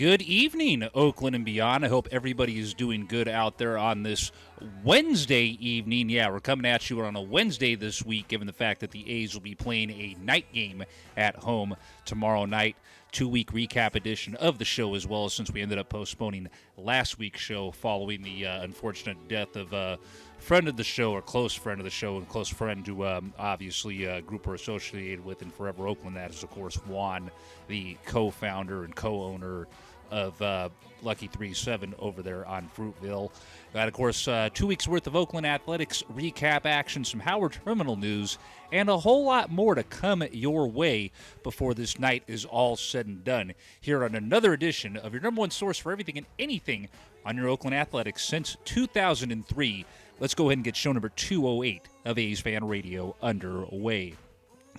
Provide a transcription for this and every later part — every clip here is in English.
Good evening, Oakland and beyond. I hope everybody is doing good out there on this Wednesday evening. Yeah, we're coming at you on a Wednesday this week, given the fact that the A's will be playing a night game at home tomorrow night. 2-week recap edition of the show as well, since we ended up postponing last week's show following the unfortunate death of a friend of the show, or close friend of the show, and close friend who obviously a group we're associated with in Forever Oakland. That is, of course, Juan, the co-founder and co-owner of Lucky 37 over there on Fruitville. Got, of course, 2 weeks worth of Oakland Athletics recap action, some Howard Terminal news, and a whole lot more to come your way before this night is all said and done. Here on another edition of your number one source for everything and anything on your Oakland Athletics since 2003. Let's go ahead and get show number 208 of AsFAnRAdio underway.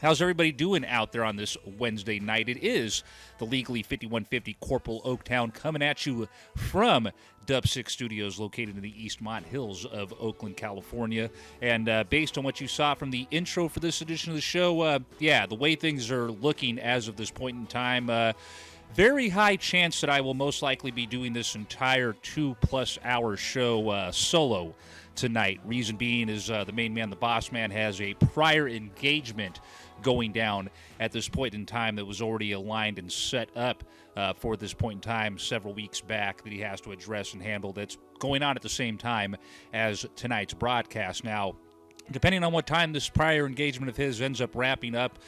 How's everybody doing out there on this Wednesday night? It is the Legally 5150 Cpl Oaktown coming at you from Dub 6 Studios located in the Eastmont Hills of Oakland, California. And based on what you saw from the intro for this edition of the show, the way things are looking as of this point in time, very high chance that I will most likely be doing this entire 2+ hour show solo tonight. Reason being is the main man, the boss man, has a prior engagement going down at this point in time that was already aligned and set up for this point in time several weeks back that he has to address and handle, that's going on at the same time as tonight's broadcast. Now, depending on what time this prior engagement of his ends up wrapping up,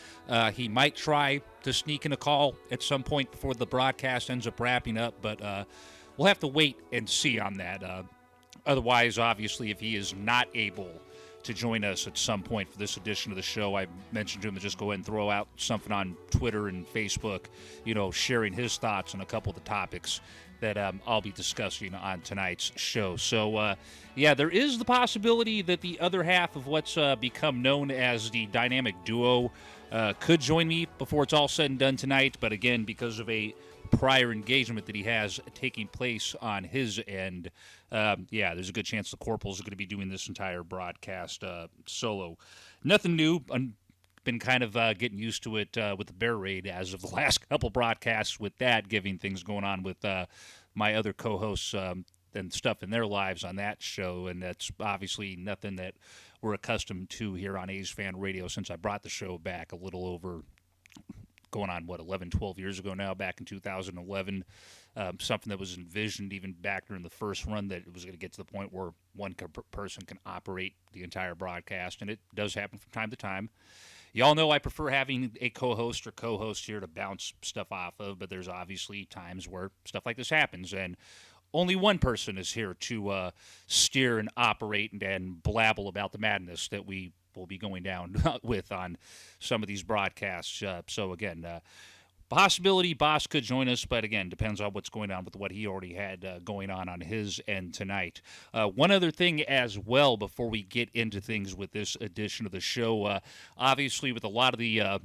he might try to sneak in a call at some point before the broadcast ends up wrapping up, but we'll have to wait and see on that. Otherwise, obviously, if he is not able to join us at some point for this edition of the show, I mentioned to him to just go ahead and throw out something on Twitter and Facebook, sharing his thoughts on a couple of the topics that I'll be discussing on tonight's show. So, there is the possibility that the other half of what's become known as the dynamic duo could join me before it's all said and done tonight. But again, because of a prior engagement that he has taking place on his end, there's a good chance the Corporals are going to be doing this entire broadcast solo. Nothing new. Been kind of getting used to it with the Bear Raid as of the last couple broadcasts with that, giving things going on with my other co-hosts and stuff in their lives on that show, and that's obviously nothing that we're accustomed to here on AsFAnRAdio since I brought the show back a little over going on, 11, 12 years ago now, back in 2011. Something that was envisioned even back during the first run, that it was going to get to the point where one person can operate the entire broadcast, and it does happen from time to time. Y'all know I prefer having a co-host or co-host here to bounce stuff off of, but there's obviously times where stuff like this happens, and only one person is here to steer and operate and blabble about the madness that we will be going down with on some of these broadcasts. So again, possibility Boss could join us, but again, depends on what's going on with what he already had going on his end tonight. One other thing as well before we get into things with this edition of the show, obviously with a lot of the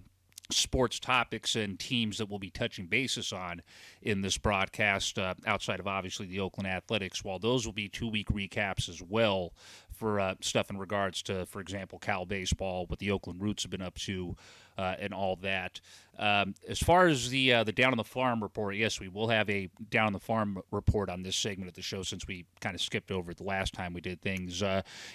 sports topics and teams that we'll be touching basis on in this broadcast, outside of obviously the Oakland Athletics, while those will be 2-week recaps as well for stuff in regards to, for example, Cal baseball, what the Oakland Roots have been up to, and all that. As far as the Down on the Farm report, yes, we will have a Down on the Farm report on this segment of the show since we kind of skipped over it the last time we did things.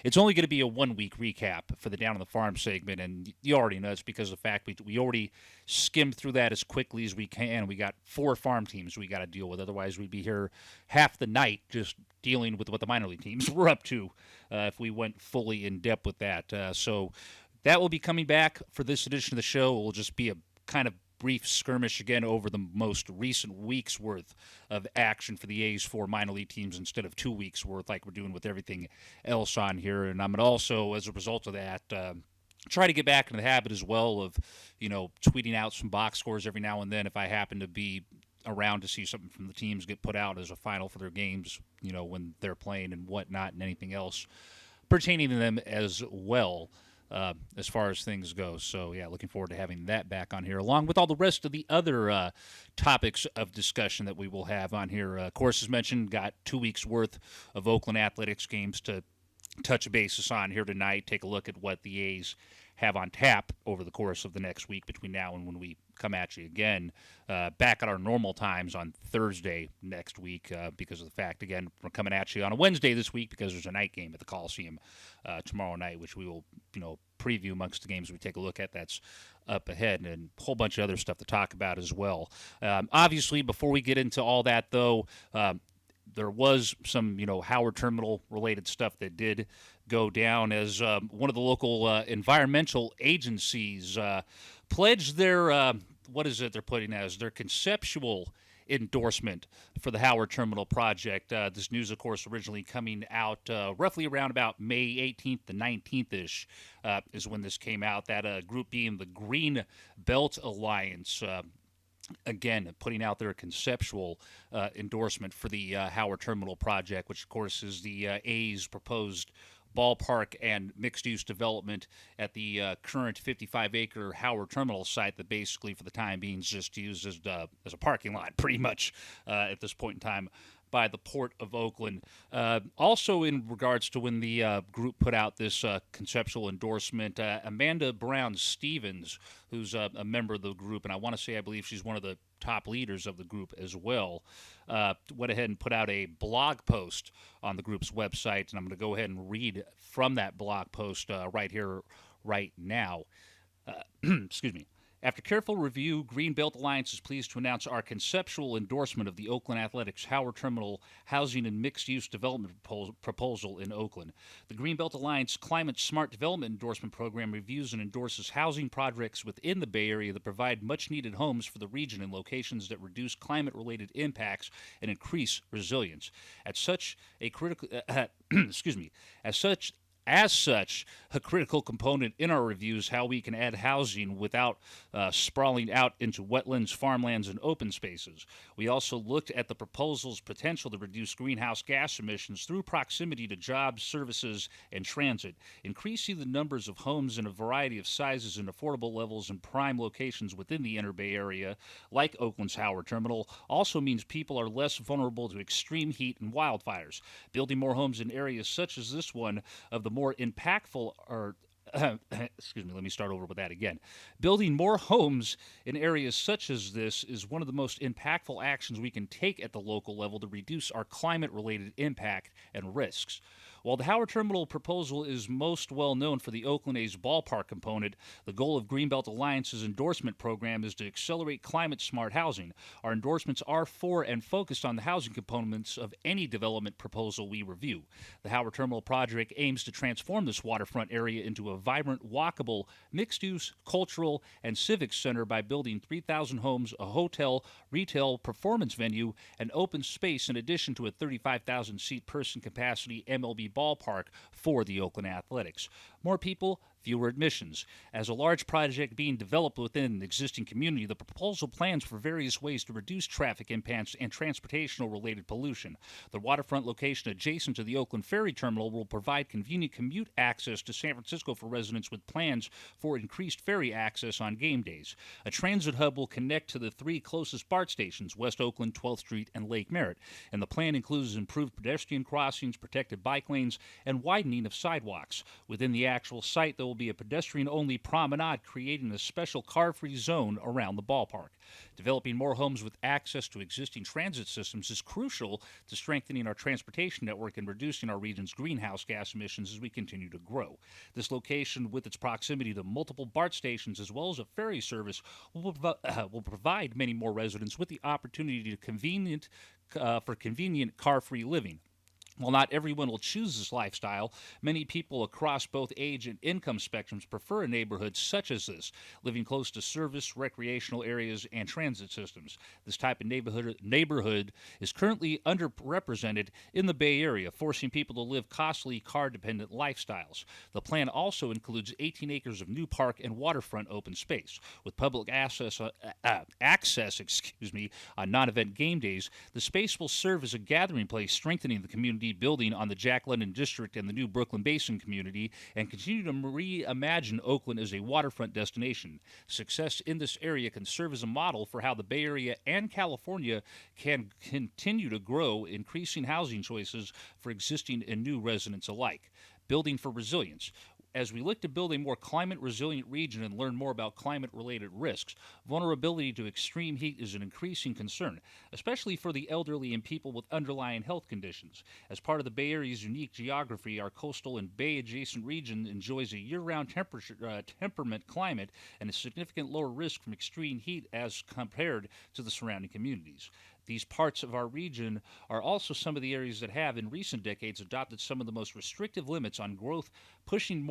It's only going to be a 1-week recap for the Down on the Farm segment, and you already know it's because of the fact we already skimmed through that as quickly as we can. We got 4 farm teams we got to deal with. Otherwise, we'd be here half the night just dealing with what the minor league teams were up to if we went fully in depth with that. So that will be coming back for this edition of the show. It will just be a kind of brief skirmish again over the most recent week's worth of action for the A's 4 minor league teams instead of 2 weeks worth like we're doing with everything else on here. And I'm going to also, as a result of that, try to get back into the habit as well of, tweeting out some box scores every now and then if I happen to be around to see something from the teams get put out as a final for their games, when they're playing and whatnot, and anything else pertaining to them as well. As far as things go. So, looking forward to having that back on here, along with all the rest of the other topics of discussion that we will have on here. Of course, as mentioned, got 2 weeks' worth of Oakland Athletics games to touch basis on here tonight. Take a look at what the A's have on tap over the course of the next week between now and when we come at you again back at our normal times on Thursday next week because of the fact, again, we're coming at you on a Wednesday this week because there's a night game at the Coliseum tomorrow night, which we will, preview amongst the games we take a look at. That's up ahead, and a whole bunch of other stuff to talk about as well. Obviously, before we get into all that, though, there was some, Howard Terminal related stuff that did go down as one of the local environmental agencies pledged their, what is it they're putting as their conceptual endorsement for the Howard Terminal project. This news, of course, originally coming out roughly around about May 18th to 19th-ish is when this came out. That group being the Green Belt Alliance. Again, putting out their conceptual endorsement for the Howard Terminal project, which, of course, is the A's proposed ballpark and mixed-use development at the current 55-acre Howard Terminal site that basically, for the time being, is just used as a parking lot, pretty much, at this point in time, by the Port of Oakland. Also, in regards to when the group put out this conceptual endorsement, Amanda Brown-Stevens, who's a member of the group, and I believe she's one of the top leaders of the group as well, went ahead and put out a blog post on the group's website, and I'm going to go ahead and read from that blog post right here, right now. Excuse me. After careful review, Green Belt Alliance is pleased to announce our conceptual endorsement of the Oakland Athletics Howard Terminal Housing and Mixed-Use Development proposal in Oakland. The Green Belt Alliance Climate Smart Development Endorsement Program reviews and endorses housing projects within the Bay Area that provide much-needed homes for the region in locations that reduce climate-related impacts and increase resilience. As such, a critical component in our review is how we can add housing without sprawling out into wetlands, farmlands, and open spaces. We also looked at the proposal's potential to reduce greenhouse gas emissions through proximity to jobs, services, and transit. Increasing the numbers of homes in a variety of sizes and affordable levels in prime locations within the Inner Bay Area, like Oakland's Howard Terminal, also means people are less vulnerable to extreme heat and wildfires. Building more homes in areas such as this one of the more impactful excuse me, let me start over with that again. Building more homes in areas such as this is one of the most impactful actions we can take at the local level to reduce our climate-related impact and risks. While the Howard Terminal proposal is most well known for the Oakland A's ballpark component, the goal of Greenbelt Alliance's endorsement program is to accelerate climate-smart housing. Our endorsements are for and focused on the housing components of any development proposal we review. The Howard Terminal project aims to transform this waterfront area into a vibrant, walkable, mixed-use, cultural, and civic center by building 3,000 homes, a hotel, retail, performance venue, and open space in addition to a 35,000-seat person capacity MLB ballpark for the Oakland Athletics. More people, fewer admissions. As a large project being developed within an existing community, the proposal plans for various ways to reduce traffic impacts and transportational-related pollution. The waterfront location adjacent to the Oakland Ferry Terminal will provide convenient commute access to San Francisco for residents with plans for increased ferry access on game days. A transit hub will connect to the three closest BART stations, West Oakland, 12th Street, and Lake Merritt, and the plan includes improved pedestrian crossings, protected bike lanes, and widening of sidewalks. Within the actual site, there will be a pedestrian-only promenade, creating a special car-free zone around the ballpark. Developing more homes with access to existing transit systems is crucial to strengthening our transportation network and reducing our region's greenhouse gas emissions as we continue to grow. This location, with its proximity to multiple BART stations as well as a ferry service, will provide many more residents with the opportunity to convenient car-free living. While not everyone will choose this lifestyle, many people across both age and income spectrums prefer a neighborhood such as this, living close to service, recreational areas, and transit systems. This type of neighborhood is currently underrepresented in the Bay Area, forcing people to live costly, car-dependent lifestyles. The plan also includes 18 acres of new park and waterfront open space. With public access on non-event game days, the space will serve as a gathering place, strengthening the community building on the Jack London District and the new Brooklyn Basin community, and continue to reimagine Oakland as a waterfront destination. Success in this area can serve as a model for how the Bay Area and California can continue to grow, increasing housing choices for existing and new residents alike. Building for resilience. as we look to build a more climate-resilient region and learn more about climate-related risks, vulnerability to extreme heat is an increasing concern, especially for the elderly and people with underlying health conditions. As part of the Bay Area's unique geography, our coastal and bay-adjacent region enjoys a year-round temperament climate and a significant lower risk from extreme heat as compared to the surrounding communities. These parts of our region are also some of the areas that have, in recent decades, adopted some of the most restrictive limits on growth, pushing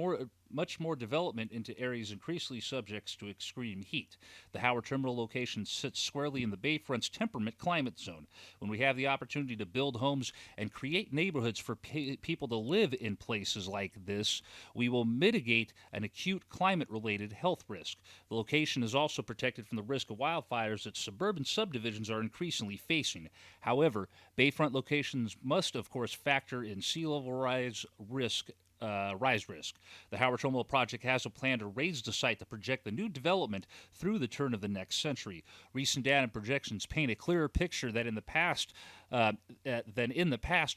much more development into areas increasingly subject to extreme heat. The Howard Terminal location sits squarely in the Bayfront's temperate climate zone. When we have the opportunity to build homes and create neighborhoods for people to live in places like this, we will mitigate an acute climate-related health risk. The location is also protected from the risk of wildfires that suburban subdivisions are increasingly facing. However, Bayfront locations must, of course, factor in sea level rise risk. The Howard Terminal project has a plan to raise the site to project the new development through the turn of the next century. Recent data and projections paint a clearer picture than in the past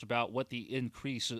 about what the increase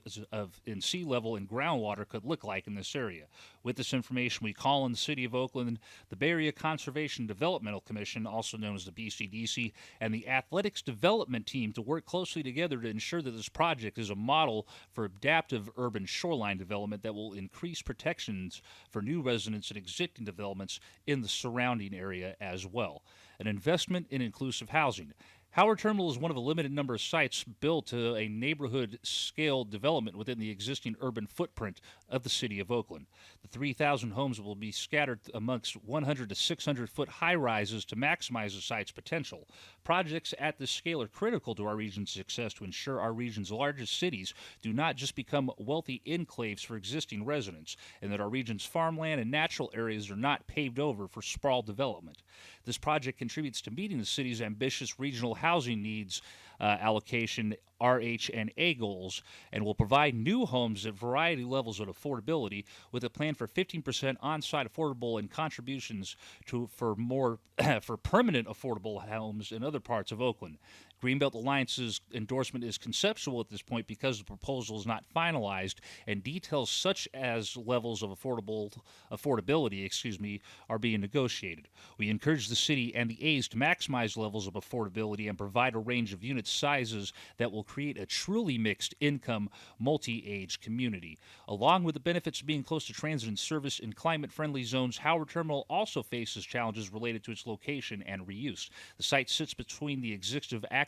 in sea level and groundwater could look like in this area. With this information, we call on the City of Oakland, the Bay Area Conservation Developmental Commission, also known as the BCDC, and the Athletics Development Team to work closely together to ensure that this project is a model for adaptive urban shoreline development that will increase protections for new residents and existing developments in the surrounding area as well. An investment in inclusive housing. Howard Terminal is one of a limited number of sites built to a neighborhood-scale development within the existing urban footprint of the City of Oakland. The 3,000 homes will be scattered amongst 100 to 600-foot high-rises to maximize the site's potential. Projects at this scale are critical to our region's success to ensure our region's largest cities do not just become wealthy enclaves for existing residents, and that our region's farmland and natural areas are not paved over for sprawl development. This project contributes to meeting the city's ambitious regional housing needs allocation RH&A goals and will provide new homes at variety levels of affordability with a plan for 15% on-site affordable and contributions for permanent affordable homes in other parts of Oakland. Greenbelt Alliance's endorsement is conceptual at this point because the proposal is not finalized and details such as levels of affordability are being negotiated. We encourage the city and the A's to maximize levels of affordability and provide a range of unit sizes that will create a truly mixed income, multi-age community. Along with the benefits of being close to transit and service in climate-friendly zones, Howard Terminal also faces challenges related to its location and reuse. The site sits between the existing active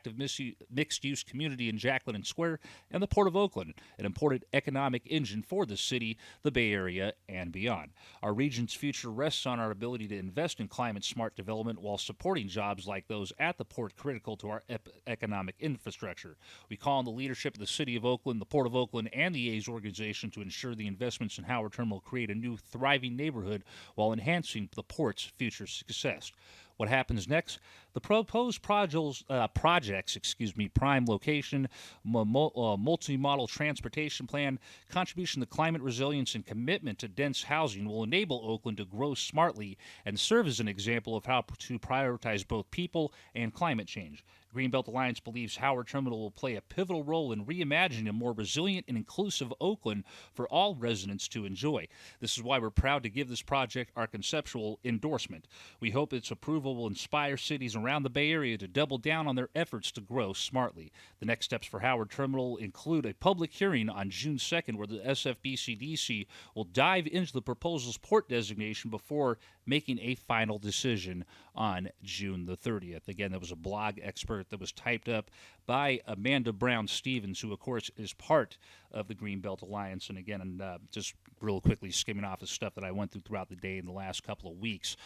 mixed-use community in Jacqueline Square and the Port of Oakland, an important economic engine for the city, the Bay Area, and beyond. Our region's future rests on our ability to invest in climate-smart development while supporting jobs like those at the port critical to our economic infrastructure. We call on the leadership of the City of Oakland, the Port of Oakland, and the A's organization to ensure the investments in Howard Terminal create a new, thriving neighborhood while enhancing the port's future success. What happens next? The proposed projects, prime location, multi-model transportation plan, contribution to climate resilience, and commitment to dense housing will enable Oakland to grow smartly and serve as an example of how to prioritize both people and climate change. Greenbelt Alliance believes Howard Terminal will play a pivotal role in reimagining a more resilient and inclusive Oakland for all residents to enjoy. This is why we're proud to give this project our conceptual endorsement. We hope its approval will inspire cities around the Bay Area to double down on their efforts to grow smartly. The next steps for Howard Terminal include a public hearing on June 2nd where the SFBCDC will dive into the proposal's port designation before making a final decision on June the 30th. Again, that was a blog expert that was typed up by Amanda Brown Stevens, who, of course, is part of the Greenbelt Alliance. And again, just real quickly skimming off the stuff that I went throughout the day in the last couple of weeks,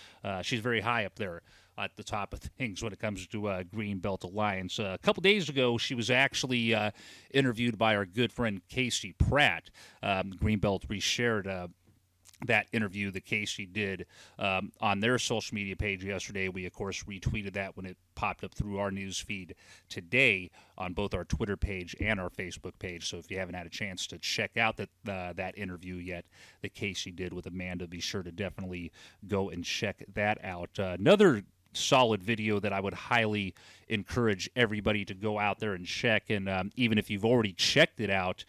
she's very high up there at the top of things when it comes to Greenbelt Alliance. A couple days ago, she was actually interviewed by our good friend Casey Pratt. Greenbelt reshared that interview that Casey did on their social media page yesterday. We, of course, retweeted that when it popped up through our news feed today on both our Twitter page and our Facebook page. So if you haven't had a chance to check out that interview yet that Casey did with Amanda, be sure to definitely go and check that out. Another solid video that I would highly encourage everybody to go out there and check. And even if you've already checked it out,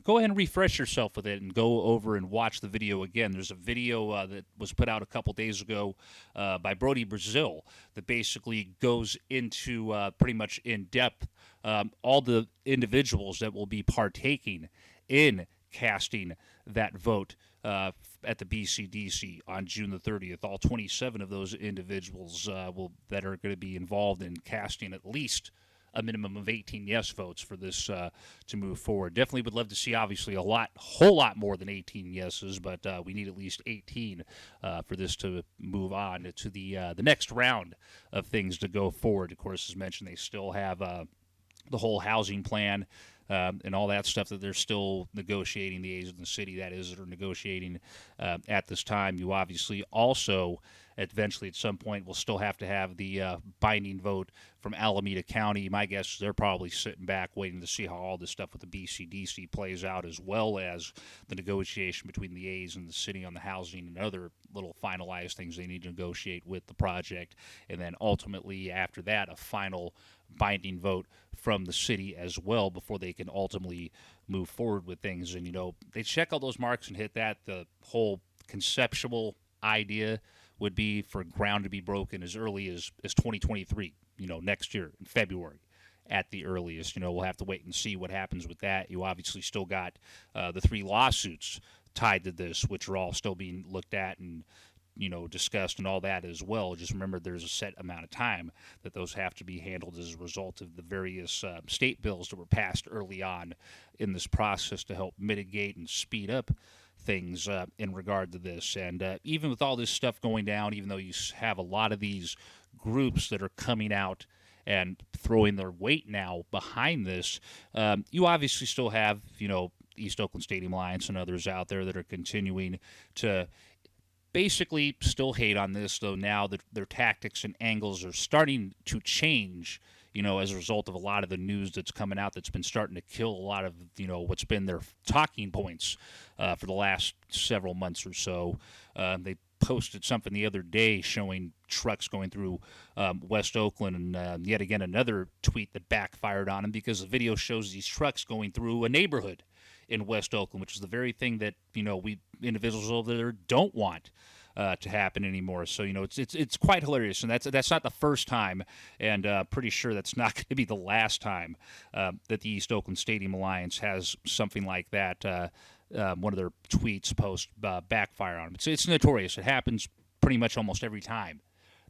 go ahead and refresh yourself with it and go over and watch the video again. There's a video that was put out a couple days ago by Brody Brazil that basically goes into pretty much in depth all the individuals that will be partaking in casting that vote at the BCDC on June the 30th. All 27 of those individuals that are going to be involved in casting at least a minimum of 18 yes votes for this to move forward. Definitely would love to see, obviously, whole lot more than 18 yeses, but we need at least 18 for this to move on to the next round of things to go forward. Of course, as mentioned, they still have the whole housing plan and all that stuff that they're still negotiating, the A's in the city, that is, that are negotiating at this time. You obviously also, eventually at some point, will still have to have the binding vote from Alameda County. My guess is they're probably sitting back waiting to see how all this stuff with the BCDC plays out, as well as the negotiation between the A's and the city on the housing and other little finalized things they need to negotiate with the project. And then ultimately, after that, a final binding vote from the city as well before they can ultimately move forward with things. And, they check all those marks and hit that. The whole conceptual idea would be for ground to be broken as early as 2023, next year in February at the earliest. We'll have to wait and see what happens with that. You obviously still got the 3 lawsuits tied to this, which are all still being looked at and discussed and all that as well. Just remember there's a set amount of time that those have to be handled as a result of the various state bills that were passed early on in this process to help mitigate and speed up things in regard to this. And even with all this stuff going down, even though you have a lot of these groups that are coming out and throwing their weight now behind this, you obviously still have, East Oakland Stadium Alliance and others out there that are continuing to basically still hate on this, though now that their tactics and angles are starting to change, as a result of a lot of the news that's coming out that's been starting to kill a lot of, what's been their talking points for the last several months or so. They posted something the other day showing trucks going through West Oakland, and yet again another tweet that backfired on them because the video shows these trucks going through a neighborhood in West Oakland, which is the very thing that we individuals over there don't want to happen anymore. So it's quite hilarious, and that's not the first time, and pretty sure that's not going to be the last time that the East Oakland Stadium Alliance has something like that. One of their tweets post backfire on them. It's notorious. It happens pretty much almost every time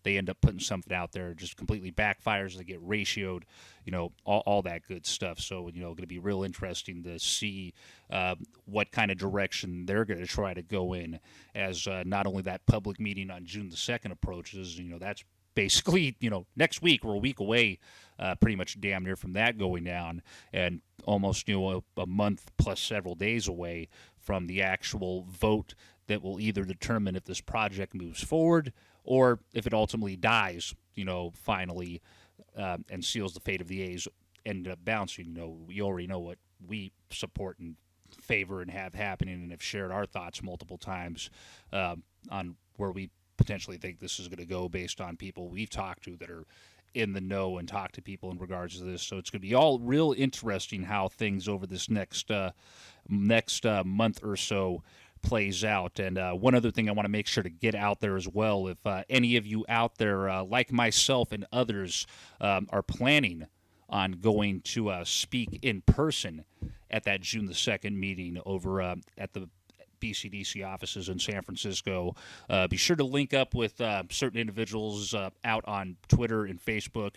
they end up putting something out there, just completely backfires. They get ratioed, all that good stuff. So, going to be real interesting to see what kind of direction they're going to try to go in as not only that public meeting on June the 2nd approaches, that's basically, next week. We're a week away, pretty much damn near from that going down, and almost, a month plus several days away from the actual vote that will either determine if this project moves forward or if it ultimately dies, finally, and seals the fate of the A's, ended up bouncing. We already know what we support and favor and have happening, and have shared our thoughts multiple times on where we potentially think this is going to go based on people we've talked to that are in the know and talk to people in regards to this. So it's going to be all real interesting how things over this next month or so plays out. And one other thing I want to make sure to get out there as well, if any of you out there, like myself and others, are planning on going to speak in person at that June the 2nd meeting over at the BCDC offices in San Francisco, be sure to link up with certain individuals out on Twitter and Facebook.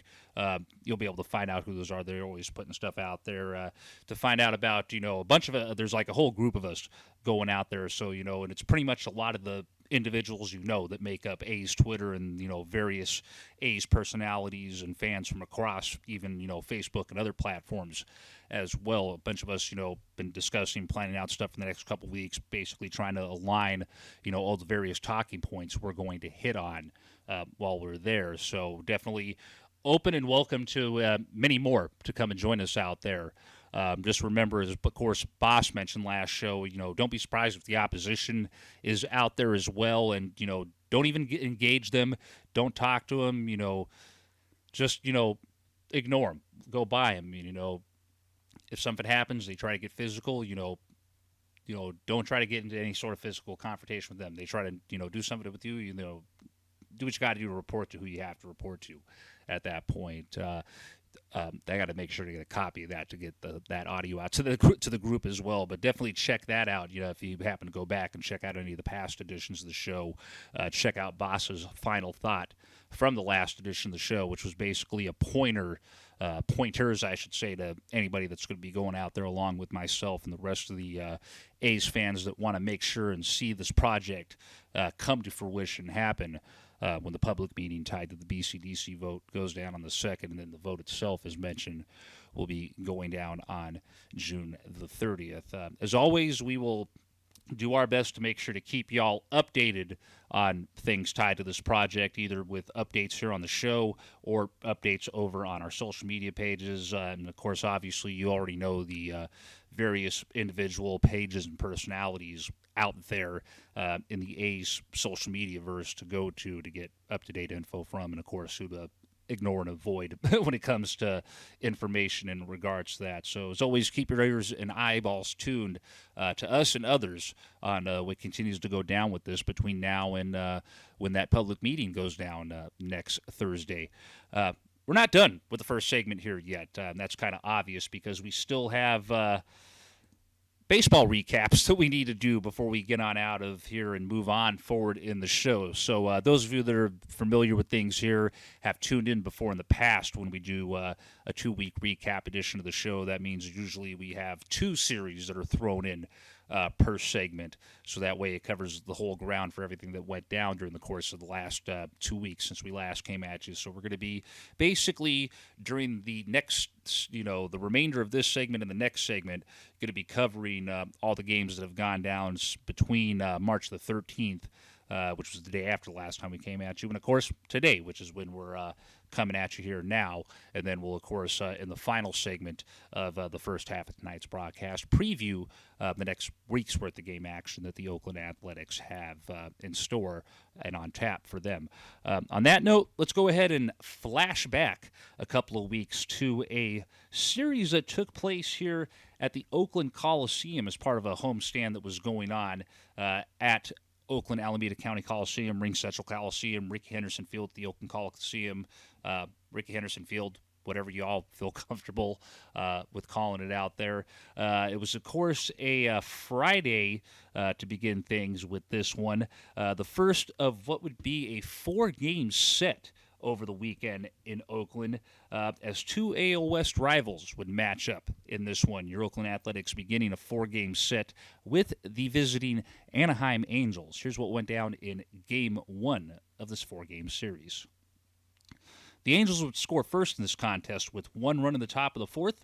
You'll be able to find out who those are. They're always putting stuff out there to find out about, a bunch of there's like a whole group of us going out there. So, and it's pretty much a lot of the individuals that make up A's Twitter and various A's personalities and fans from across even Facebook and other platforms as well. A bunch of us been discussing, planning out stuff in the next couple of weeks, basically trying to align all the various talking points we're going to hit on while we're there. So definitely open and welcome to many more to come and join us out there. Just remember, as of course Boss mentioned last show, don't be surprised if the opposition is out there as well, and don't even engage them, don't talk to them, just ignore them, go by them. If something happens, they try to get physical, don't try to get into any sort of physical confrontation with them. They try to, do something with you, do what you got to do to report to who you have to report to at that point. I got to make sure to get a copy of that to get that audio out to the group as well. But definitely check that out. If you happen to go back and check out any of the past editions of the show, check out Boss's final thought from the last edition of the show, which was basically a pointers, I should say, to anybody that's going to be going out there along with myself and the rest of the A's fans that want to make sure and see this project come to fruition, happen. When the public meeting tied to the BCDC vote goes down on the 2nd, and then the vote itself, as mentioned, will be going down on June the 30th. As always, we will do our best to make sure to keep y'all updated on things tied to this project, either with updates here on the show or updates over on our social media pages. And, of course, obviously, you already know the various individual pages and personalities out there in the A's social media verse to go to get up-to-date info from, and, of course, who to ignore and avoid when it comes to information in regards to that. So, as always, keep your ears and eyeballs tuned to us and others on what continues to go down with this between now and when that public meeting goes down next Thursday. We're not done with the first segment here yet. That's kind of obvious because we still have baseball recaps that we need to do before we get on out of here and move on forward in the show. So those of you that are familiar with things here have tuned in before in the past when we do a 2-week recap edition of the show. That means usually we have 2 series that are thrown in per segment, so that way it covers the whole ground for everything that went down during the course of the last 2 weeks since we last came at you. So we're going to be basically during the next, the remainder of this segment and the next segment, going to be covering all the games that have gone down between March the 13th, which was the day after the last time we came at you, and of course today, which is when we're coming at you here now. And then we'll, of course, in the final segment of the first half of tonight's broadcast, preview the next week's worth of game action that the Oakland Athletics have in store and on tap for them. On that note, let's go ahead and flash back a couple of weeks to a series that took place here at the Oakland Coliseum as part of a homestand that was going on at Oakland Alameda County Coliseum, Ring Central Coliseum, Rickey Henderson Field at the Oakland Coliseum, Rickey Henderson Field, whatever you all feel comfortable with calling it out there. It was, of course, a Friday to begin things with this one. The first of what would be a 4-game set over the weekend in Oakland as 2 AL West rivals would match up in this one. Your Oakland Athletics beginning a 4-game set with the visiting Anaheim Angels. Here's what went down in Game 1 of this 4-game series. The Angels would score first in this contest with 1 run in the top of the 4th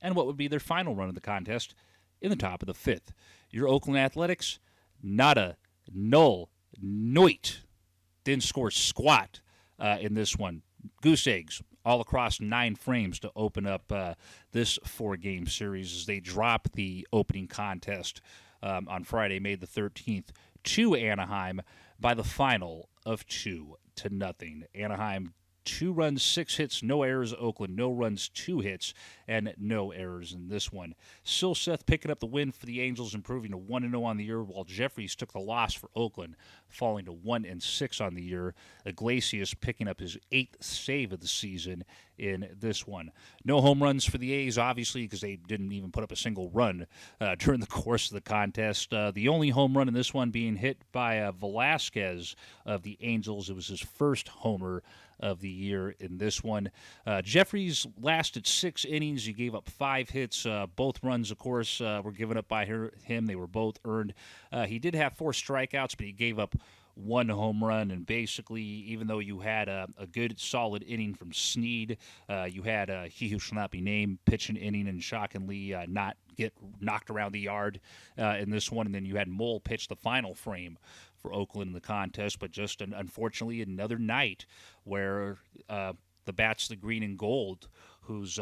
and what would be their final run of the contest in the top of the 5th. Your Oakland Athletics, nada, null, noit. Didn't score squat in this one. Goose eggs all across 9 frames to open up this 4-game series as they drop the opening contest on Friday, May the 13th, to Anaheim by the final of 2-0. Anaheim 2 runs, 6 hits, no errors. Oakland, no runs, 2 hits, and no errors in this one. Silseth picking up the win for the Angels, improving to 1-0 on the year, while Jeffries took the loss for Oakland, falling to 1-6 on the year. Iglesias picking up his 8th save of the season in this one. No home runs for the A's, obviously, because they didn't even put up a single run during the course of the contest. The only home run in this one being hit by Velasquez of the Angels. It was his first homer of the year in this one. Jeffries lasted 6 innings. He gave up 5 hits. Both runs, of course, were given up by him. They were both earned. He did have 4 strikeouts, but he gave up 1 home run, and basically, even though you had a good, solid inning from Snead, you had he who shall not be named pitch an inning and shockingly not get knocked around the yard in this one, and then you had Mole pitch the final frame for Oakland in the contest, but just unfortunately another night where the bats, the green and gold, whose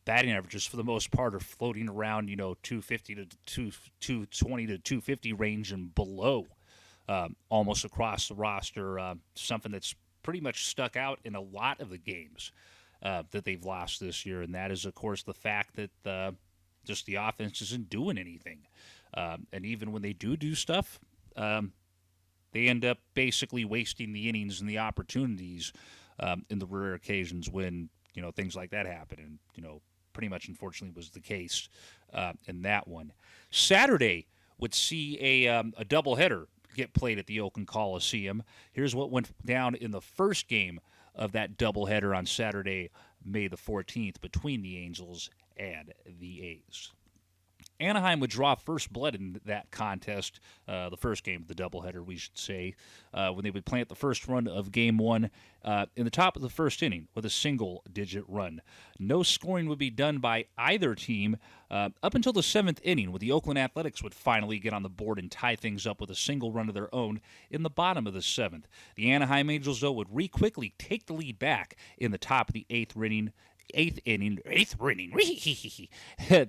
batting averages for the most part are floating around, 250 to 220 to 250 range and below, almost across the roster. Something that's pretty much stuck out in a lot of the games that they've lost this year, and that is, of course, the fact that just the offense isn't doing anything. And even when they do stuff, they end up basically wasting the innings and the opportunities in the rare occasions when things like that happen. And pretty much unfortunately was the case in that one. Saturday would see a doubleheader get played at the Oakland Coliseum. Here's what went down in the first game of that doubleheader on Saturday, May the 14th, between the Angels and the A's. Anaheim would draw first blood in that contest, the first game of the doubleheader, we should say, when they would plant the first run of Game 1 in the top of the first inning with a single-digit run. No scoring would be done by either team up until the seventh inning, when the Oakland Athletics would finally get on the board and tie things up with a single run of their own in the bottom of the seventh. The Anaheim Angels, though, would quickly take the lead back in the top of the eighth inning, at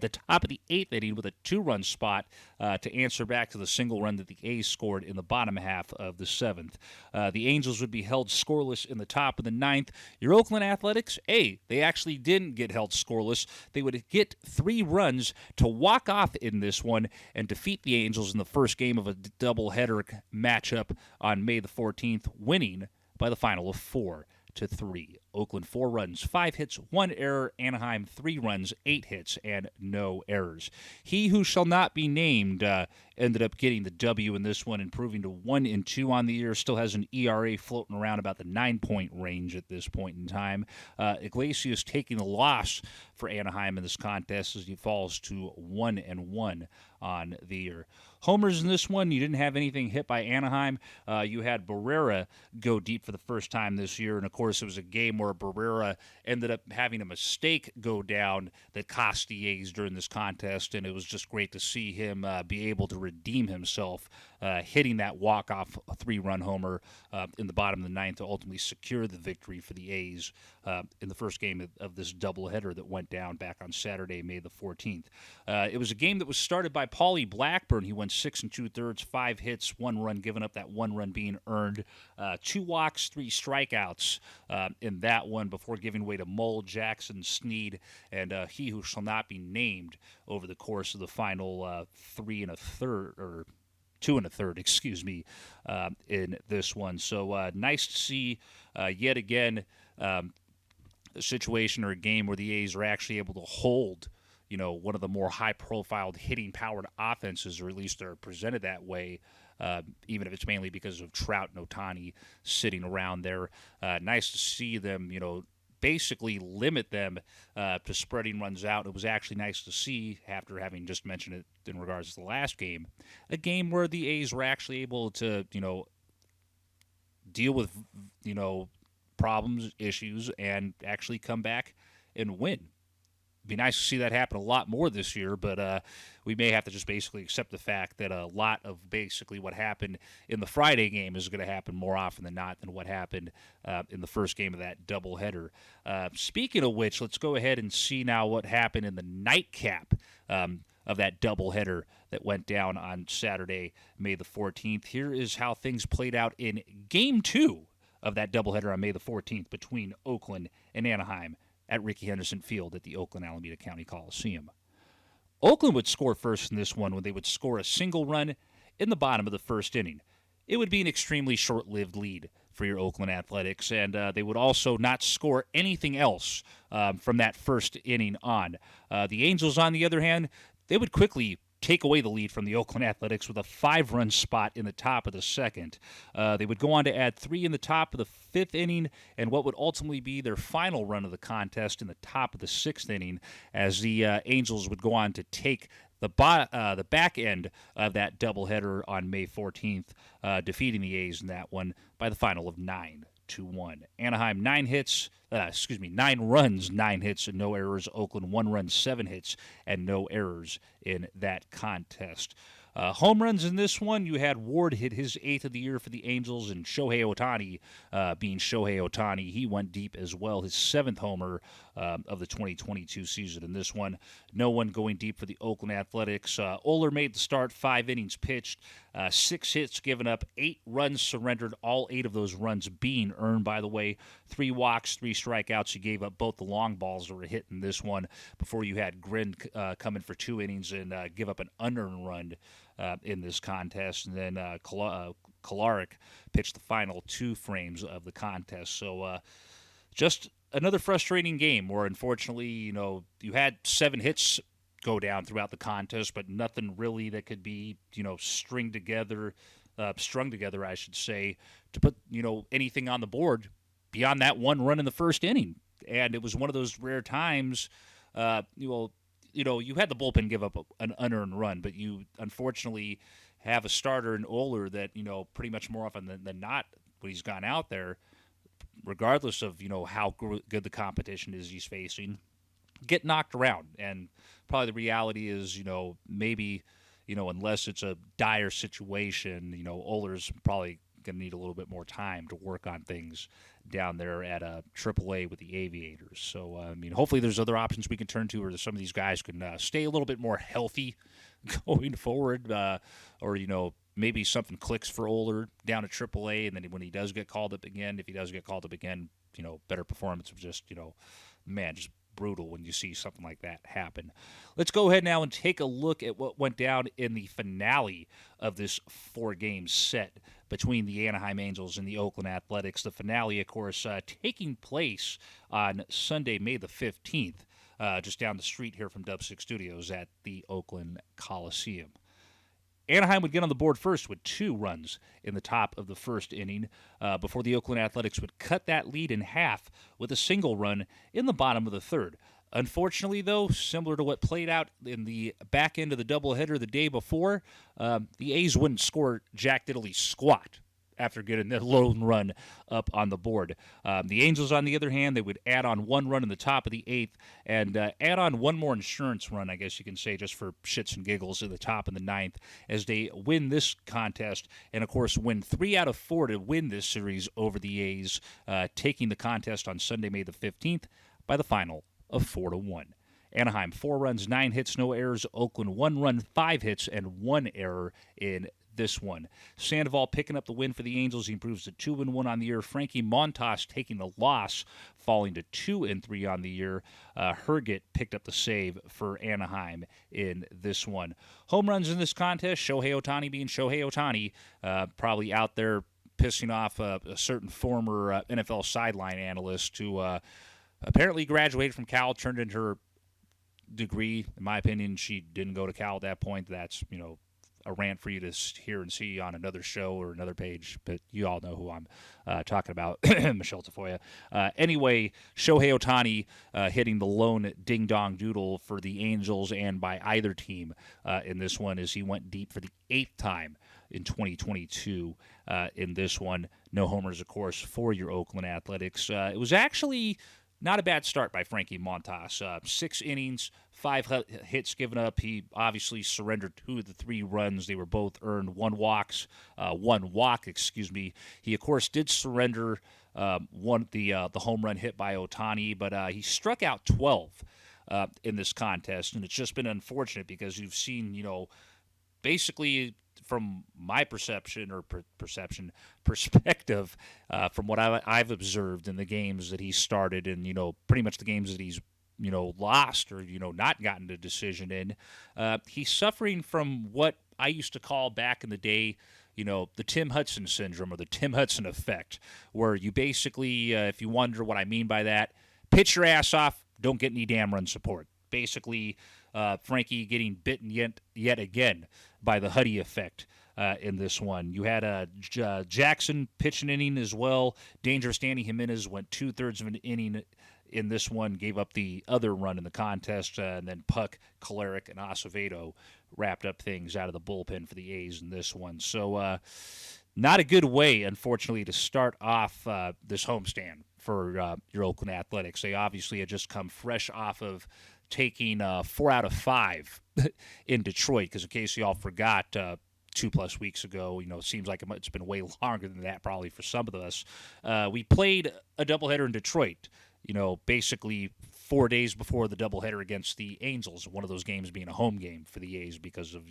the top of the eighth inning with a two-run spot to answer back to the single run that the A's scored in the bottom half of the seventh. The Angels would be held scoreless in the top of the ninth. Your Oakland Athletics, they actually didn't get held scoreless. They would get 3 runs to walk off in this one and defeat the Angels in the first game of a doubleheader matchup on May the 14th, winning by the final of 4-3. Oakland 4 runs, 5 hits, 1 error. Anaheim 3 runs, 8 hits, and no errors. He who shall not be named ended up getting the W in this one, improving to 1-2 on the year. Still has an ERA floating around about the 9-point range at this point in time. Iglesias taking the loss for Anaheim in this contest as he falls to 1-1 on the year. Homers in this one, you didn't have anything hit by Anaheim. You had Barrera go deep for the first time this year, and of course it was a game where Barrera ended up having a mistake go down that cost the A's during this contest, and it was just great to see him be able to redeem himself, hitting that walk-off 3-run homer in the bottom of the ninth to ultimately secure the victory for the A's in the first game of this doubleheader that went down back on Saturday, May the 14th. It was a game that was started by Paulie Blackburn. He went 6 2/3, 5 hits, 1 run given up, that 1 run being earned, 2 walks, 3 strikeouts in that one before giving way to Mull, Jackson, Sneed, and he who shall not be named over the course of the final 3 1/3, or 2 1/3, excuse me, in this one. So nice to see yet again a situation or a game where the A's are actually able to hold one of the more high-profile hitting-powered offenses, or at least they're presented that way, even if it's mainly because of Trout and Ohtani sitting around there. Nice to see them, basically limit them to spreading runs out. It was actually nice to see, after having just mentioned it in regards to the last game, a game where the A's were actually able to, deal with, problems, issues, and actually come back and win. Be nice to see that happen a lot more this year, but we may have to just basically accept the fact that a lot of basically what happened in the Friday game is going to happen more often than not than what happened in the first game of that doubleheader. Speaking of which, let's go ahead and see now what happened in the nightcap of that doubleheader that went down on Saturday, May the 14th. Here is how things played out in Game 2 of that doubleheader on May the 14th between Oakland and Anaheim at Rickey Henderson Field at the Oakland Alameda County Coliseum. Oakland would score first in this one when they would score a single run in the bottom of the first inning. It would be an extremely short-lived lead for your Oakland Athletics, and they would also not score anything else from that first inning on. The Angels, on the other hand, they would quickly take away the lead from the Oakland Athletics with a 5-run spot in the top of the second. They would go on to add 3 in the top of the 5th inning, and what would ultimately be their final run of the contest in the top of the 6th inning, as the Angels would go on to take the back end of that doubleheader on May 14th, defeating the A's in that one by the final of 9-1. Anaheim 9 runs, 9 hits, and no errors. Oakland 1 run, 7 hits, and no errors in that contest. Home runs in this one, you had Ward hit his 8th of the year for the Angels, and Shohei Ohtani, being Shohei Ohtani, he went deep as well, his 7th homer of the 2022 season in this one. No one going deep for the Oakland Athletics. Oler made the start, 5 innings pitched, 6 hits given up, 8 runs surrendered, all 8 of those runs being earned, by the way. 3 walks, 3 strikeouts. You gave up both the long balls that were hit in this one before you had Grin come in for 2 innings and give up an unearned run in this contest. And then Kolarek pitched the final 2 frames of the contest. So just another frustrating game where, unfortunately, you had 7 hits go down throughout the contest, but nothing really that could be, strung together, I should say, to put, anything on the board beyond that 1 run in the first inning. And it was one of those rare times, you had the bullpen give up an unearned run, but you unfortunately have a starter in Oler that, pretty much more often than not when he's gone out there, regardless of, how good the competition is he's facing, get knocked around. And probably the reality is, maybe, unless it's a dire situation, Oler's probably going to need a little bit more time to work on things down there at AAA with the Aviators. So, hopefully there's other options we can turn to, or some of these guys can stay a little bit more healthy going forward, or, maybe something clicks for Oler down at AAA, and then when he does get called up again, better performance of just, just brutal when you see something like that happen. Let's go ahead now and take a look at what went down in the finale of this 4-game set between the Anaheim Angels and the Oakland Athletics. The finale, of course, taking place on Sunday, May the 15th, just down the street here from Dub 6 Studios at the Oakland Coliseum. Anaheim would get on the board first with 2 runs in the top of the first inning before the Oakland Athletics would cut that lead in half with a single run in the bottom of the third. Unfortunately, though, similar to what played out in the back end of the doubleheader the day before, the A's wouldn't score Jack Diddley squat after getting their lone run up on the board. The Angels, on the other hand, they would add on 1 run in the top of the 8th and add on 1 more insurance run, I guess you can say, just for shits and giggles, in the top of the 9th as they win this contest and, of course, win 3 out of 4 to win this series over the A's, taking the contest on Sunday, May the 15th by the final of 4-1. Anaheim, 4 runs, 9 hits, no errors. Oakland, 1 run, 5 hits, and 1 error in this one. Sandoval picking up the win for the Angels. He improves to 2-1 on the year. Frankie Montas taking the loss, falling to 2-3 on the year. Herget picked up the save for Anaheim in this one. Home runs in this contest, Shohei Ohtani being Shohei Ohtani, probably out there pissing off a certain former NFL sideline analyst who apparently graduated from Cal, turned in her degree. In my opinion, she didn't go to Cal at that point. That's, a rant for you to hear and see on another show or another page, but you all know who I'm talking about, Michelle Tafoya. Anyway, Shohei Ohtani hitting the lone ding-dong doodle for the Angels and by either team in this one as he went deep for the 8th time in 2022 in this one. No homers, of course, for your Oakland Athletics. It was actually not a bad start by Frankie Montas. 6 innings, 5 hits given up. He obviously surrendered 2 of the 3 runs. They were both earned. 1 walk. He, of course, did surrender the home run hit by Ohtani, but he struck out 12 in this contest, and it's just been unfortunate because you've seen, basically, from my perception or perspective, from what I've observed in the games that he started and, pretty much the games that he's, lost or, not gotten a decision in, he's suffering from what I used to call back in the day, the Tim Hudson syndrome or the Tim Hudson effect, where you basically, if you wonder what I mean by that, pitch your ass off, don't get any damn run support. Basically, Frankie getting bitten yet again by the Huddy effect in this one. You had Jackson pitch an inning as well. Dangerous Danny Jimenez went 2/3 of an inning in this one, gave up the other run in the contest, and then Puck, Kolarek, and Acevedo wrapped up things out of the bullpen for the A's in this one. So not a good way, unfortunately, to start off this homestand for your Oakland Athletics. They obviously had just come fresh off of taking 4 out of 5 in Detroit, because in case you all forgot, 2+ weeks ago, it seems like it's been way longer than that probably for some of us. We played a doubleheader in Detroit, basically 4 days before the doubleheader against the Angels, one of those games being a home game for the A's because of,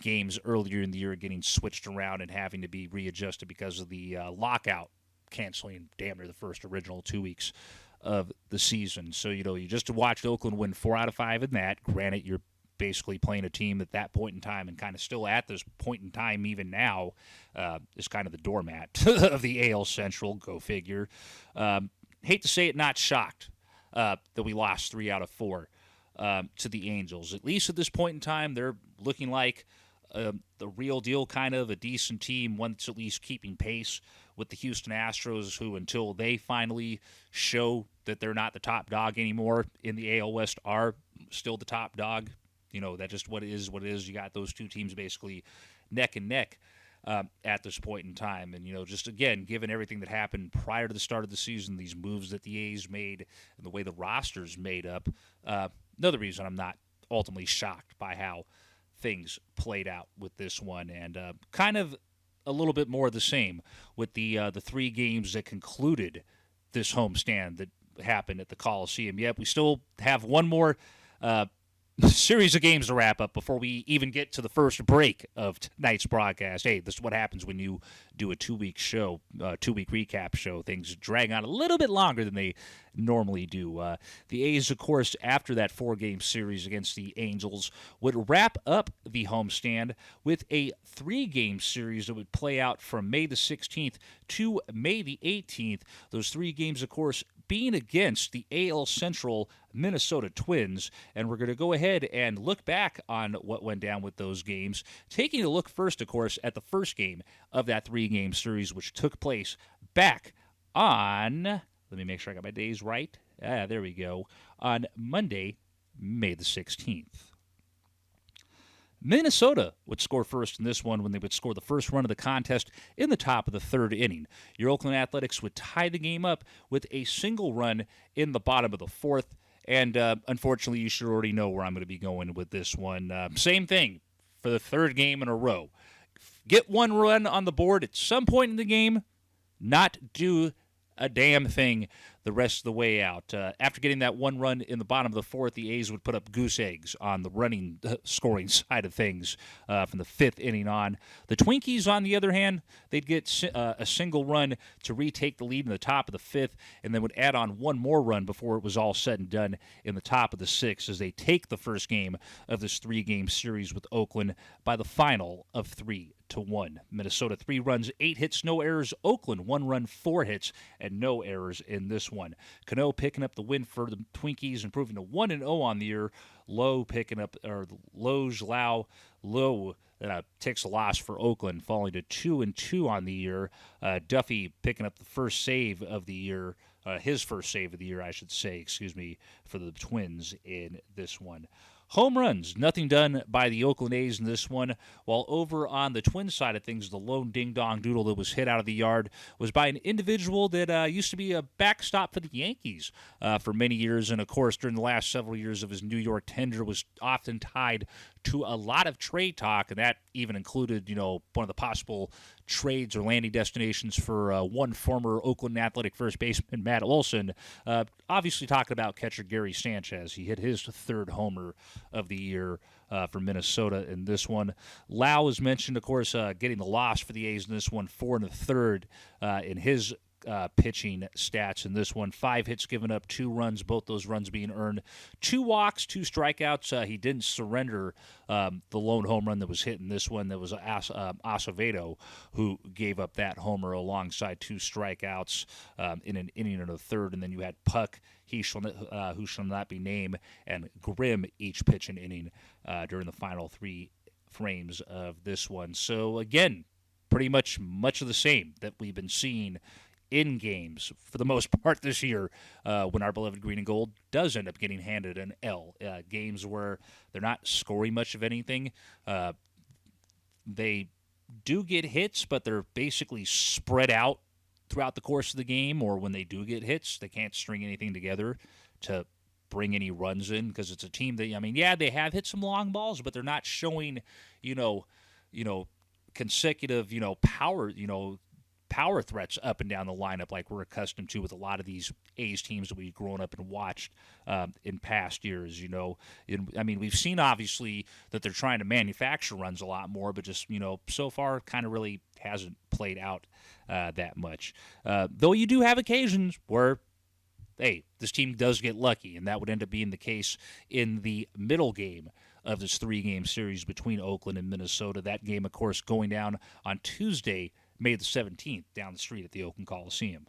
games earlier in the year getting switched around and having to be readjusted because of the lockout, canceling damn near the first original 2 weeks of the season. So, you just watched Oakland win 4 out of 5 in that. Granted, you're basically playing a team at that point in time and kind of still at this point in time even now is kind of the doormat of the AL Central, go figure. Hate to say it, not shocked that we lost 3 out of 4 to the Angels. At least at this point in time, they're looking like the real deal, kind of a decent team, one that's at least keeping pace with the Houston Astros, who until they finally show that they're not the top dog anymore in the AL West are still the top dog. That's just what it is. You got those two teams basically neck and neck at this point in time. And, just again, given everything that happened prior to the start of the season, these moves that the A's made and the way the roster's made up, another reason I'm not ultimately shocked by how things played out with this one. And kind of a little bit more of the same with the 3 games that concluded this homestand that happened at the Coliseum. Yep, we still have one more series of games to wrap up before we even get to the first break of tonight's broadcast. Hey, this is what happens when you do a 2-week show, 2-week recap show. Things drag on a little bit longer than they normally do. The A's, of course, after that 4-game series against the Angels, would wrap up the homestand with a 3-game series that would play out from May the 16th to May the 18th. Those 3 games, of course, being against the AL Central Minnesota Twins. And we're going to go ahead and look back on what went down with those games, taking a look first, of course, at the first game of that 3-game series, which took place back on, let me make sure I got my days right. There we go. On Monday, May the 16th. Minnesota would score first in this one when they would score the first run of the contest in the top of the 3rd inning. Your Oakland Athletics would tie the game up with a single run in the bottom of the 4th. And unfortunately, you should already know where I'm going to be going with this one. Same thing for the 3rd game in a row. Get 1 run on the board at some point in the game, not do a damn thing the rest of the way out. After getting that 1 run in the bottom of the 4th, the A's would put up goose eggs on the running scoring side of things from the 5th inning on. The Twinkies, on the other hand, they'd get a single run to retake the lead in the top of the 5th, and then would add on 1 more run before it was all said and done in the top of the 6th as they take the first game of this 3-game series with Oakland by the final of 3-1. Minnesota 3 runs, 8 hits, no errors. Oakland 1 run, 4 hits, and no errors in this one. Cano picking up the win for the Twinkies, improving to 1-0 on the year. Lowe takes a loss for Oakland, falling to 2-2 on the year. Duffy picking up the first save of the year, his first save of the year, I should say, for the Twins in this one. Home runs, nothing done by the Oakland A's in this one, while over on the Twins side of things, the lone ding-dong doodle that was hit out of the yard was by an individual that used to be a backstop for the Yankees for many years, and of course during the last several years of his New York tenure was often tied to a lot of trade talk, and that even included, one of the possible trades or landing destinations for one former Oakland Athletic first baseman, Matt Olson. Obviously talking about catcher Gary Sanchez. He hit his 3rd homer of the year for Minnesota in this one. Lau was mentioned, of course, getting the loss for the A's in this one, 4 1/3 in his pitching stats in this one. 5 hits given up, 2 runs, both those runs being earned. 2 walks, 2 strikeouts. He didn't surrender the lone home run that was hit in this one. That was Acevedo who gave up that homer alongside 2 strikeouts in an inning and a 3rd. And then you had Puck, who shall not be named, and Grimm each pitch an inning during the final 3 frames of this one. So again, pretty much of the same that we've been seeing in games for the most part this year when our beloved green and gold does end up getting handed an L. Games where they're not scoring much of anything. They do get hits, but they're basically spread out throughout the course of the game, or when they do get hits, they can't string anything together to bring any runs in because it's a team that, they have hit some long balls, but they're not showing, consecutive, power, power threats up and down the lineup like we're accustomed to with a lot of these A's teams that we've grown up and watched in past years. We've seen obviously that they're trying to manufacture runs a lot more, but just so far kind of really hasn't played out that much. Though you do have occasions where, hey, this team does get lucky, and that would end up being the case in the middle game of this 3-game series between Oakland and Minnesota. That game, of course, going down on Tuesday, May the 17th, down the street at the Oakland Coliseum.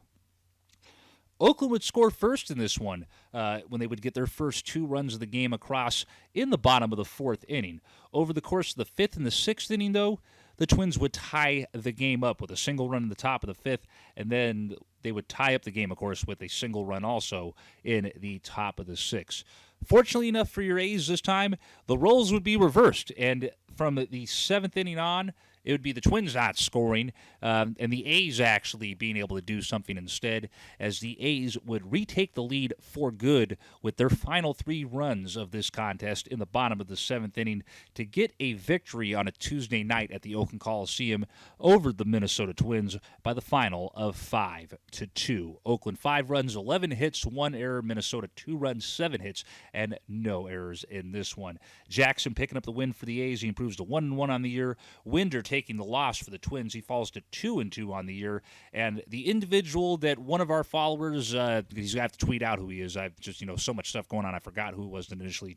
Oakland would score first in this one when they would get their first 2 runs of the game across in the bottom of the 4th inning. Over the course of the 5th and the 6th inning, though, the Twins would tie the game up with a single run in the top of the 5th, and then they would tie up the game, of course, with a single run also in the top of the 6th. Fortunately enough for your A's this time, the roles would be reversed, and from the 7th inning on, it would be the Twins not scoring, and the A's actually being able to do something instead, as the A's would retake the lead for good with their final 3 runs of this contest in the bottom of the 7th inning to get a victory on a Tuesday night at the Oakland Coliseum over the Minnesota Twins by the final of 5-2. Oakland 5 runs, 11 hits, 1 error. Minnesota 2 runs, 7 hits, and no errors in this one. Jackson picking up the win for the A's. He improves to 1-1 on the year. Winder taking the loss for the Twins. He falls to 2-2 on the year. And the individual that one of our followers, he's going to have to tweet out who he is. I've just, so much stuff going on. I forgot who it was that initially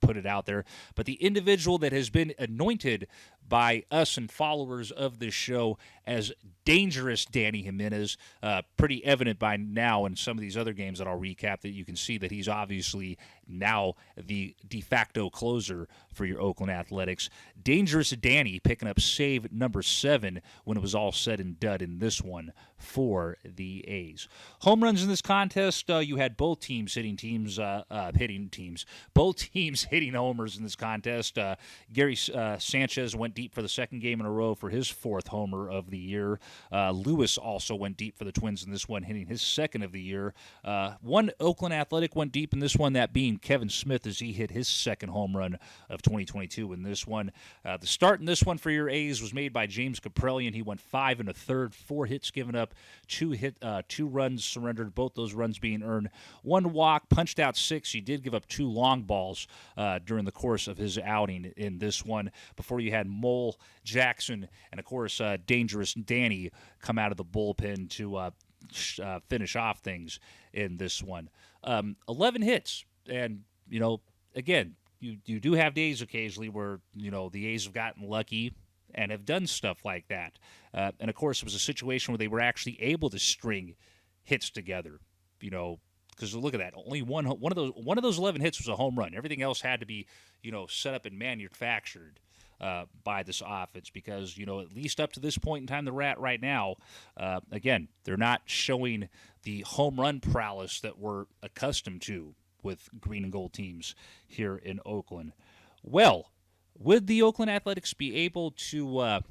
put it out there. But the individual that has been anointed by us and followers of this show as Dangerous Danny Jimenez, pretty evident by now in some of these other games that I'll recap that you can see that he's obviously now the de facto closer for your Oakland Athletics. Dangerous Danny picking up save number 7 when it was all said and done in this one for the A's. Home runs in this contest, you had both teams hitting homers in this contest. Gary Sanchez went deep for the 2nd game in a row for his 4th homer of the year. Lewis also went deep for the Twins in this one, hitting his 2nd of the year. One Oakland Athletic went deep in this one, that being Kevin Smith, as he hit his 2nd home run of 2022 in this one. The start in this one for your A's was made by James Cpl. He went 5 1/3, 4 hits given up, 2 runs surrendered, both those runs being earned. 1 walk, punched out 6. He did give up 2 long balls during the course of his outing in this one before you had Mole, Jackson, and, of course, Dangerous Danny come out of the bullpen to finish off things in this one. 11 hits, and, again, you do have days occasionally where, the A's have gotten lucky and have done stuff like that. And, of course, it was a situation where they were actually able to string hits together, because look at that. Only one of those 11 hits was a home run. Everything else had to be, set up and manufactured by this offense because, at least up to this point in time they're at right now, again, they're not showing the home run prowess that we're accustomed to with green and gold teams here in Oakland. Well, would the Oakland Athletics be able to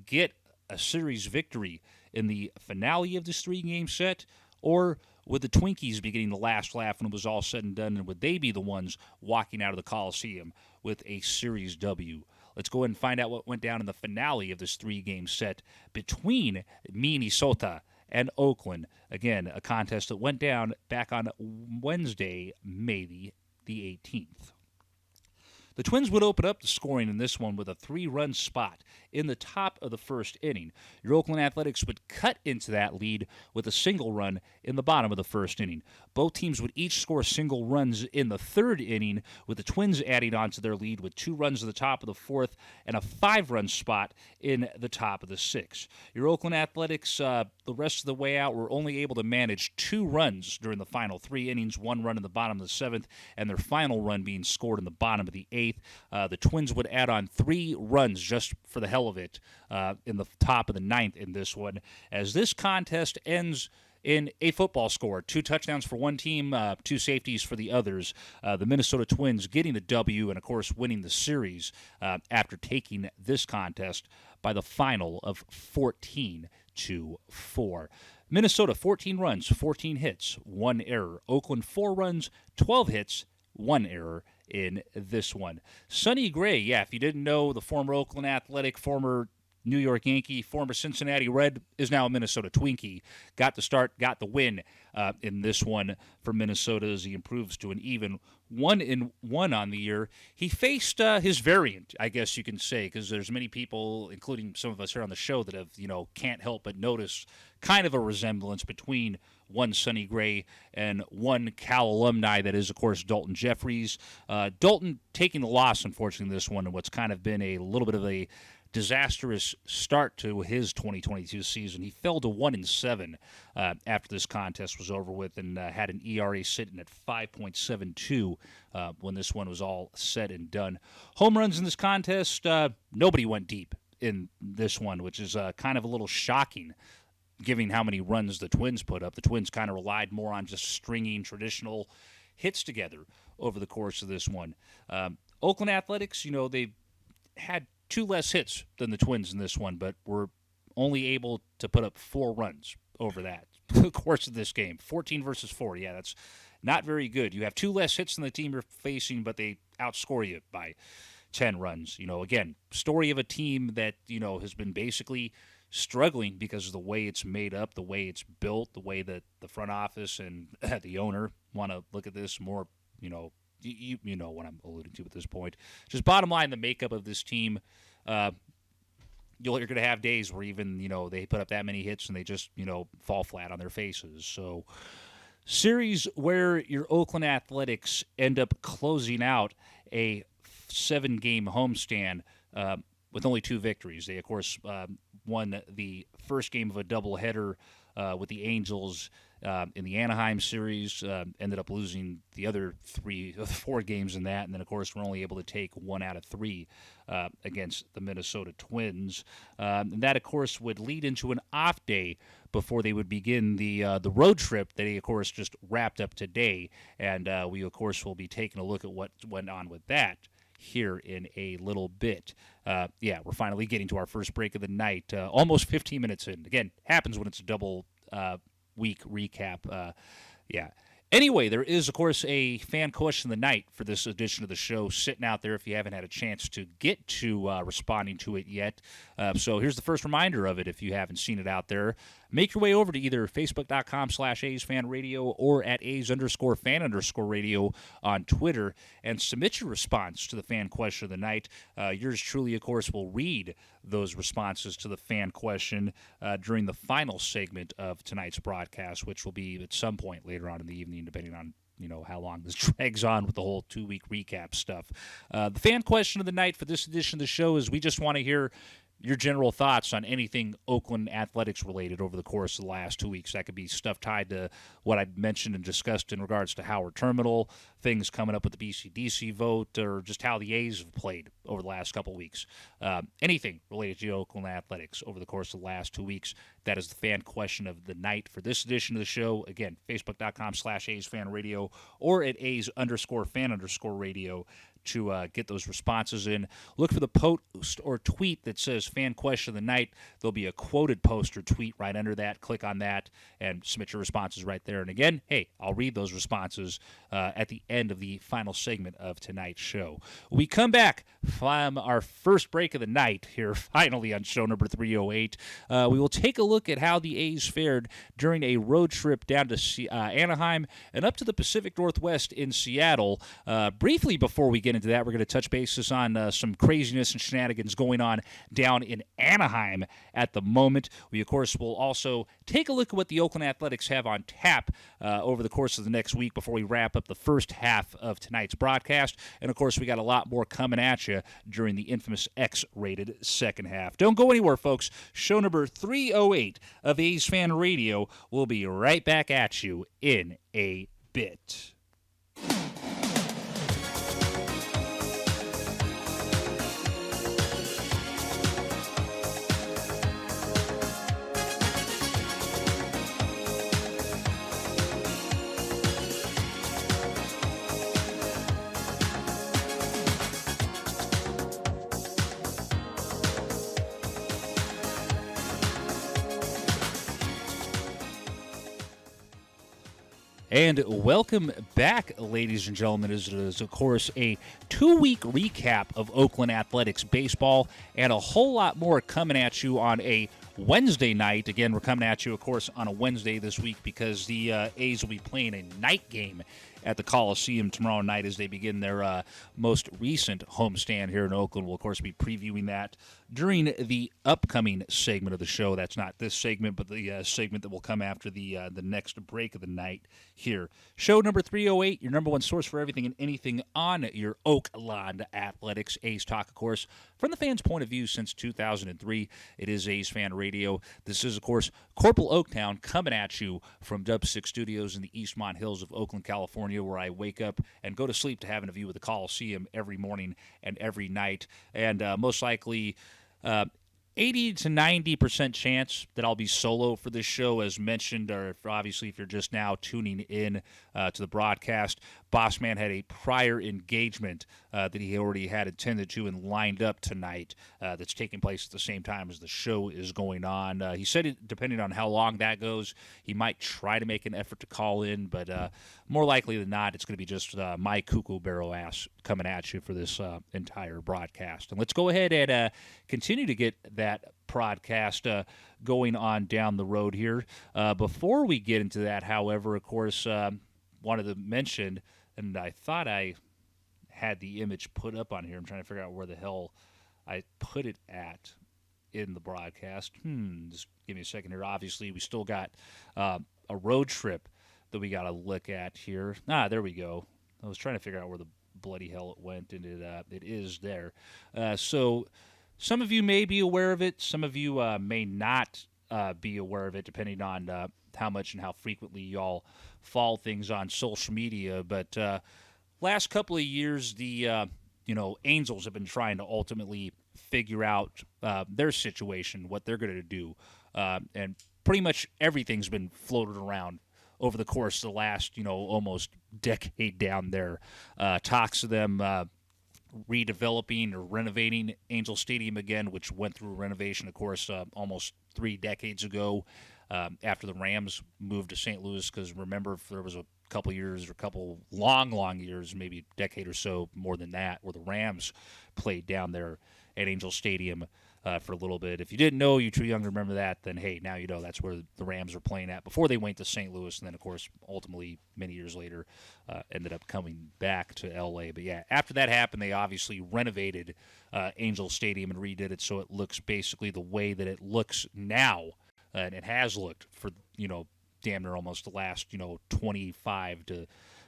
get a series victory in the finale of this 3-game set, or would the Twinkies be getting the last laugh when it was all said and done, and would they be the ones walking out of the Coliseum with a series W? Let's go ahead and find out what went down in the finale of this 3-game set between Minnesota and Oakland. Again, a contest that went down back on Wednesday, May the 18th. The Twins would open up the scoring in this one with a 3-run spot in the top of the 1st inning. Your Oakland Athletics would cut into that lead with a single run in the bottom of the 1st inning. Both teams would each score single runs in the 3rd inning, with the Twins adding on to their lead with 2 runs at the top of the 4th and a 5-run spot in the top of the 6th. Your Oakland Athletics, the rest of the way out, were only able to manage 2 runs during the final 3 innings, 1 run in the bottom of the 7th, and their final run being scored in the bottom of the 8th. The Twins would add on 3 runs just for the hell of it in the top of the 9th in this one, as this contest ends in a football score. 2 touchdowns for one team, 2 safeties for the others. The Minnesota Twins getting the W and, of course, winning the series after taking this contest by the final of 14-4. Minnesota, 14 runs, 14 hits, 1 error. Oakland, 4 runs, 12 hits, 1 error in this one. Sonny Gray, if you didn't know, the former Oakland Athletic, former New York Yankee, former Cincinnati Red, is now a Minnesota Twinkie. Got the start, got the win in this one for Minnesota as he improves to an even 1-1 on the year. He faced his variant, I guess you can say, because there's many people, including some of us here on the show, that have, can't help but notice kind of a resemblance between one Sonny Gray and one Cal alumni that is, of course, Dalton Jeffries. Dalton taking the loss, unfortunately, in this one, and what's kind of been a little bit of a disastrous start to his 2022 season. He fell to 1-7 after this contest was over with, and had an ERA sitting at 5.72 when this one was all said and done. Home runs in this contest, nobody went deep in this one, which is kind of a little shocking, given how many runs the Twins put up. The Twins kind of relied more on just stringing traditional hits together over the course of this one. Oakland Athletics, they had 2 less hits than the Twins in this one, but were only able to put up 4 runs over that the course of this game. 14 versus 4. Yeah, that's not very good. You have 2 less hits than the team you're facing, but they outscore you by 10 runs. Again, story of a team that, has been basically struggling because of the way it's made up, the way it's built, the way that the front office and the owner want to look at this more, you know what I'm alluding to at this point. Just bottom line, the makeup of this team, you're going to have days where even, they put up that many hits and they just, fall flat on their faces. So series where your Oakland Athletics end up closing out a 7-game homestand with only 2 victories. They, of course, won the first game of a doubleheader with the Angels in the Anaheim series, ended up losing the other 4 games in that, and then, of course, we're only able to take 1 out of 3 against the Minnesota Twins. And that, of course, would lead into an off day before they would begin the road trip that they, of course, just wrapped up today. And we, of course, will be taking a look at what went on with that here in a little bit. We're finally getting to our first break of the night, almost 15 minutes in. Again, happens when it's a double week recap. Anyway, there is, of course, a fan question of the night for this edition of the show sitting out there if you haven't had a chance to get to responding to it yet. So here's the first reminder of it if you haven't seen it out there. Make your way over to either facebook.com/AsFAnRadio or at As_fan_radio on Twitter and submit your response to the fan question of the night. Yours truly, of course, will read those responses to the fan question during the final segment of tonight's broadcast, which will be at some point later on in the evening, depending on how long this drags on with the whole 2-week recap stuff. The fan question of the night for this edition of the show is we just want to hear your general thoughts on anything Oakland Athletics related over the course of the last 2 weeks. That could be stuff tied to what I mentioned and discussed in regards to Howard Terminal, things coming up with the BCDC vote, or just how the A's have played over the last couple weeks. Anything related to Oakland Athletics over the course of the last 2 weeks. That is the fan question of the night for this edition of the show. Again, facebook.com/AsFAnRadio or at As_fan_radio to get those responses in. Look for the post or tweet that says fan question of the night. There'll be a quoted post or tweet right under that. Click on that and submit your responses right there. And again, hey, I'll read those responses at the end of the final segment of tonight's show. We come back from our first break of the night here, finally on show number 308. We will take a look at how the A's fared during a road trip down to Anaheim and up to the Pacific Northwest in Seattle. Briefly before we get into that, we're going to touch bases on some craziness and shenanigans going on down in Anaheim at the moment. We, of course, will also take a look at what the Oakland Athletics have on tap over the course of the next week before we wrap up the first half of tonight's broadcast. And, of course, we got a lot more coming at you during the infamous X-rated second half. Don't go anywhere, folks. Show number 308 of A's Fan Radio will be right back at you in a bit. And welcome back, ladies and gentlemen. It is, of course, a 2-week recap of Oakland Athletics baseball and a whole lot more coming at you on a Wednesday night. Again, we're coming at you, of course, on a Wednesday this week because the A's will be playing a night game at the Coliseum tomorrow night as they begin their most recent homestand here in Oakland. We'll, of course, be previewing that during the upcoming segment of the show. That's not this segment, but the segment that will come after the next break of the night here. Show number 308, your number one source for everything and anything on your Oakland Athletics. A's Talk, of course, from the fans' point of view since 2003. It is AsFAnRAdio. This is, of course, Cpl Oaktown coming at you from Dub 6 Studios in the Eastmont Hills of Oakland, California, where I wake up and go to sleep to having a view of the Coliseum every morning and every night. And most likely 80 to 90% chance that I'll be solo for this show, as mentioned, or obviously if you're just now tuning in to the broadcast. Bossman had a prior engagement that he already had attended to and lined up tonight that's taking place at the same time as the show is going on. He said, depending on how long that goes, he might try to make an effort to call in, but more likely than not, it's going to be just my cuckoo barrel ass coming at you for this entire broadcast. And let's go ahead and continue to get that broadcast going on down the road here. Before we get into that, however, of course, wanted to mention, and I thought I had the image put up on here. I'm trying to figure out where the hell I put it at in the broadcast. Just give me a second here. Obviously, we still got a road trip that we got to look at here. There we go. I was trying to figure out where the bloody hell it went, and it is there. So some of you may be aware of it. Some of you may not be aware of it, depending on how much and how frequently y'all follow things on social media. But last couple of years, the Angels have been trying to ultimately figure out their situation, what they're going to do, and pretty much everything's been floated around over the course of the last almost decade down there. Talks of them redeveloping or renovating Angel Stadium again, which went through renovation, of course, almost 3 decades ago after the Rams moved to St. Louis, because remember, there was a couple years or a couple long years, maybe a decade or so more than that, where the Rams played down there at Angel Stadium for a little bit. If you didn't know, you're too young to remember that, then hey, now you know that's where the Rams were playing at before they went to St. Louis, and then, of course, ultimately, many years later, ended up coming back to L.A. But yeah, after that happened, they obviously renovated Angel Stadium and redid it so it looks basically the way that it looks now, and it has looked for, damn near almost the last, 25 to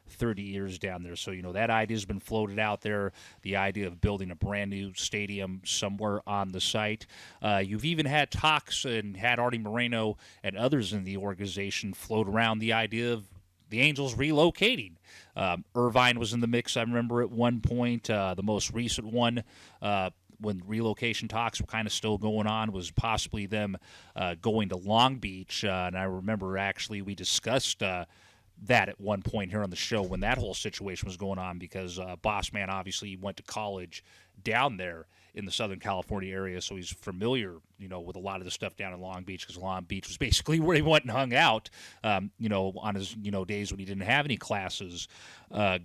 30 years down there. So, that idea has been floated out there, the idea of building a brand new stadium somewhere on the site. You've even had talks and had Artie Moreno and others in the organization float around the idea of the Angels relocating. Irvine was in the mix, I remember, at one point. The most recent one, when relocation talks were kind of still going on, was possibly them going to Long Beach. And I remember actually we discussed that at one point here on the show when that whole situation was going on, because Bossman obviously went to college down there in the Southern California area, so he's familiar, with a lot of the stuff down in Long Beach, because Long Beach was basically where he went and hung out, on his, days when he didn't have any classes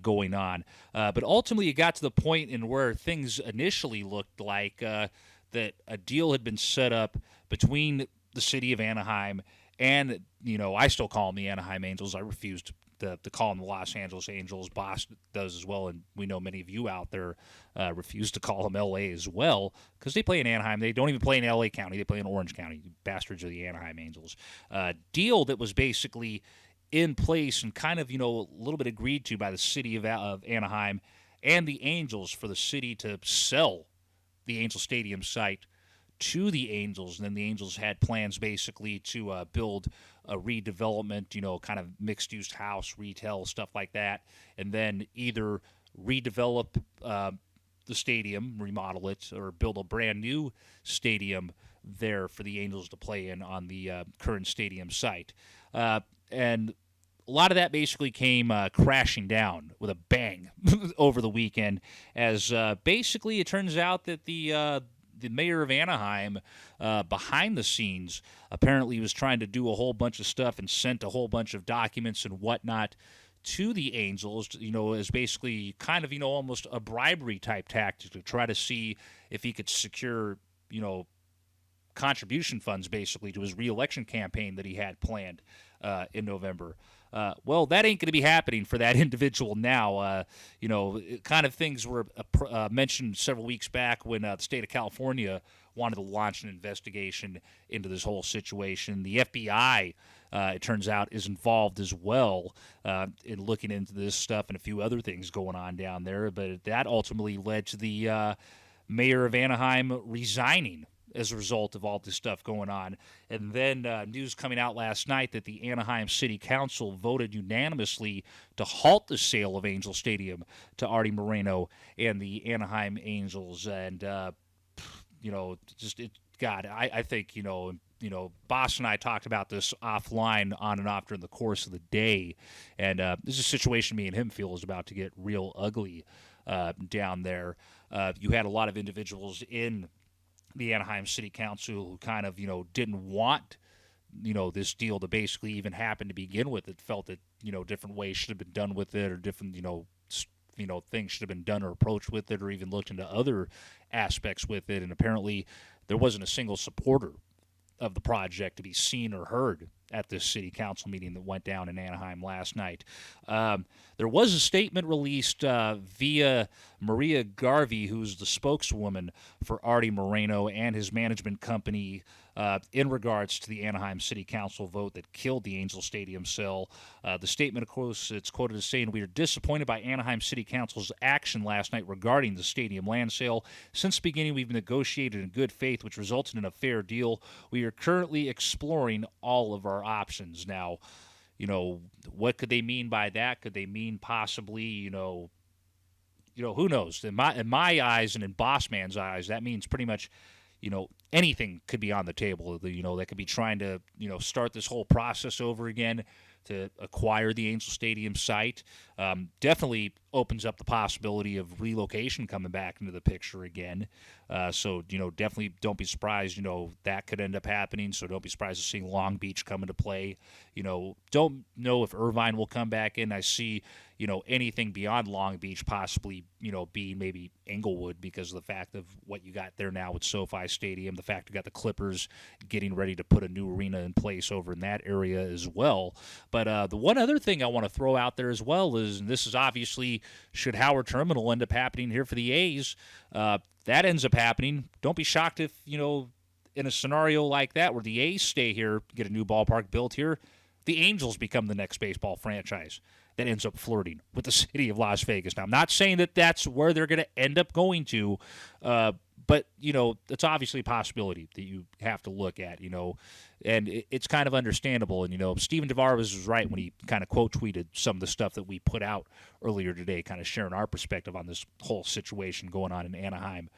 going on. But ultimately, it got to the point in where things initially looked like that a deal had been set up between the city of Anaheim and, I still call them the Anaheim Angels. I refuse to call them the Los Angeles Angels. Boss does as well, and we know many of you out there refuse to call them L.A. as well, because they play in Anaheim. They don't even play in L.A. County. They play in Orange County. You bastards are the Anaheim Angels. Deal that was basically in place and kind of, a little bit agreed to by the city of Anaheim and the Angels for the city to sell the Angel Stadium site to the Angels. And then the Angels had plans basically to build a redevelopment, kind of mixed-use house, retail, stuff like that, and then either redevelop the stadium, remodel it, or build a brand new stadium there for the Angels to play in on the current stadium site. And a lot of that basically came crashing down with a bang over the weekend, as basically it turns out that the the mayor of Anaheim, behind the scenes, apparently was trying to do a whole bunch of stuff and sent a whole bunch of documents and whatnot to the Angels, as basically kind of, almost a bribery type tactic to try to see if he could secure, contribution funds basically to his reelection campaign that he had planned in November. Well, that ain't going to be happening for that individual now. Kind of things were mentioned several weeks back when the state of California wanted to launch an investigation into this whole situation. The FBI, it turns out, is involved as well in looking into this stuff and a few other things going on down there. But that ultimately led to the mayor of Anaheim resigning as a result of all this stuff going on. And then news coming out last night that the Anaheim City Council voted unanimously to halt the sale of Angel Stadium to Artie Moreno and the Anaheim Angels. And, I think, Boss and I talked about this offline on and off during the course of the day. And this is a situation me and him feel is about to get real ugly down there. You had a lot of individuals in the Anaheim City Council who kind of, didn't want, this deal to basically even happen to begin with. It felt that, different ways should have been done with it, or different, things should have been done or approached with it, or even looked into other aspects with it. And apparently there wasn't a single supporter of the project to be seen or heard at this city council meeting that went down in Anaheim last night. There was a statement released via Maria Garvey, who's the spokeswoman for Artie Moreno and his management company, in regards to the Anaheim City Council vote that killed the Angel Stadium sale. The statement, of course, it's quoted as saying, "We are disappointed by Anaheim City Council's action last night regarding the stadium land sale. Since the beginning, we've negotiated in good faith, which resulted in a fair deal. We are currently exploring all of our options." Now, what could they mean by that? Could they mean possibly, who knows? In my eyes and in Boss Man's eyes, that means pretty much, anything could be on the table. They could be trying to, start this whole process over again to acquire the Angel Stadium site. Definitely opens up the possibility of relocation coming back into the picture again. So, definitely don't be surprised, that could end up happening. So don't be surprised to see Long Beach come into play. Don't know if Irvine will come back in. I see, anything beyond Long Beach possibly, being maybe Inglewood, because of the fact of what you got there now with SoFi Stadium, the fact you got the Clippers getting ready to put a new arena in place over in that area as well. But the one other thing I want to throw out there as well is, and this is obviously, should Howard Terminal end up happening here for the A's, that ends up happening. Don't be shocked if, in a scenario like that where the A's stay here, get a new ballpark built here, the Angels become the next baseball franchise that ends up flirting with the city of Las Vegas. Now, I'm not saying that that's where they're going to end up going to, but, it's obviously a possibility that you have to look at, and it's kind of understandable. And, Stephen DeVar was right when he kind of quote tweeted some of the stuff that we put out earlier today, kind of sharing our perspective on this whole situation going on in Anaheim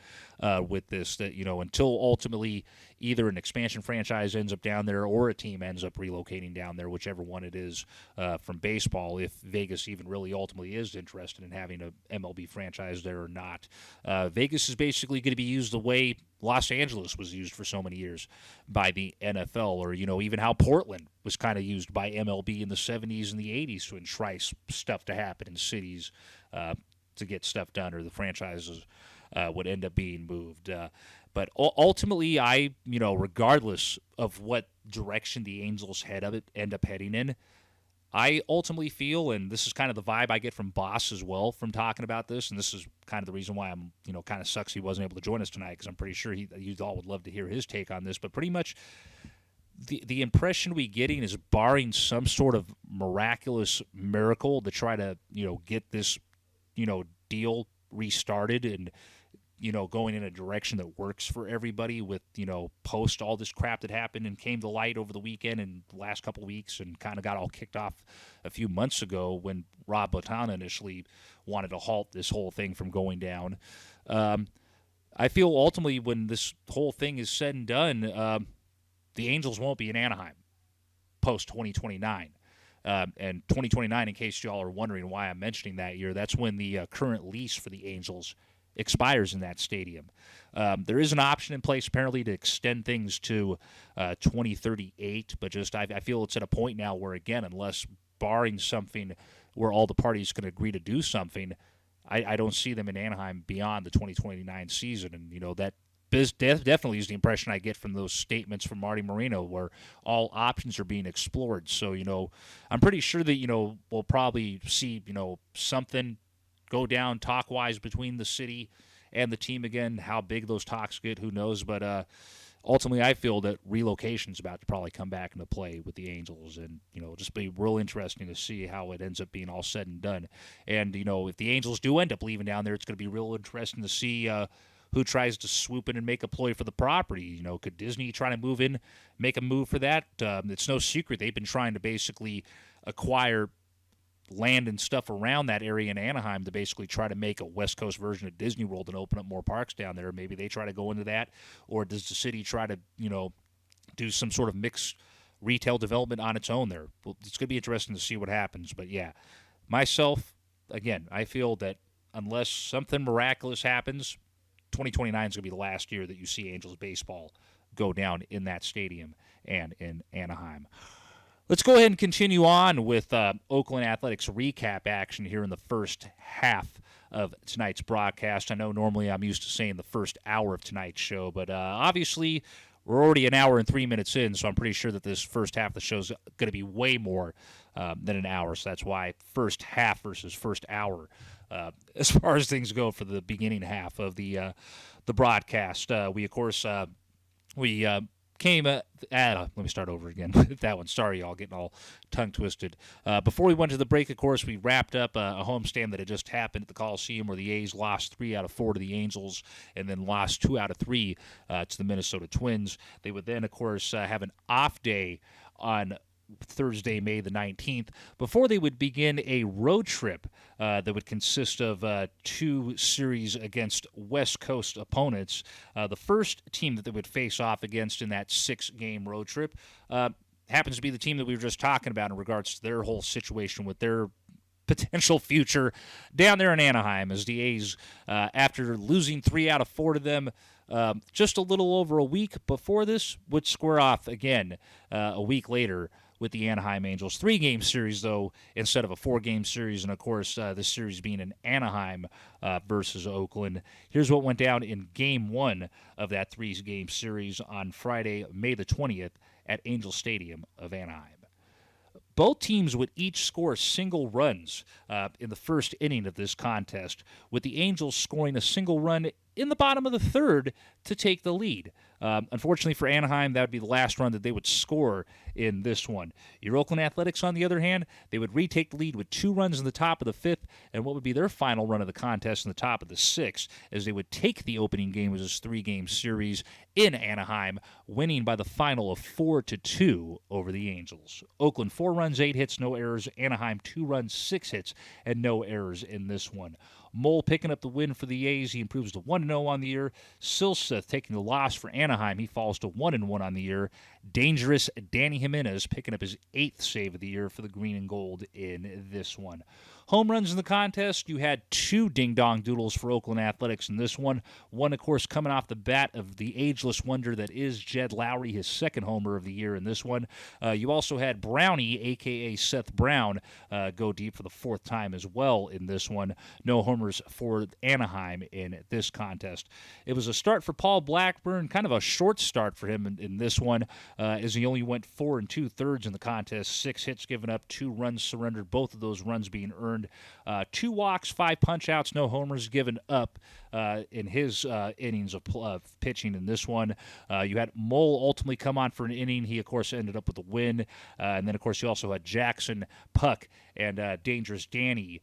with this, that, until ultimately either an expansion franchise ends up down there or a team ends up relocating down there, whichever one it is from baseball, if Vegas even really ultimately is interested in having a MLB franchise there or not. Vegas is basically going to be used the way Los Angeles was used for so many years by the NFL, or, even how Portland was kind of used by MLB in the 70s and the 80s to entice stuff to happen in cities to get stuff done, or the franchises would end up being moved. But ultimately, regardless of what direction the Angels end up heading in, I ultimately feel, and this is kind of the vibe I get from Boss as well from talking about this, and this is kind of the reason why I'm, kind of sucks he wasn't able to join us tonight, because I'm pretty sure you all would love to hear his take on this. But pretty much the impression we getting is, barring some sort of miraculous miracle to try to, get this, deal restarted and, going in a direction that works for everybody, with, post all this crap that happened and came to light over the weekend and the last couple of weeks, and kind of got all kicked off a few months ago when Rob Botana initially wanted to halt this whole thing from going down. I feel ultimately, when this whole thing is said and done, the Angels won't be in Anaheim post 2029. And 2029, in case y'all are wondering why I'm mentioning that year, that's when the current lease for the Angels expires in that stadium. There is an option in place apparently to extend things to 2038, but just I feel it's at a point now where, again, unless barring something where all the parties can agree to do something, I don't see them in Anaheim beyond the 2029 season. And, that definitely is the impression I get from those statements from Marty Moreno, where all options are being explored. So, I'm pretty sure that, we'll probably see, something go down talk-wise between the city and the team again. How big those talks get, who knows? But ultimately, I feel that relocation is about to probably come back into play with the Angels, and just be real interesting to see how it ends up being all said and done. And if the Angels do end up leaving down there, it's going to be real interesting to see who tries to swoop in and make a play for the property. Could Disney try to move in, make a move for that? It's no secret they've been trying to basically acquire land and stuff around that area in Anaheim to basically try to make a West Coast version of Disney World and open up more parks down there. Maybe they try to go into that, or does the city try to, do some sort of mixed retail development on its own there? Well, it's going to be interesting to see what happens. But yeah, myself, again, I feel that unless something miraculous happens, 2029 is going to be the last year that you see Angels baseball go down in that stadium and in Anaheim. Let's go ahead and continue on with Oakland Athletics recap action here in the first half of tonight's broadcast. I know normally I'm used to saying the first hour of tonight's show, but obviously we're already an hour and 3 minutes in, so I'm pretty sure that this first half of the show is going to be way more than an hour, so that's why first half versus first hour as far as things go for the beginning half of the broadcast. We, of course, let me start over again with that one. Sorry, y'all, getting all tongue-twisted. Before we went to the break, of course, we wrapped up a homestand that had just happened at the Coliseum where the A's lost 3 out of 4 to the Angels and then lost 2 out of 3 to the Minnesota Twins. They would then, of course, have an off day on Thursday, May the 19th, before they would begin a road trip that would consist of 2 series against West Coast opponents. The first team that they would face off against in that 6-game road trip happens to be the team that we were just talking about in regards to their whole situation with their potential future down there in Anaheim, as the A's, after losing 3 out of 4 to them just a little over a week before this, would square off again a week later with the Anaheim Angels. 3-game series, though, instead of a 4-game series, and, of course, this series being in Anaheim versus Oakland. Here's what went down in Game 1 of that 3-game series on Friday, May the 20th, at Angel Stadium of Anaheim. Both teams would each score single runs in the first inning of this contest, with the Angels scoring a single run in the bottom of the third to take the lead. Unfortunately for Anaheim, that would be the last run that they would score in this one. Your Oakland Athletics, on the other hand, they would retake the lead with 2 runs in the top of the 5th, and what would be their final run of the contest in the top of the 6th, as they would take the opening game of this 3-game series in Anaheim, winning by the final of 4-2 over the Angels. Oakland 4 runs, 8 hits, no errors. Anaheim 2 runs, 6 hits, and no errors in this one. Mole picking up the win for the A's. He improves to 1-0 on the year. Silseth taking the loss for Anaheim. He falls to 1-1 on the year. Dangerous Danny Jimenez picking up his 8th save of the year for the green and gold in this one. Home runs in the contest, you had 2 ding-dong doodles for Oakland Athletics in this one. One, of course, coming off the bat of the ageless wonder that is Jed Lowry, his 2nd homer of the year in this one. You also had Brownie, a.k.a. Seth Brown, go deep for the 4th time as well in this one. No homers for Anaheim in this contest. It was a start for Paul Blackburn, kind of a short start for him in this one, as he only went 4 2/3 in the contest. 6 hits given up, 2 runs surrendered, both of those runs being earned. 2 walks, 5 punch-outs, no homers given up in his innings of pitching in this one. You had Mole ultimately come on for an inning. He, of course, ended up with a win. And then, of course, you also had Jackson, Puck, and Dangerous Danny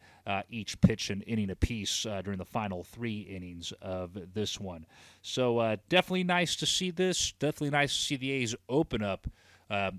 each pitch an inning apiece during the final 3 innings of this one. So definitely nice to see this. Definitely nice to see the A's open up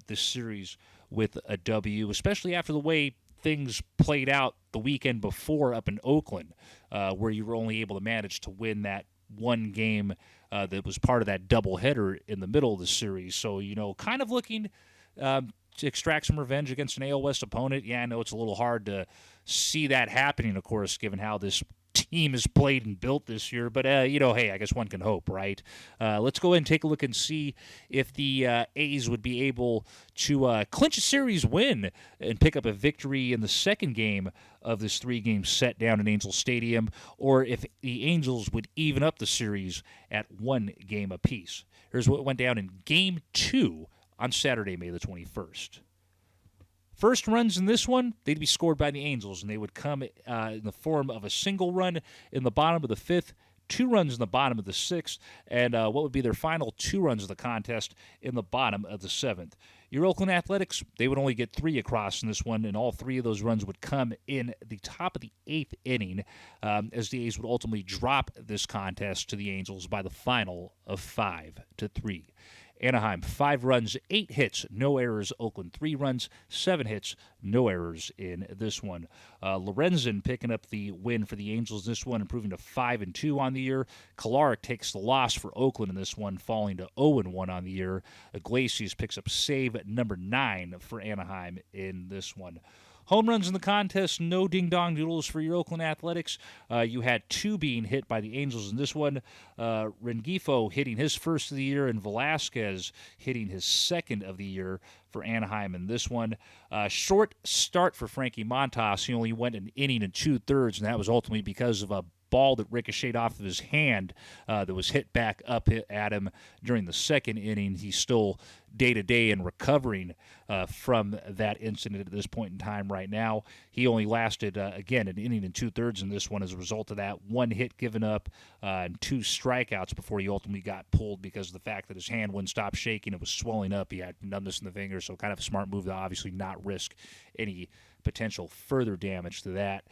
this series with a W, especially after the way things played out the weekend before up in Oakland, where you were only able to manage to win that one game that was part of that doubleheader in the middle of the series. So, kind of looking to extract some revenge against an AL West opponent. Yeah, I know it's a little hard to see that happening, of course, given how this team is played and built this year. But, hey, I guess one can hope, right? Let's go ahead and take a look and see if the A's would be able to clinch a series win and pick up a victory in the second game of this three-game set down in Angels Stadium, or if the Angels would even up the series at one game apiece. Here's what went down in Game 2 on Saturday, May the 21st. First runs in this one, they'd be scored by the Angels, and they would come in the form of a single run in the bottom of the fifth, 2 runs in the bottom of the sixth, and what would be their final 2 runs of the contest in the bottom of the seventh. Your Oakland Athletics, they would only get 3 across in this one, and all 3 of those runs would come in the top of the 8th inning, as the A's would ultimately drop this contest to the Angels by the final of 5-3. Anaheim, 5 runs, 8 hits, no errors. Oakland, 3 runs, 7 hits, no errors in this one. Lorenzen picking up the win for the Angels this one, improving to 5-2 on the year. Kolarek takes the loss for Oakland in this one, falling to 0-1 on the year. Iglesias picks up save number 9 for Anaheim in this one. Home runs in the contest, no ding-dong doodles for your Oakland Athletics. You had 2 being hit by the Angels in this one. Rengifo hitting his first of the year, and Velasquez hitting his second of the year for Anaheim in this one. Short start for Frankie Montas. He only went an inning and 2/3, and that was ultimately because of a ball that ricocheted off of his hand that was hit back up at him during the second inning. He's still day-to-day and recovering from that incident at this point in time right now. He only lasted, again, an inning and 2/3 in this one as a result of that 1 hit given up and 2 strikeouts before he ultimately got pulled because of the fact that his hand wouldn't stop shaking. It was swelling up. He had numbness in the finger, so kind of a smart move to obviously not risk any potential further damage to that.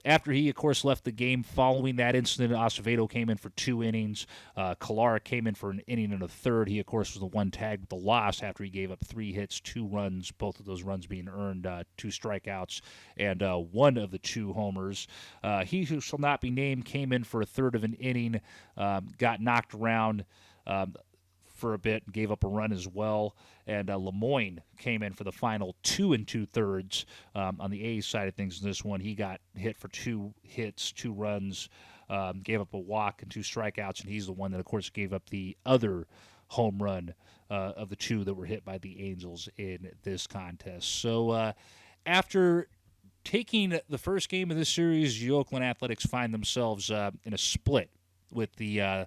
After he, of course, left the game following that incident, Acevedo came in for 2 innings. Kolarek came in for an inning and a third. He, of course, was the one tagged with the loss after he gave up 3 hits, 2 runs, both of those runs being earned, 2 strikeouts, and 1 of the 2 homers. He who shall not be named came in for a third of an inning, got knocked around for a bit and gave up a run as well. And Lemoyne came in for the final 2 2/3 on the A's side of things in this one. He got hit for 2 hits, 2 runs, gave up a walk and 2 strikeouts, and he's the one that, of course, gave up the other home run of the 2 that were hit by the Angels in this contest. So after taking the first game of this series, the Oakland Athletics find themselves in a split with the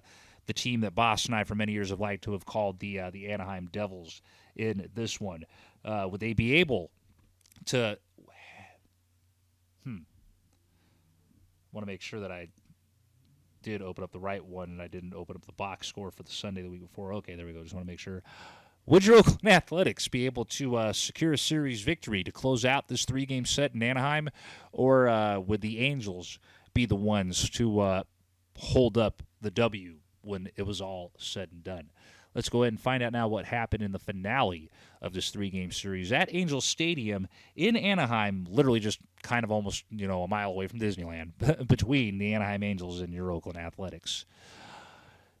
team that Boss and I for many years have liked to have called the Anaheim Devils in this one. Would they be able to... want to make sure that I did open up the right one and I didn't open up the box score for the Sunday the week before. Okay, there we go. Just want to make sure. Would your Oakland Athletics be able to secure a series victory to close out this 3-game set in Anaheim, or would the Angels be the ones to hold up the W when it was all said and done? Let's go ahead and find out now what happened in the finale of this 3-game series at Angel Stadium in Anaheim, literally just kind of almost, a mile away from Disneyland, between the Anaheim Angels and your Oakland Athletics.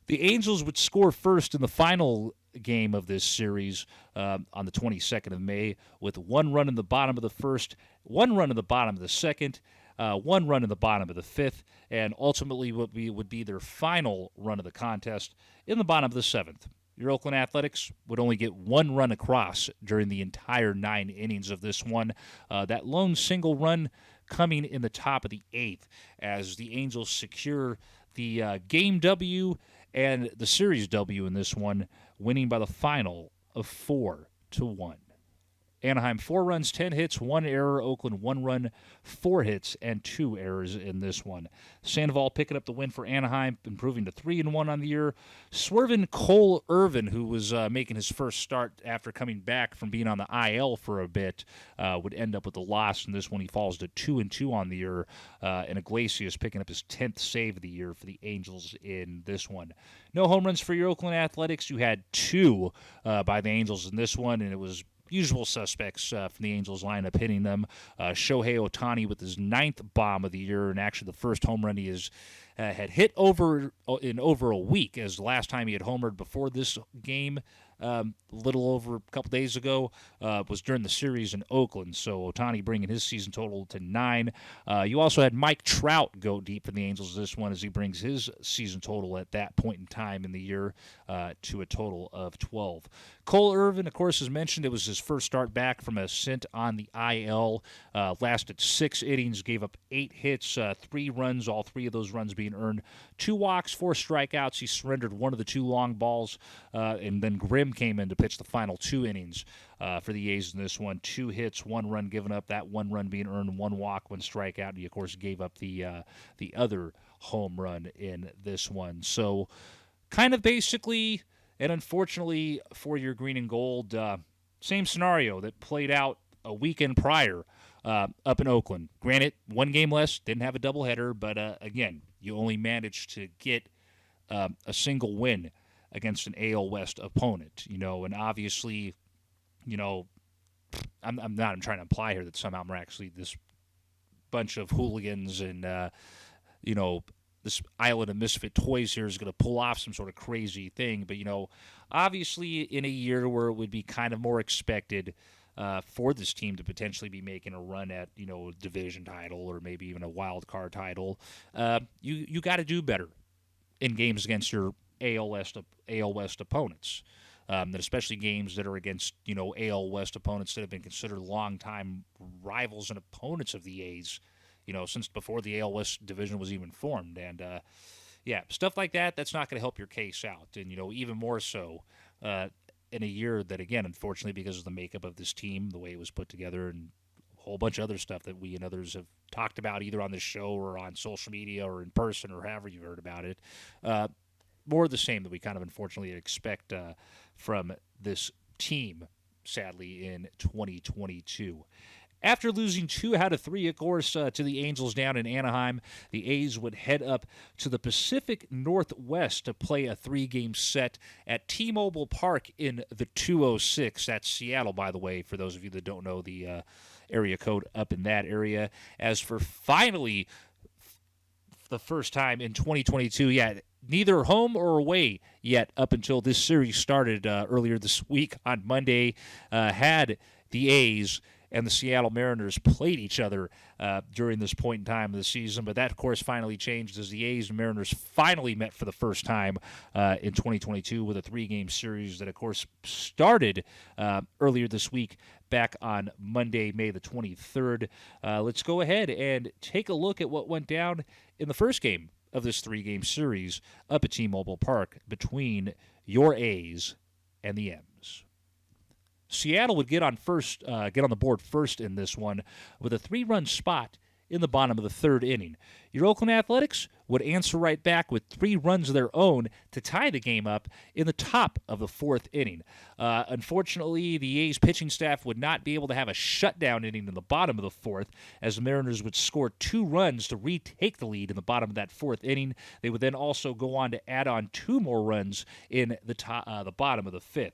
The Angels would score first in the final game of this series on the 22nd of May with 1 run in the bottom of the first, 1 run in the bottom of the second, 1 run in the bottom of the fifth, and ultimately what would be their final run of the contest in the bottom of the seventh. Your Oakland Athletics would only get 1 run across during the entire 9 innings of this one. That lone single run coming in the top of the 8th as the Angels secure the game W and the series W in this one, winning by the final of 4-1. Anaheim 4 runs, 10 hits, 1 error. Oakland 1 run, 4 hits, and 2 errors in this one. Sandoval picking up the win for Anaheim, improving to 3-1 on the year. Swervin Cole Irvin, who was making his first start after coming back from being on the IL for a bit, would end up with the loss in this one. He falls to 2-2 on the year, and Iglesias picking up his 10th save of the year for the Angels in this one. No home runs for your Oakland Athletics. You had 2 by the Angels in this one, and it was usual suspects from the Angels lineup hitting them. Shohei Ohtani with his 9th bomb of the year, and actually the first home run he had hit in over a week, as the last time he had homered before this game a little over a couple days ago was during the series in Oakland. So Ohtani bringing his season total to 9. You also had Mike Trout go deep for the Angels this one as he brings his season total at that point in time in the year to a total of 12. Cole Irvin, of course, as mentioned, it was his first start back from a stint on the IL. Lasted 6 innings, gave up 8 hits, 3 runs, all 3 of those runs being earned. 2 walks, 4 strikeouts. He surrendered one of the 2 long balls, and then Grimm came in to pitch the final 2 innings for the A's in this one. 2 hits, 1 run given up, that 1 run being earned, 1 walk, 1 strikeout. And he, of course, gave up the other home run in this one. So kind of basically, and unfortunately for your green and gold, same scenario that played out a weekend prior up in Oakland. Granted, 1 game less, didn't have a doubleheader, but again, you only managed to get a single win against an AL West opponent, and obviously, I'm trying to imply here that somehow we're actually this bunch of hooligans and, this island of misfit toys here is going to pull off some sort of crazy thing. But, obviously in a year where it would be kind of more expected for this team to potentially be making a run at, a division title or maybe even a wild card title, you got to do better in games against your AL West opponents. Especially games that are against, AL West opponents that have been considered longtime rivals and opponents of the A's, since before the AL West division was even formed. And, stuff like that, that's not going to help your case out. And, even more so in a year that, again, unfortunately, because of the makeup of this team, the way it was put together, and a whole bunch of other stuff that we and others have talked about either on this show or on social media or in person or however you've heard about it, more of the same that we kind of unfortunately expect from this team, sadly, in 2022. After losing 2 out of 3, of course, to the Angels down in Anaheim, the A's would head up to the Pacific Northwest to play a 3-game set at T-Mobile Park in the 206. That's Seattle, by the way, for those of you that don't know the area code up in that area. As for finally the first time in 2022, neither home or away yet up until this series started earlier this week on Monday, had the A's and the Seattle Mariners played each other during this point in time of the season. But that, of course, finally changed as the A's and Mariners finally met for the first time in 2022 with a 3-game series that, of course, started earlier this week back on Monday, May the 23rd. Let's go ahead and take a look at what went down in the first game of this 3-game series up at T-Mobile Park between your A's and the M's. Seattle would get on the board first in this one with a 3-run spot in the bottom of the 3rd inning. Your Oakland Athletics would answer right back with 3 runs of their own to tie the game up in the top of the 4th inning. Unfortunately, the A's pitching staff would not be able to have a shutdown inning in the bottom of the 4th, as the Mariners would score 2 runs to retake the lead in the bottom of that 4th inning. They would then also go on to add on 2 more runs in the bottom of the 5th.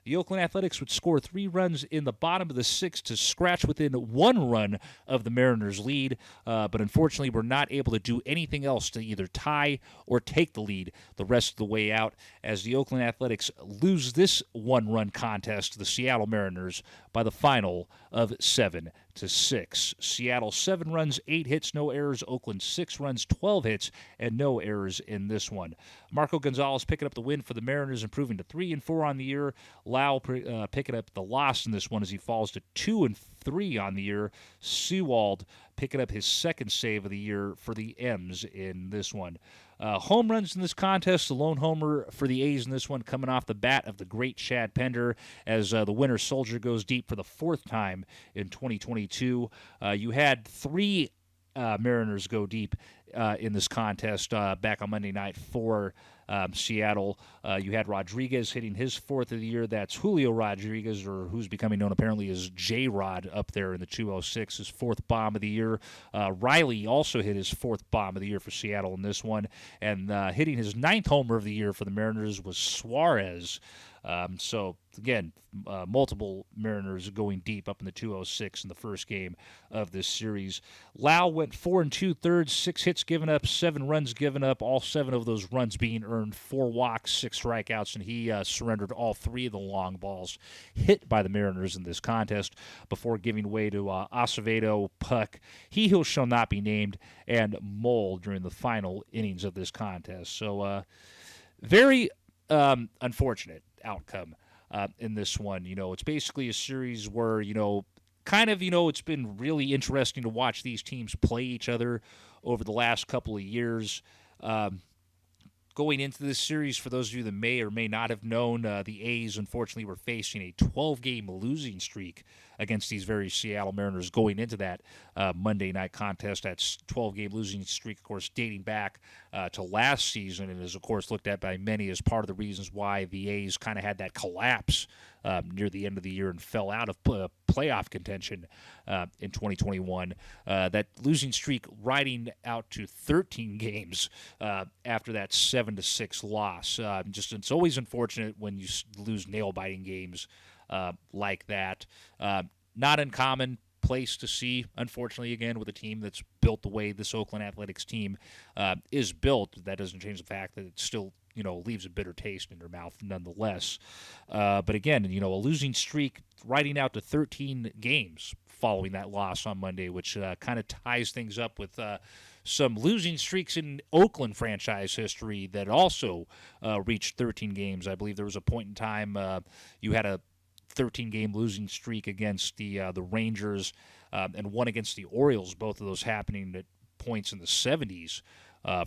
The Oakland Athletics would score 3 runs in the bottom of the 6th to scratch within 1 run of the Mariners' lead, but unfortunately were not able to do anything else to either tie or take the lead the rest of the way out, as the Oakland Athletics lose this 1-run contest to the Seattle Mariners by the final of 7-6. Seattle 7 runs, 8 hits, no errors. Oakland 6 runs, 12 hits, and no errors in this one. Marco Gonzalez picking up the win for the Mariners, improving to 3-4 on the year. Lau picking up the loss in this one as he falls to 2-3 on the year. Sewald picking up his 2nd save of the year for the M's in this one. Home runs in this contest, the lone homer for the A's in this one coming off the bat of the great Chad Pender as the winter soldier goes deep for the 4th time in 2022. You had 3 Mariners go deep in this contest back on Monday night for Seattle. You had Rodriguez hitting his 4th of the year. That's Julio Rodriguez, or who's becoming known apparently as J-Rod up there in the 206, his 4th bomb of the year. Riley also hit his 4th bomb of the year for Seattle in this one. And hitting his 9th homer of the year for the Mariners was Suarez. So, again, multiple Mariners going deep up in the 206 in the first game of this series. Lau went 4 2/3, 6 hits given up, 7 runs given up, all 7 of those runs being earned, 4 walks, 6 strikeouts, and he surrendered all 3 of the long balls hit by the Mariners in this contest before giving way to Acevedo, Puck, he who shall not be named, and Mole during the final innings of this contest. So, very unfortunate outcome in this one. It's basically a series where, it's been really interesting to watch these teams play each other over the last couple of years. Going into this series, for those of you that may or may not have known, the A's, unfortunately, were facing a 12-game losing streak against these very Seattle Mariners going into that Monday night contest. That 12-game losing streak, of course, dating back to last season, and is, of course, looked at by many as part of the reasons why the A's kind of had that collapse near the end of the year and fell out of playoff contention in 2021. That losing streak riding out to 13 games after that 7-6 loss. It's always unfortunate when you lose nail-biting games like that. Not uncommon place to see, unfortunately, again, with a team that's built the way this Oakland Athletics team is built. That doesn't change the fact that it still leaves a bitter taste in their mouth nonetheless. But again, a losing streak riding out to 13 games following that loss on Monday, which kind of ties things up with some losing streaks in Oakland franchise history that also reached 13 games. I believe there was a point in time you had a 13-game losing streak against the Rangers and one against the Orioles, both of those happening at points in the 70s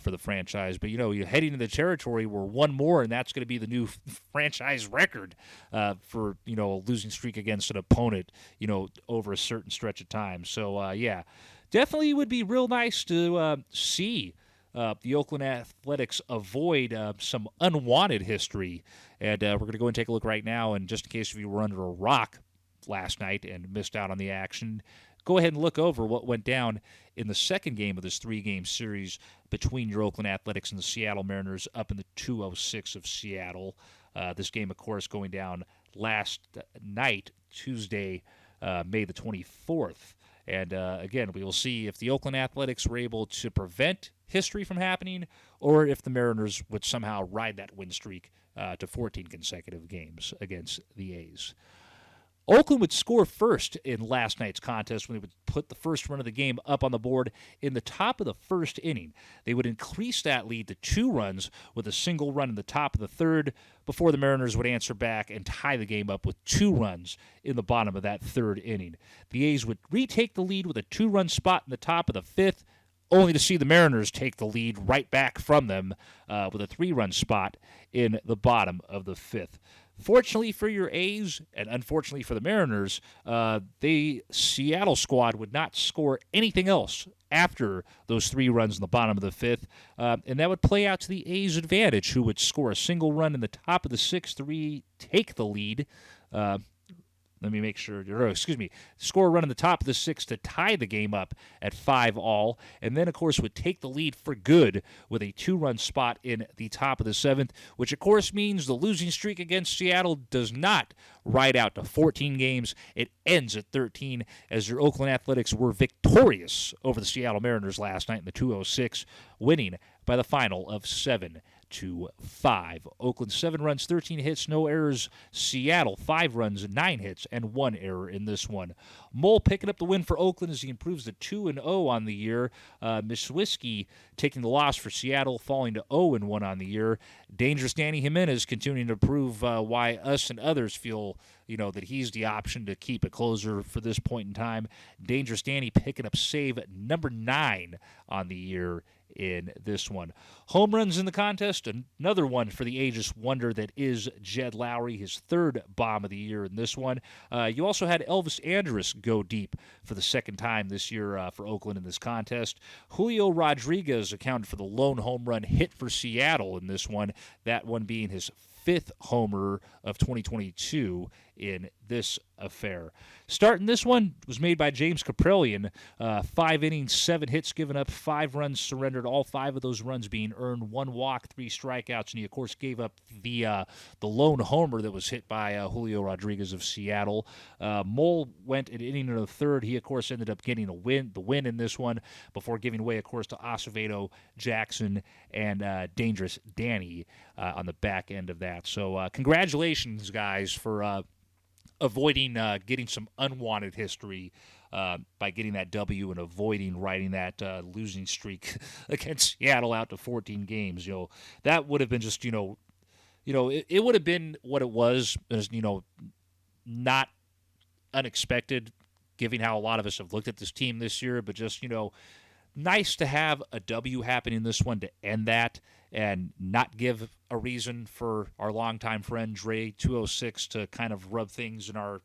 for the franchise. But, you're heading into the territory where one more, and that's going to be the new franchise record for, a losing streak against an opponent, over a certain stretch of time. So, definitely would be real nice to see the Oakland Athletics avoid some unwanted history. And we're going to go and take a look right now. And just in case you were under a rock last night and missed out on the action, go ahead and look over what went down in the second game of this 3-game series between your Oakland Athletics and the Seattle Mariners up in the 206 of Seattle. This game, of course, going down last night, Tuesday, May the 24th. And again, we will see if the Oakland Athletics were able to prevent history from happening or if the Mariners would somehow ride that win streak to 14 consecutive games against the A's. Oakland would score first in last night's contest when they would put the first run of the game up on the board in the top of the first inning. They would increase that lead to 2 runs with a single run in the top of the third before the Mariners would answer back and tie the game up with 2 runs in the bottom of that third inning. The A's would retake the lead with a 2-run spot in the top of the fifth, only to see the Mariners take the lead right back from them with a 3-run spot in the bottom of the fifth. Fortunately for your A's, and unfortunately for the Mariners, the Seattle squad would not score anything else after those 3 runs in the bottom of the fifth, and that would play out to the A's advantage, who would score a single run in the top of the sixth to retake the lead. Score a run in the top of the sixth to tie the game up at 5-all, and then, of course, would take the lead for good with a 2-run spot in the top of the seventh, which, of course, means the losing streak against Seattle does not ride out to 14 games. It ends at 13 as your Oakland Athletics were victorious over the Seattle Mariners last night in the 206, winning by the final of 7-5. Oakland 7 runs, 13 hits, no errors. Seattle 5 runs, 9 hits, and 1 error in this one. Mole picking up the win for Oakland as he improves to 2-0 on the year. Miswiski taking the loss for Seattle, falling to 0-1 on the year. Dangerous Danny Jimenez continuing to prove why us and others feel that he's the option to keep a closer for this point in time. Dangerous Danny picking up save number 9 on the year in this one. Home runs in the contest, another one for the ageless wonder that is Jed Lowry, his 3rd bomb of the year in this one. You also had Elvis Andrus go deep for the 2nd time this year for Oakland in this contest. Julio Rodriguez accounted for the lone home run hit for Seattle in this one, that one being his 5th homer of 2022 in this affair. Starting this one was made by James Cpl. 5 innings, 7 hits given up, 5 runs surrendered, all 5 of those runs being earned, 1 walk, 3 strikeouts, and he, of course, gave up the lone homer that was hit by Julio Rodriguez of Seattle. Mole went an inning and a third. He, of course, ended up getting the win in this one before giving way, of course, to Acevedo, Jackson, and Dangerous Danny on the back end of that. So congratulations, guys, for avoiding getting some unwanted history by getting that W and avoiding riding that losing streak against Seattle out to 14 games. That would have been just, it would have been what it was, not unexpected, given how a lot of us have looked at this team this year, but just, nice to have a W happen in this one to end that and not give a reason for our longtime friend Dre 206 to kind of rub things in our,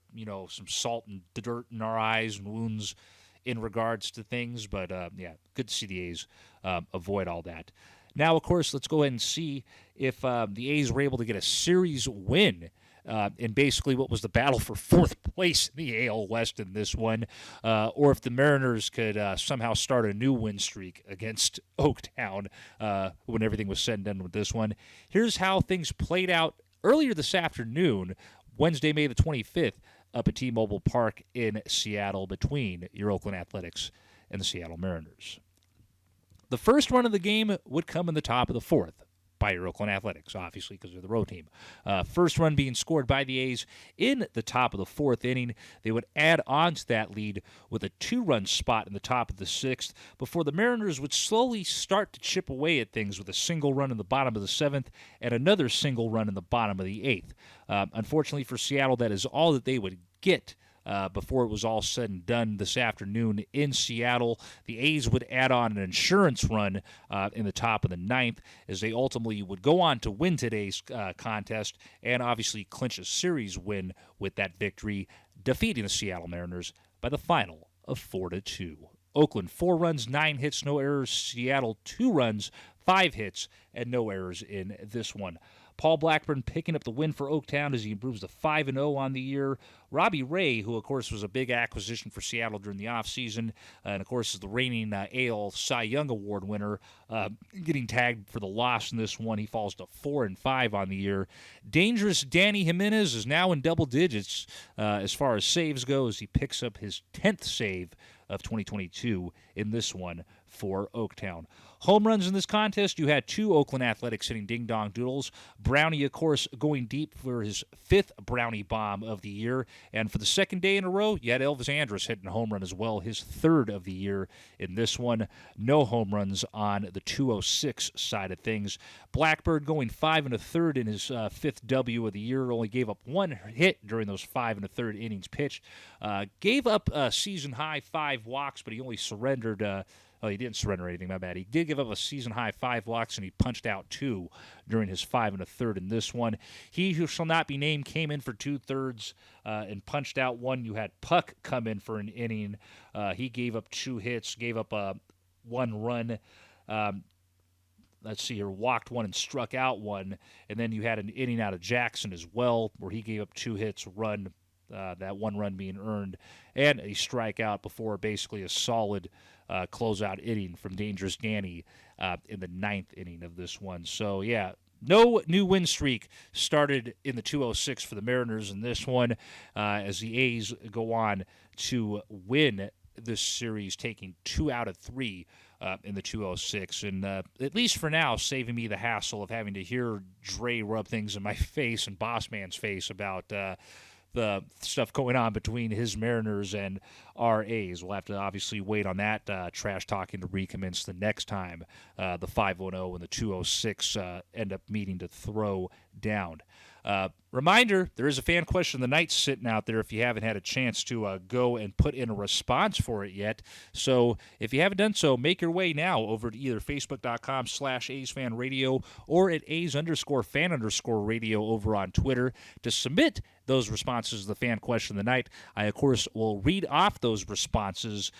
some salt and dirt in our eyes and wounds in regards to things. But, good to see the A's avoid all that. Now, of course, let's go ahead and see if the A's were able to get a series win in basically what was the battle for 4th place in the AL West in this one, or if the Mariners could somehow start a new win streak against Oaktown when everything was said and done with this one. Here's how things played out earlier this afternoon, Wednesday, May the 25th, up at T-Mobile Park in Seattle between your Oakland Athletics and the Seattle Mariners. The first run of the game would come in the top of the 4th. By your Oakland Athletics, obviously, because they're the road team. First run being scored by the A's in the top of the 4th inning. They would add on to that lead with a 2-run spot in the top of the 6th before the Mariners would slowly start to chip away at things with a single run in the bottom of the 7th and another single run in the bottom of the 8th. Unfortunately for Seattle, that is all that they would get before it was all said and done this afternoon in Seattle. The A's would add on an insurance run in the top of the 9th as they ultimately would go on to win today's contest and obviously clinch a series win with that victory, defeating the Seattle Mariners by the final of 4-2. Oakland 4 runs, 9 hits, no errors. Seattle 2 runs, 5 hits, and no errors in this one. Paul Blackburn picking up the win for Oaktown as he improves to 5-0 on the year. Robbie Ray, who, of course, was a big acquisition for Seattle during the offseason, and, of course, is the reigning AL Cy Young Award winner, getting tagged for the loss in this one. He falls to 4-5 on the year. Dangerous Danny Jimenez is now in double digits as far as saves go as he picks up his 10th save of 2022 in this one for Oaktown. Home runs in this contest, you had 2 Oakland Athletics hitting ding-dong doodles. Brownie, of course, going deep for his 5th Brownie bomb of the year. And for the second day in a row, you had Elvis Andrus hitting a home run as well, his 3rd of the year in this one. No home runs on the 206 side of things. Blackbird going 5 1/3 in his 5th W of the year. Only gave up 1 hit during those 5 1/3 innings pitched. Gave up a season-high 5 walks, but he only surrendered... he didn't surrender anything, my bad. He did give up a season-high 5 walks, and he punched out 2 during his 5 1/3 in this one. He who shall not be named came in for 2/3 and punched out 1. You had Puck come in for an inning. He gave up 2 hits, gave up 1 run. Let's see here, walked 1 and struck out 1. And then you had an inning out of Jackson as well, where he gave up 2 hits, run, that 1 run being earned, and a strikeout before basically a solid closeout inning from Dangerous Danny in the 9th inning of this one. So, yeah, no new win streak started in the 206 for the Mariners in this one as the A's go on to win this series, taking 2 out of 3 in the 206. And at least for now, saving me the hassle of having to hear Dre rub things in my face and Boss Man's face about the stuff going on between his Mariners and our A's. We'll have to obviously wait on that trash talking to recommence the next time the 5-0 and the 206 end up meeting to throw down. Reminder, there is a fan question of the night sitting out there if you haven't had a chance to go and put in a response for it yet. So if you haven't done so, make your way now over to either facebook.com/AsFAnRadio or at A's_fan_radio over on Twitter to submit those responses to the fan question of the night. I, of course, will read off those responses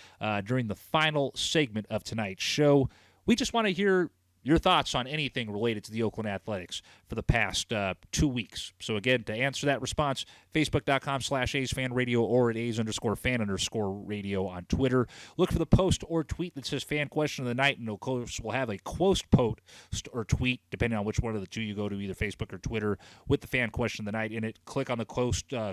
during the final segment of tonight's show. We just want to hear your thoughts on anything related to the Oakland Athletics for the past 2 weeks. So, again, to answer that response, Facebook.com/AsFAnRadio or at A's_fan_radio on Twitter. Look for the post or tweet that says Fan Question of the Night, and of course, we'll have a closed post or tweet, depending on which one of the two you go to, either Facebook or Twitter, with the Fan Question of the Night in it. Click on the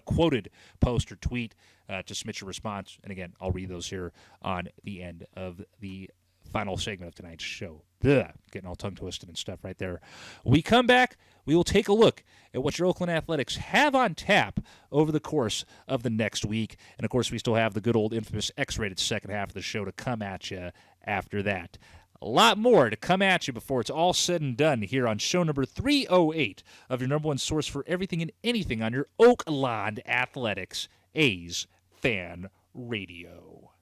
quoted post or tweet to submit your response. And, again, I'll read those here on the end of the final segment of tonight's show. Ugh, getting all tongue-twisted and stuff right there. We come back, we will take a look at what your Oakland Athletics have on tap over the course of the next week. And, of course, we still have the good old infamous X-rated second half of the show to come at you after that. A lot more to come at you before it's all said and done here on show number 308 of your number one source for everything and anything on your Oakland Athletics, A's Fan Radio.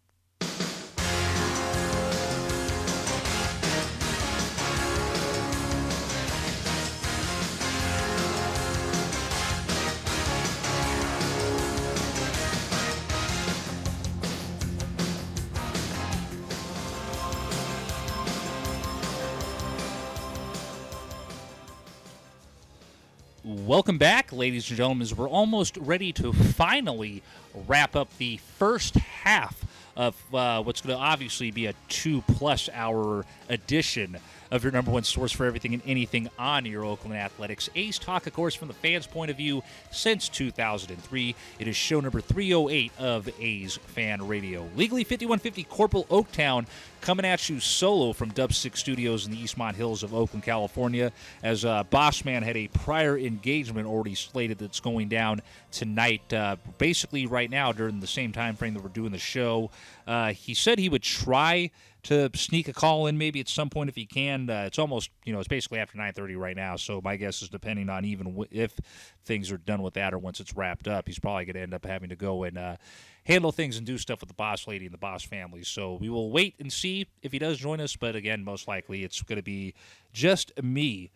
Welcome back, ladies and gentlemen. We're almost ready to finally wrap up the first half of what's going to obviously be a 2+ hour edition of your number one source for everything and anything on your Oakland Athletics. A's Talk, of course, from the fans' point of view since 2003. It is show number 308 of A's Fan Radio. Legally 5150 Cpl Oaktown coming at you solo from Dub 6 Studios in the Eastmont Hills of Oakland, California, as Bossman had a prior engagement already slated that's going down tonight, basically right now during the same time frame that we're doing the show. He said he would try to sneak a call in maybe at some point if he can. It's almost, it's basically after 9:30 right now, so my guess is depending on even if things are done with that or once it's wrapped up, he's probably going to end up having to go and handle things and do stuff with the boss lady and the boss family. So we will wait and see if he does join us, but again, most likely it's going to be just me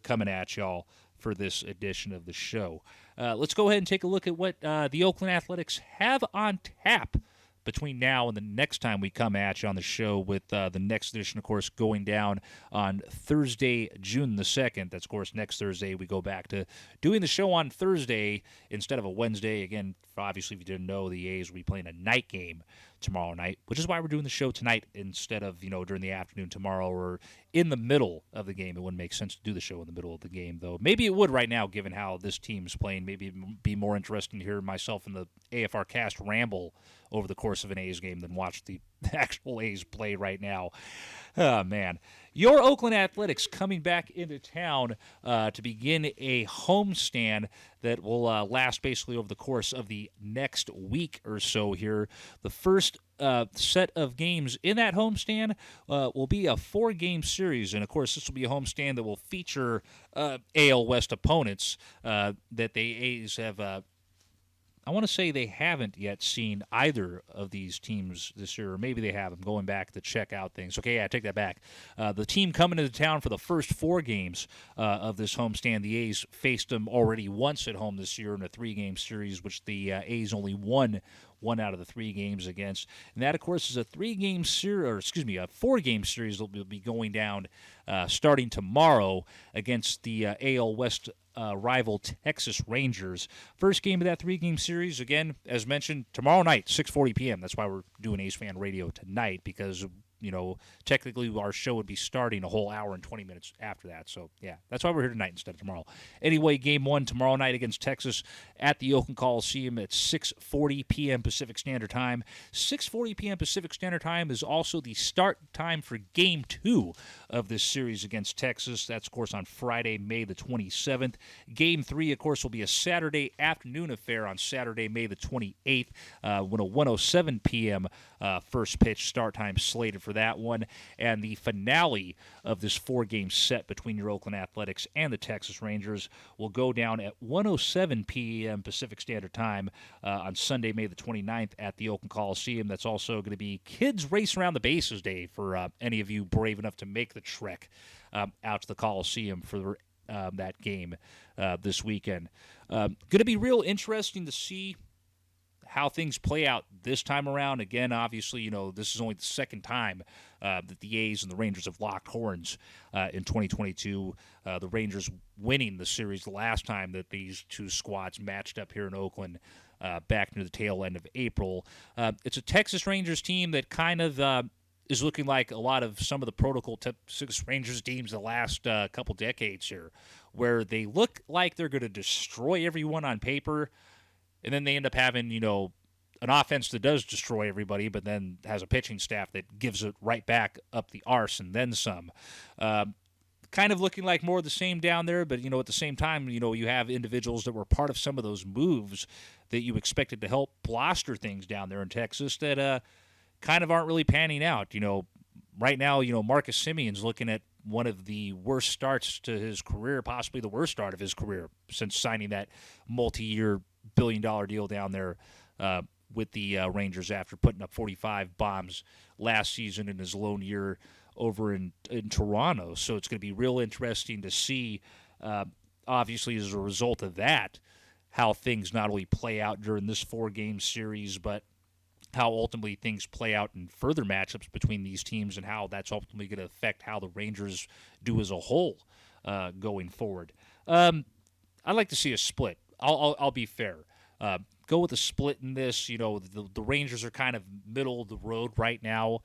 coming at y'all for this edition of the show. Let's go ahead and take a look at what the Oakland Athletics have on tap between now and the next time we come at you on the show, with the next edition, of course, going down on Thursday, June the 2nd. That's, of course, next Thursday. We go back to doing the show on Thursday instead of a Wednesday. Again, obviously, if you didn't know, the A's will be playing a night game tomorrow night, which is why we're doing the show tonight instead of, during the afternoon tomorrow or in the middle of the game. It wouldn't make sense to do the show in the middle of the game, though. Maybe it would right now, given how this team's playing. Maybe it'd be more interesting to hear myself and the AFR cast ramble over the course of an A's game than watch the actual A's play right now. Oh, man. Your Oakland Athletics coming back into town to begin a homestand that will last basically over the course of the next week or so here. The first set of games in that homestand will be a 4-game series, and of course this will be a homestand that will feature AL West opponents that the A's have I want to say they haven't yet seen either of these teams this year, or maybe they have. I'm going back to check out things. Okay, yeah, I take that back. The team coming into town for the first 4 games of this homestand, the A's faced them already once at home this year in a 3-game series, which the A's only won 1 out of the 3 games against. And that, of course, is a 4-game series that will be going down starting tomorrow against the AL West rival Texas Rangers. First game of that 3-game series, again, as mentioned, tomorrow night, 6:40 p.m. That's why we're doing A's Fan Radio tonight, because technically our show would be starting a whole hour and 20 minutes after that. So, yeah, that's why we're here tonight instead of tomorrow. Anyway, game 1 tomorrow night against Texas at the Oakland Coliseum at 6:40 p.m. Pacific Standard Time. 6:40 p.m. Pacific Standard Time is also the start time for game 2 of this series against Texas. That's, of course, on Friday, May the 27th. Game 3, of course, will be a Saturday afternoon affair on Saturday, May the 28th, when a 1:07 p.m. First pitch start time slated for that one. And the finale of this 4-game set between your Oakland Athletics and the Texas Rangers will go down at 1:07 p.m. Pacific Standard Time on Sunday, May the 29th at the Oakland Coliseum. That's also going to be Kids Race Around the Bases Day for any of you brave enough to make the trek out to the Coliseum for that game this weekend. Going to be real interesting to see how things play out this time around. Again, obviously, this is only the second time that the A's and the Rangers have locked horns in 2022. The Rangers winning the series the last time that these two squads matched up here in Oakland back near the tail end of April. It's a Texas Rangers team that kind of is looking like a lot of some of the protocol Texas Rangers teams the last couple decades here, where they look like they're going to destroy everyone on paper, and then they end up having, an offense that does destroy everybody, but then has a pitching staff that gives it right back up the arse and then some. Kind of looking like more of the same down there, but, at the same time, you have individuals that were part of some of those moves that you expected to help bluster things down there in Texas that kind of aren't really panning out. Right now, Marcus Semion's looking at one of the worst starts to his career, possibly the worst start of his career since signing that multi-year billion-dollar deal down there with the Rangers after putting up 45 bombs last season in his lone year over in Toronto. So it's going to be real interesting to see, obviously, as a result of that, how things not only play out during this 4-game series, but how ultimately things play out in further matchups between these teams and how that's ultimately going to affect how the Rangers do as a whole going forward. I'd like to see a split. I'll be fair. Go with a split in this. The Rangers are kind of middle of the road right now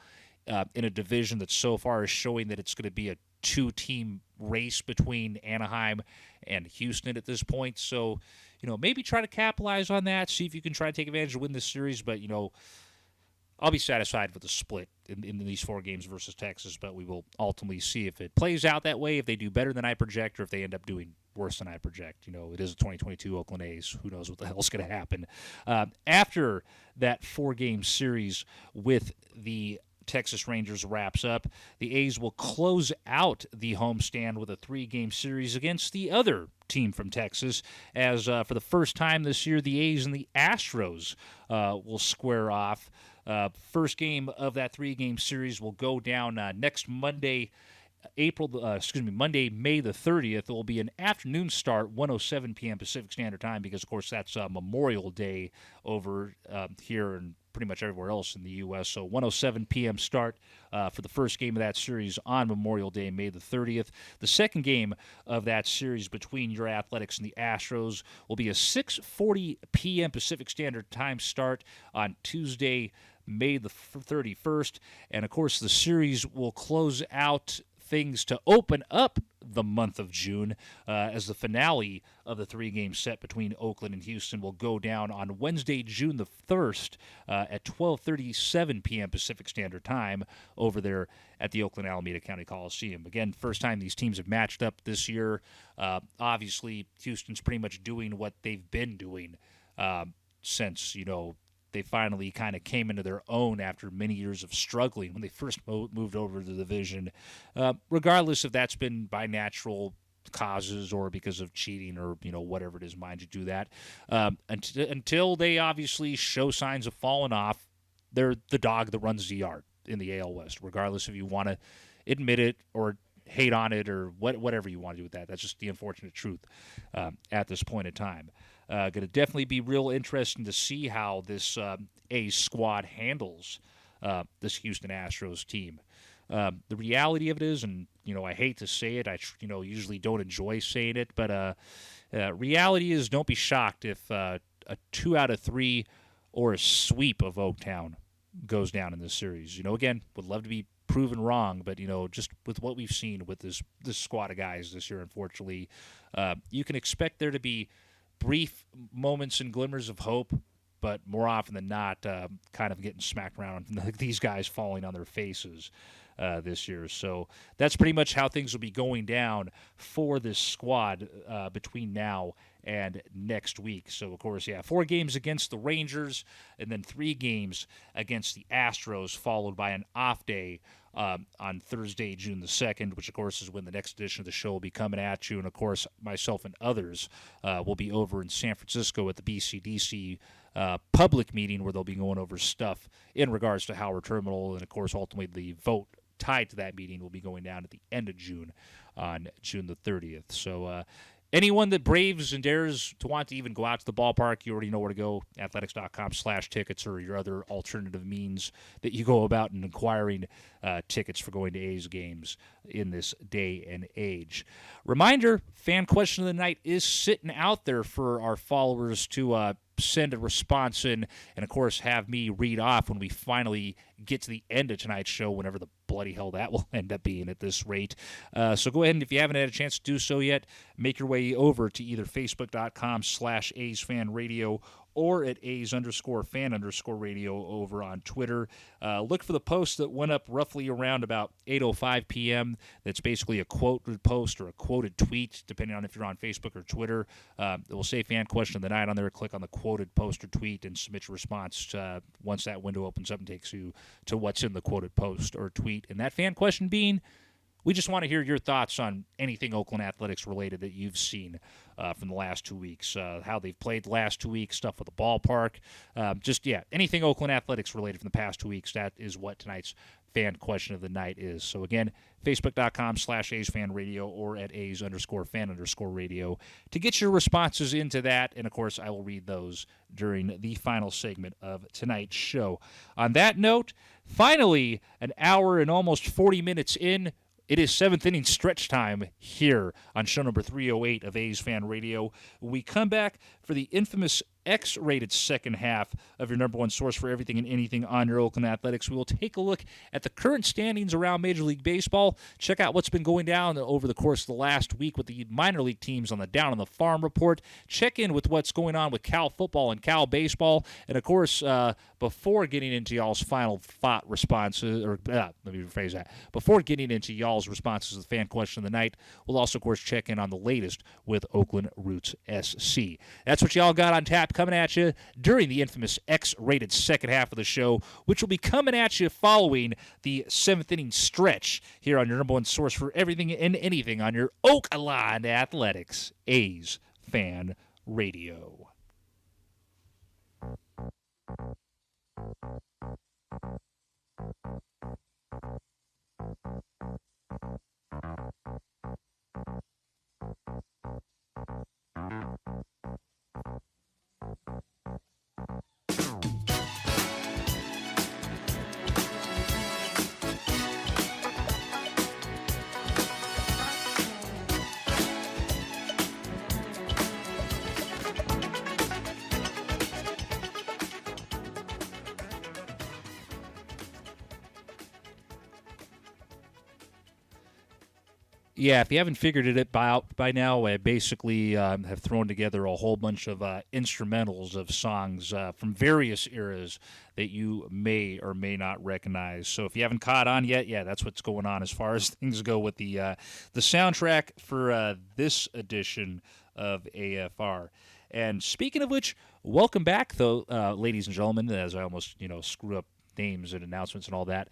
in a division that so far is showing that it's going to be a 2-team race between Anaheim and Houston at this point. So, maybe try to capitalize on that, see if you can try to take advantage and win this series. But, I'll be satisfied with the split in these 4 games versus Texas, but we will ultimately see if it plays out that way, if they do better than I project, or if they end up doing worse than I project. It is a 2022 Oakland A's. Who knows what the hell's going to happen. After that 4-game series with the Texas Rangers wraps up, the A's will close out the homestand with a 3-game series against the other team from Texas, as for the first time this year, the A's and the Astros will square off. First game of that 3-game series will go down next Monday, Monday, May the 30th. It will be an afternoon start, 1:07 p.m. Pacific Standard Time, because, of course, that's Memorial Day over here and pretty much everywhere else in the U.S. So 1:07 p.m. start for the first game of that series on Memorial Day, May the 30th. The second game of that series between your Athletics and the Astros will be a 6:40 p.m. Pacific Standard Time start on Tuesday, May the 31st. And, of course, the series will close out things to open up the month of June as the finale of the 3-game set between Oakland and Houston will go down on Wednesday, June the 1st at 12:37 p.m. Pacific Standard Time over there at the Oakland Alameda County Coliseum. Again, first time these teams have matched up this year. Obviously, Houston's pretty much doing what they've been doing since, they finally kind of came into their own after many years of struggling when they first moved over to the division, regardless if that's been by natural causes or because of cheating or, whatever it is, mind you do that. Until they obviously show signs of falling off, they're the dog that runs the yard in the AL West, regardless if you want to admit it or hate on it or whatever you want to do with that. That's just the unfortunate truth at this point in time. Going to definitely be real interesting to see how this A's squad handles this Houston Astros team. The reality of it is, and I hate to say it, I usually don't enjoy saying it, but reality is, don't be shocked if a 2 out of 3 or a sweep of Oaktown goes down in this series. Again, would love to be proven wrong, but just with what we've seen with this squad of guys this year, unfortunately, you can expect there to be brief moments and glimmers of hope, but more often than not, kind of getting smacked around, these guys falling on their faces this year. So that's pretty much how things will be going down for this squad between now and next week. So, of course, 4 games against the Rangers and then 3 games against the Astros, followed by an off day on Thursday, June the 2nd, which, of course, is when the next edition of the show will be coming at you. And, of course, myself and others will be over in San Francisco at the BCDC public meeting where they'll be going over stuff in regards to Howard Terminal. And, of course, ultimately the vote tied to that meeting will be going down at the end of June on June the 30th. So, anyone that braves and dares to want to even go out to the ballpark, you already know where to go, athletics.com/tickets or your other alternative means that you go about in acquiring tickets for going to A's games in this day and age. Reminder, fan question of the night is sitting out there for our followers to send a response in and, of course, have me read off when we finally get to the end of tonight's show, whenever the bloody hell that will end up being at this rate. So go ahead, and if you haven't had a chance to do so yet, make your way over to either facebook.com/AsFAnRadio or at A's_fan_radio over on Twitter. Look for the post that went up roughly around about 8:05 p.m. That's basically a quoted post or a quoted tweet, depending on if you're on Facebook or Twitter. It will say fan question of the night on there. Click on the quoted post or tweet and submit your response. Once that window opens up and takes you to what's in the quoted post or tweet. And that fan question being, we just want to hear your thoughts on anything Oakland Athletics related that you've seen from the last 2 weeks, how they've played the last 2 weeks, stuff with the ballpark. Anything Oakland Athletics related from the past 2 weeks. That is what tonight's fan question of the night is. So again, facebook.com/AsFAnRadio or at A's_fan_radio to get your responses into that. And of course, I will read those during the final segment of tonight's show. On that note, finally, an hour and almost 40 minutes in, it is seventh inning stretch time here on show number 308 of A's Fan Radio. We come back for the infamous X-rated second half of your number one source for everything and anything on your Oakland Athletics. We will take a look at the current standings around Major League Baseball, check out what's been going down over the course of the last week with the minor league teams on the Down on the Farm report, check in with what's going on with Cal football and Cal baseball, and of course, before getting into y'all's final thought responses, let me rephrase that, before getting into y'all's responses to the fan question of the night, we'll also, of course, check in on the latest with Oakland Roots SC. That's what y'all got on tap coming at you during the infamous X-rated second half of the show, which will be coming at you following the seventh inning stretch here on your number one source for everything and anything on your Oakland Athletics, A's Fan Radio. Yeah, if you haven't figured it out by now, I basically have thrown together a whole bunch of instrumentals of songs from various eras that you may or may not recognize. So if you haven't caught on yet, yeah, that's what's going on as far as things go with the soundtrack for this edition of AFR. And speaking of which, welcome back, though, ladies and gentlemen, as I almost, screw up names and announcements and all that.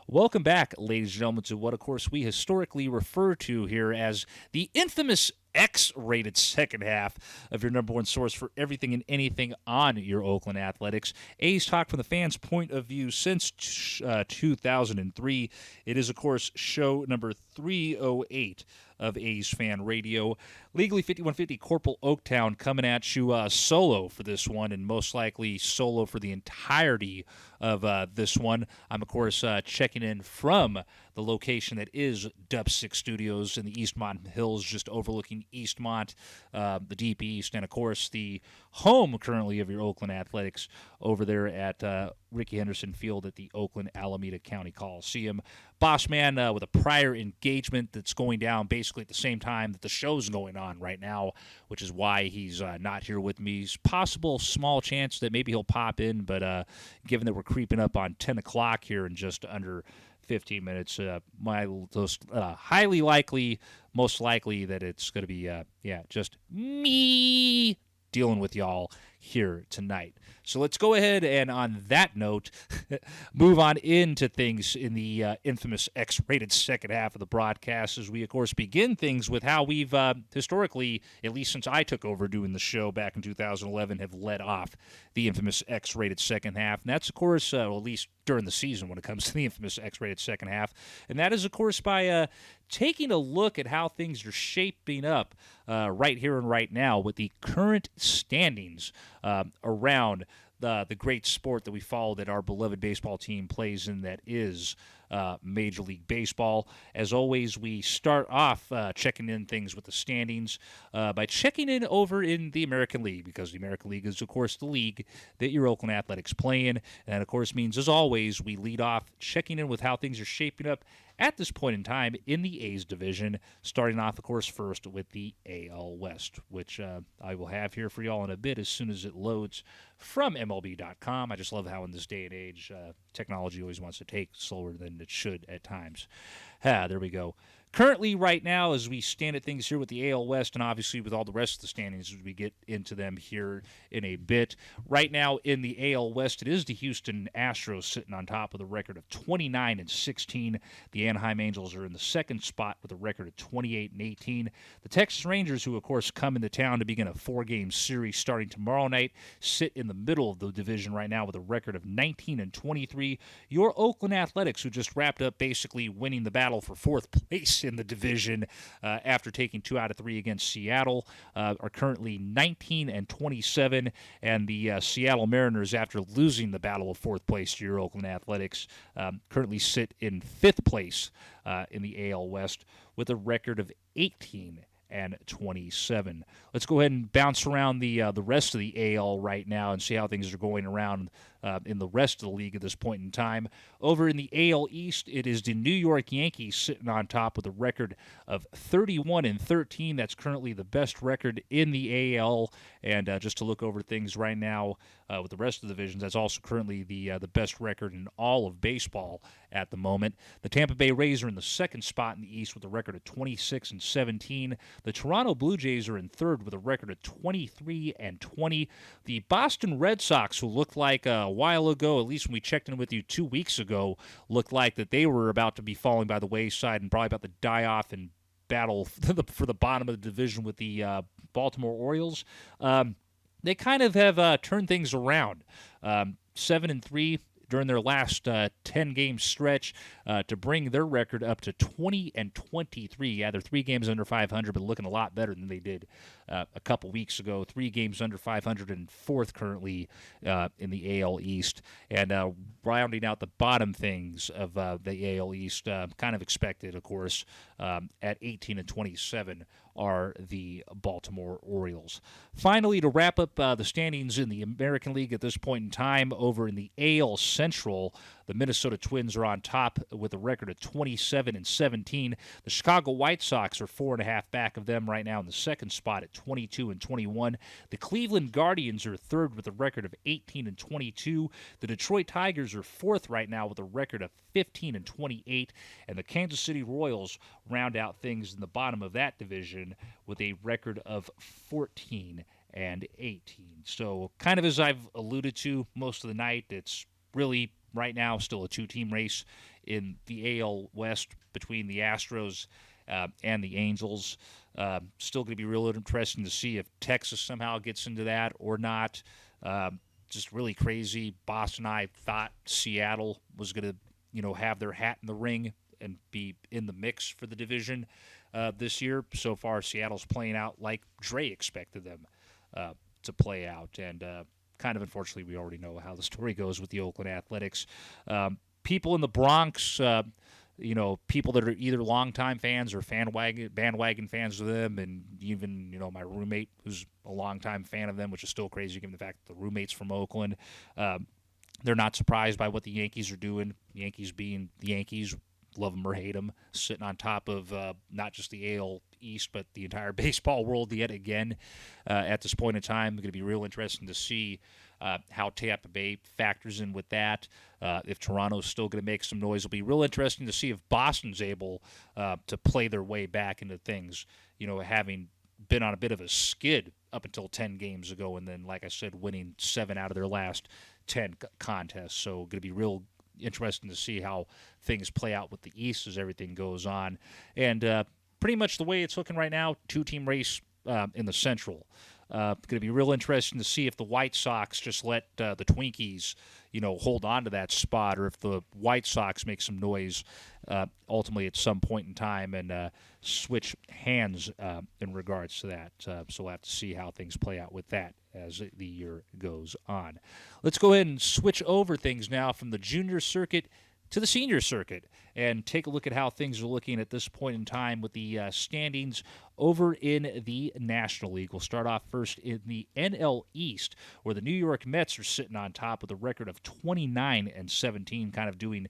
Welcome back, ladies and gentlemen, to what, of course, we historically refer to here as the infamous X-rated second half of your number one source for everything and anything on your Oakland Athletics. A's talk from the fans' point of view since 2003. It is, of course, show number 308 of A's Fan Radio. Legally 5150 Cpl Oaktown coming at you solo for this one, and most likely solo for the entirety of this one. I'm, of course, checking in from the location that is Dub 6 Studios in the Eastmont Hills, just overlooking Eastmont, the Deep East, and, of course, the home currently of your Oakland Athletics over there at Rickey Henderson Field at the Oakland Alameda County Coliseum. Boss man with a prior engagement that's going down basically at the same time that the show's going on right now, which is why he's not here with me. It's possible small chance that maybe he'll pop in, but given that we're creeping up on 10 o'clock here in just under 15 minutes, highly likely, most likely that it's going to be, just me dealing with y'all here tonight. So let's go ahead and, on that note, move on into things in the infamous X-rated second half of the broadcast as we, of course, begin things with how we've historically, at least since I took over doing the show back in 2011, have led off the infamous X-rated second half. And that's, of course, at least during the season when it comes to the infamous X-rated second half. And that is, of course, by taking a look at how things are shaping up right here and right now with the current standings around the great sport that we follow that our beloved baseball team plays in, that is Major League Baseball. As always, we start off checking in things with the standings by checking in over in the American League, because the American League is, of course, the league that your Oakland Athletics play in. And that, of course, means, as always, we lead off checking in with how things are shaping up at this point in time in the A's division, starting off, of course, first with the AL West, which I will have here for y'all in a bit as soon as it loads from MLB.com. I just love how in this day and age, technology always wants to take slower than it should at times. There we go. Currently, right now, as we stand at things here with the AL West, and obviously with all the rest of the standings as we get into them here in a bit, right now in the AL West, it is the Houston Astros sitting on top with a record of 29-16. The Anaheim Angels are in the second spot with a record of 28-18. The Texas Rangers, who, of course, come into town to begin a 4-game series starting tomorrow night, sit in the middle of the division right now with a record of 19-23. Your Oakland Athletics, who just wrapped up basically winning the battle for fourth place in the division after taking 2 out of 3 against Seattle, are currently 19-27, and the Seattle Mariners, after losing the battle of fourth place to your Oakland Athletics, currently sit in fifth place in the AL West with a record of 18-27. Let's go ahead and bounce around the rest of the AL right now and see how things are going around in the rest of the league at this point in time. Over in the AL East, it is the New York Yankees sitting on top with a record of 31-13. That's currently the best record in the AL. And just to look over things right now with the rest of the divisions, that's also currently the best record in all of baseball at the moment. The Tampa Bay Rays are in the second spot in the East with a record of 26-17. The Toronto Blue Jays are in third with a record of 23-20. The Boston Red Sox, who looked like a while ago, at least when we checked in with you 2 weeks ago, looked like that they were about to be falling by the wayside and probably about to die off in battle for the bottom of the division with the Baltimore Orioles. They kind of have turned things around. 7-3 during their last 10-game stretch to bring their record up to 20-23. Yeah, they're 3 games under 500, but looking a lot better than they did a couple weeks ago. 3 games under 500 and fourth currently in the AL East. And rounding out the bottom things of the AL East, kind of expected, of course, at 18-27 are the Baltimore Orioles. Finally, to wrap up the standings in the American League at this point in time, over in the AL Central, the Minnesota Twins are on top with a record of 27-17. The Chicago White Sox are 4.5 back of them right now in the second spot at 22-21. The Cleveland Guardians are third with a record of 18-22. The Detroit Tigers are fourth right now with a record of 15-28. And the Kansas City Royals round out things in the bottom of that division with a record of 14-18. So kind of as I've alluded to most of the night, it's really right now still a 2-team race in the AL West between the Astros and the Angels. Still going to be real interesting to see if Texas somehow gets into that or not. Just really crazy. Boston, I thought Seattle was going to, have their hat in the ring and be in the mix for the division this year. So far, Seattle's playing out like Dre expected them to play out. And kind of unfortunately, we already know how the story goes with the Oakland Athletics. People in the Bronx, people that are either longtime fans or bandwagon fans of them, and even, my roommate who's a longtime fan of them, which is still crazy given the fact that the roommate's from Oakland. They're not surprised by what the Yankees are doing. Yankees being the Yankees, love them or hate them, sitting on top of not just the AL East, but the entire baseball world yet again at this point in time. It's going to be real interesting to see how Tampa Bay factors in with that. If Toronto's still going to make some noise, it'll be real interesting to see if Boston's able to play their way back into things, having been on a bit of a skid up until 10 games ago, and then, like I said, winning 7 out of their last 10 contests. So going to be real interesting to see how things play out with the East as everything goes on. And pretty much the way it's looking right now, 2-team race in the Central. Going to be real interesting to see if the White Sox just let the Twinkies, hold on to that spot, or if the White Sox make some noise ultimately at some point in time and switch hands in regards to that. So we'll have to see how things play out with that as the year goes on. Let's go ahead and switch over things now from the junior circuit to the senior circuit and take a look at how things are looking at this point in time with the standings over in the National League. We'll start off first in the NL East, where the New York Mets are sitting on top with a record of 29-17, kind of doing,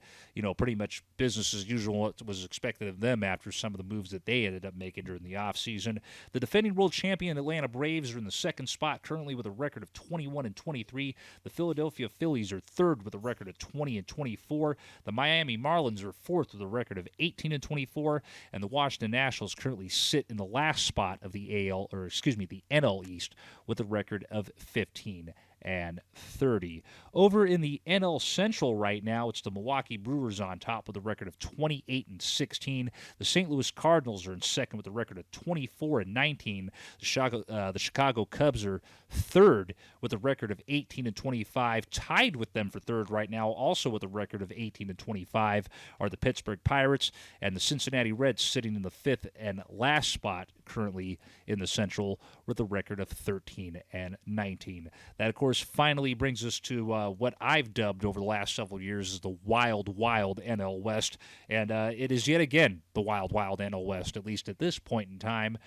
pretty much business as usual, what was expected of them after some of the moves that they ended up making during the offseason. The defending world champion Atlanta Braves are in the second spot currently with a record of 21-23. The Philadelphia Phillies are third with a record of 20-24. The Miami Marlins are fourth with a record of 18-24, and the Washington Nationals currently sit in the last spot of the the NL East with a record of 15-30. Over in the NL Central right now, it's the Milwaukee Brewers on top with a record of 28-16. The St. Louis Cardinals are in second with a record of 24-19. The Chicago Cubs are third with a record of 18-25. Tied with them for third right now, also with a record of 18-25, are the Pittsburgh Pirates, and the Cincinnati Reds sitting in the fifth and last spot currently in the Central with a record of 13-19. That, of course, finally brings us to what I've dubbed over the last several years as the Wild, Wild NL West, and it is yet again the Wild, Wild NL West, at least at this point in time.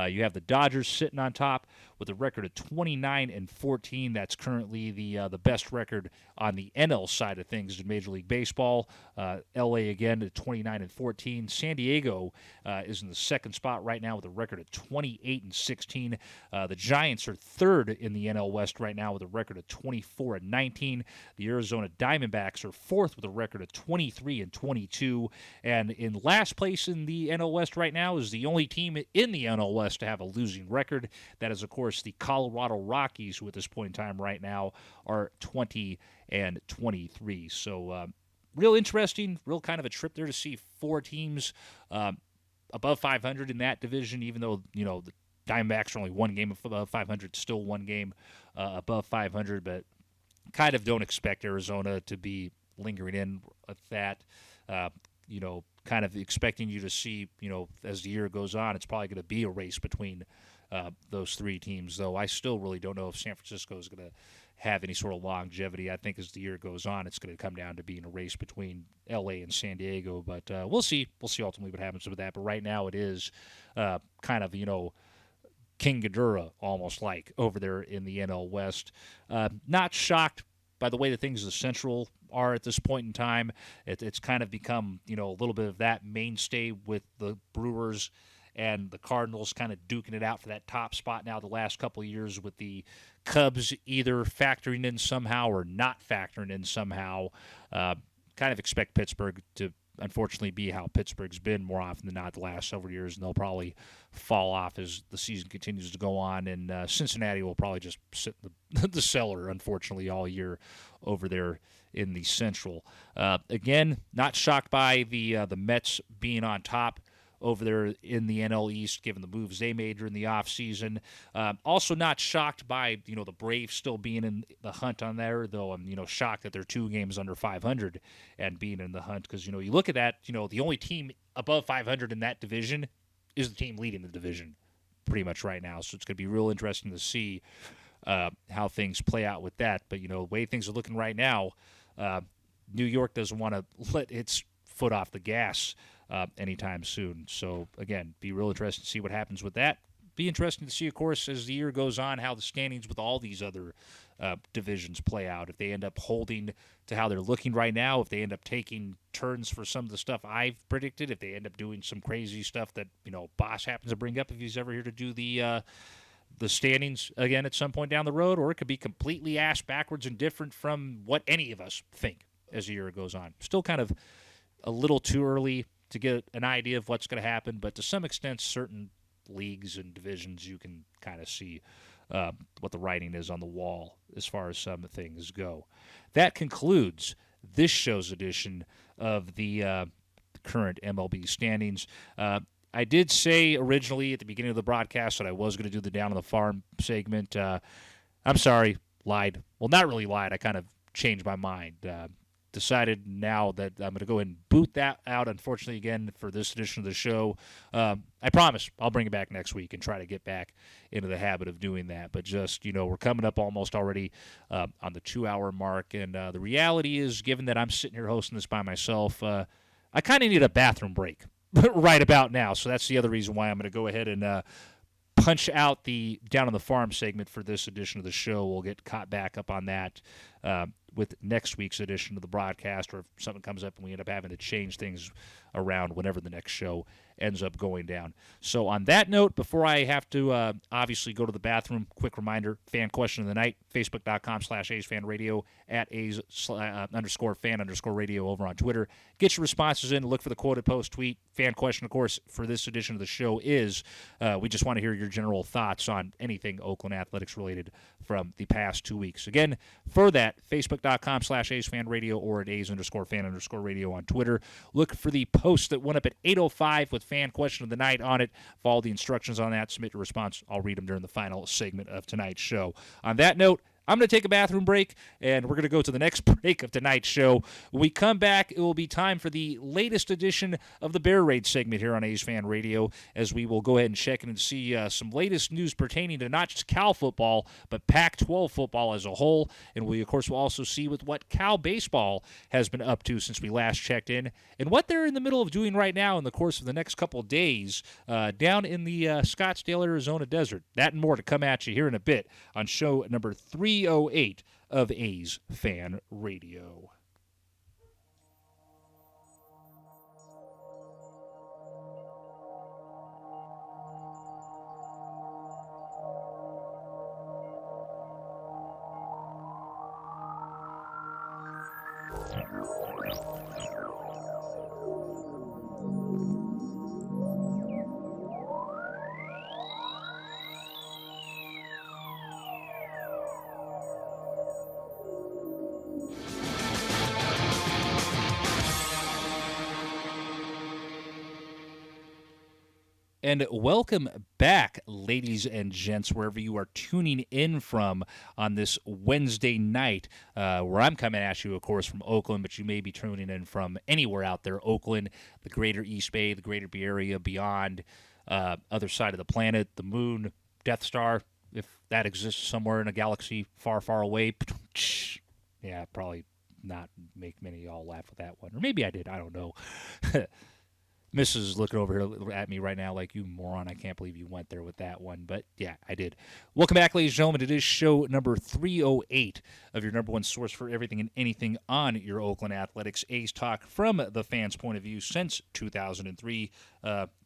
You have the Dodgers sitting on top with a record of 29-14. That's currently the best record on the NL side of things in Major League Baseball. LA again at 29-14. San Diego is in the second spot right now with a record of 28-16. The Giants are third in the NL West right now with a record of 24-19. The Arizona Diamondbacks are fourth with a record of 23-22. And in last place in the NL West right now is the only team in the NL West to have a losing record. That is, of course, the Colorado Rockies, who at this point in time right now are 20-23. So real interesting, real kind of a trip there to see 4 teams above 500 in that division, even though, the Diamondbacks are only 1 game above 500, still 1 game above 500, but kind of don't expect Arizona to be lingering in with that. Kind of expecting you to see, as the year goes on, it's probably going to be a race between those 3 teams, though I still really don't know if San Francisco is going to have any sort of longevity. I think as the year goes on, it's going to come down to being a race between L.A. and San Diego, but we'll see. We'll see ultimately what happens with that, but right now it is kind of, King Ghidorah almost like over there in the NL West. Not shocked by the way that things in the Central are at this point in time. It's kind of become, a little bit of that mainstay with the Brewers and the Cardinals kind of duking it out for that top spot now the last couple of years, with the Cubs either factoring in somehow or not factoring in somehow. Kind of expect Pittsburgh to unfortunately be how Pittsburgh's been more often than not the last several years, and they'll probably fall off as the season continues to go on, and Cincinnati will probably just sit in the cellar, unfortunately, all year over there in the Central. Again, not shocked by the Mets being on top over there in the NL East, given the moves they made during the offseason. Also not shocked by, the Braves still being in the hunt on there, though I'm, shocked that they're 2 games under 500 and being in the hunt, because, you look at that, the only team above 500 in that division is the team leading the division pretty much right now. So it's going to be real interesting to see how things play out with that. But, the way things are looking right now, New York doesn't want to let its foot off the gas anytime soon. So, again, be real interesting to see what happens with that. Be interesting to see, of course, as the year goes on, how the standings with all these other divisions play out. If they end up holding to how they're looking right now, if they end up taking turns for some of the stuff I've predicted, if they end up doing some crazy stuff that, Boss happens to bring up if he's ever here to do the standings again at some point down the road, or it could be completely ass backwards and different from what any of us think as the year goes on. Still kind of a little too early to get an idea of what's going to happen, but to some extent, certain leagues and divisions, you can kind of see what the writing is on the wall as far as some things go. That concludes this show's edition of the current MLB standings. I did say originally at the beginning of the broadcast that I was going to do the Down on the Farm segment. I'm sorry, lied. Well, not really lied. I kind of changed my mind. Decided now that I'm going to go ahead and boot that out, unfortunately, again, for this edition of the show. I promise I'll bring it back next week and try to get back into the habit of doing that. But just, we're coming up almost already on the 2-hour mark. And the reality is, given that I'm sitting here hosting this by myself, I kind of need a bathroom break right about now. So that's the other reason why I'm going to go ahead and punch out the Down on the Farm segment for this edition of the show. We'll get caught back up on that with next week's edition of the broadcast, or if something comes up and we end up having to change things around whenever the next show ends up going down. So on that note, before I have to obviously go to the bathroom, quick reminder, fan question of the night, facebook.com/AsFAnRadio, at A's_fan_radio over on Twitter. Get your responses in. Look for the quoted post tweet. Fan question, of course, for this edition of the show is we just want to hear your general thoughts on anything Oakland Athletics related from the past 2 weeks. Again, for that, facebook.com/AsFAnRadio or at A's_fan_radio on Twitter. Look for the post that went up at 8:05 with fan question of the night on it. Follow the instructions on that. Submit your response. I'll read them during the final segment of tonight's show. On that note, I'm going to take a bathroom break, and we're going to go to the next break of tonight's show. When we come back, it will be time for the latest edition of the Bear Raid segment here on A's Fan Radio, as we will go ahead and check in and see some latest news pertaining to not just Cal football, but Pac-12 football as a whole. And we, of course, will also see with what Cal baseball has been up to since we last checked in, and what they're in the middle of doing right now in the course of the next couple of days down in the Scottsdale, Arizona desert. That and more to come at you here in a bit on show number 308 of A's Fan Radio. And welcome back, ladies and gents, wherever you are tuning in from on this Wednesday night, where I'm coming at you, of course, from Oakland, but you may be tuning in from anywhere out there, Oakland, the greater East Bay, the greater Bay Area, beyond, other side of the planet, the moon, Death Star, if that exists somewhere in a galaxy far, far away. Yeah, probably not make many of y'all laugh with that one. Or maybe I did, I don't know. Mrs. is looking over here at me right now like, you moron, I can't believe you went there with that one. But, yeah, I did. Welcome back, ladies and gentlemen. It is show number 308 of your number one source for everything and anything on your Oakland Athletics. A's talk from the fans' point of view since 2003.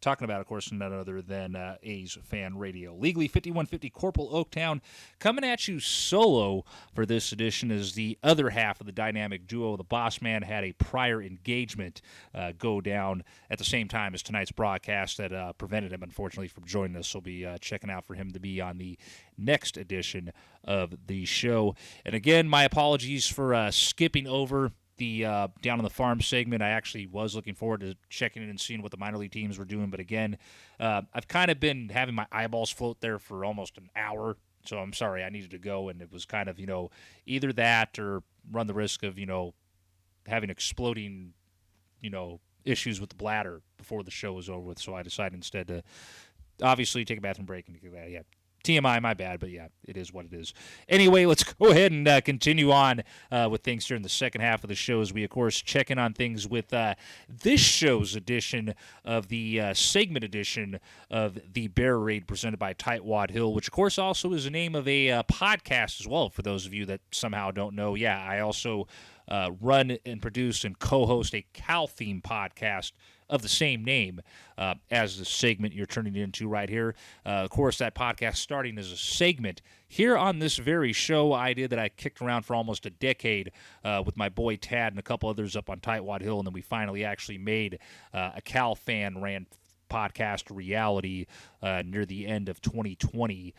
Talking about, of course, none other than A's Fan Radio. Legally 5150 Cpl Oaktown. Coming at you solo for this edition is the other half of the dynamic duo. The boss man had a prior engagement go down at the same time as tonight's broadcast that prevented him, unfortunately, from joining us. So we'll be checking out for him to be on the next edition of the show. And again, my apologies for skipping over the Down on the Farm segment. I actually was looking forward to checking in and seeing what the minor league teams were doing. But again, I've kind of been having my eyeballs float there for almost an hour. So I'm sorry, I needed to go. And it was kind of, either that or run the risk of, having exploding, issues with the bladder before the show was over with. So I decided instead to obviously take a bathroom break and do that. Yeah. TMI, my bad, but yeah, it is what it is. Anyway, let's go ahead and continue on with things during the second half of the show as we, of course, check in on things with this show's edition of the segment edition of the Bear Raid presented by Tightwad Hill, which, of course, also is the name of a podcast as well, for those of you that somehow don't know. Yeah, I also run and produce and co-host a Cal-themed podcast of the same name as the segment you're turning into right here. Of course, that podcast starting as a segment here on this very show idea that I kicked around for almost a decade with my boy Tad and a couple others up on Tightwad Hill, and then we finally actually made a Cal fan ran podcast reality near the end of 2020.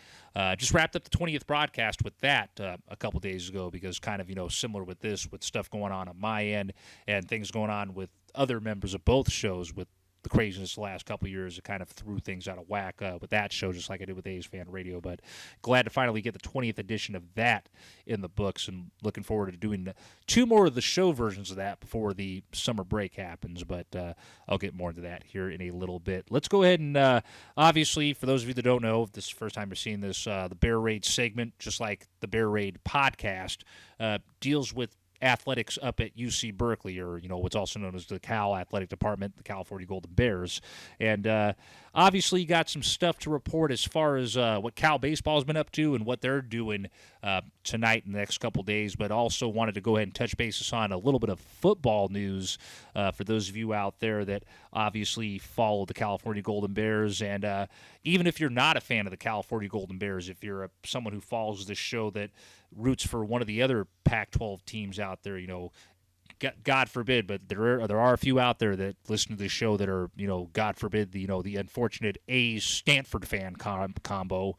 Just wrapped up the 20th broadcast with that a couple days ago because kind of, similar with this, with stuff going on my end and things going on with other members of both shows with the craziness the last couple of years. It kind of threw things out of whack with that show, just like I did with AsFAnRadio. But glad to finally get the 20th edition of that in the books, and looking forward to doing 2 more of the show versions of that before the summer break happens. But I'll get more into that here in a little bit. Let's go ahead and, obviously, for those of you that don't know, if this is the first time you're seeing this, the Bear Raid segment, just like the Bear Raid podcast, deals with athletics up at UC Berkeley, or what's also known as the Cal Athletic Department, the California Golden Bears. And obviously got some stuff to report as far as what Cal baseball's been up to and what they're doing tonight and the next couple days, but also wanted to go ahead and touch bases on a little bit of football news for those of you out there that obviously follow the California Golden Bears. And even if you're not a fan of the California Golden Bears, if you're someone who follows this show that roots for one of the other Pac-12 teams out there, God forbid, but there are a few out there that listen to this show that are, God forbid, the unfortunate A's Stanford fan combo.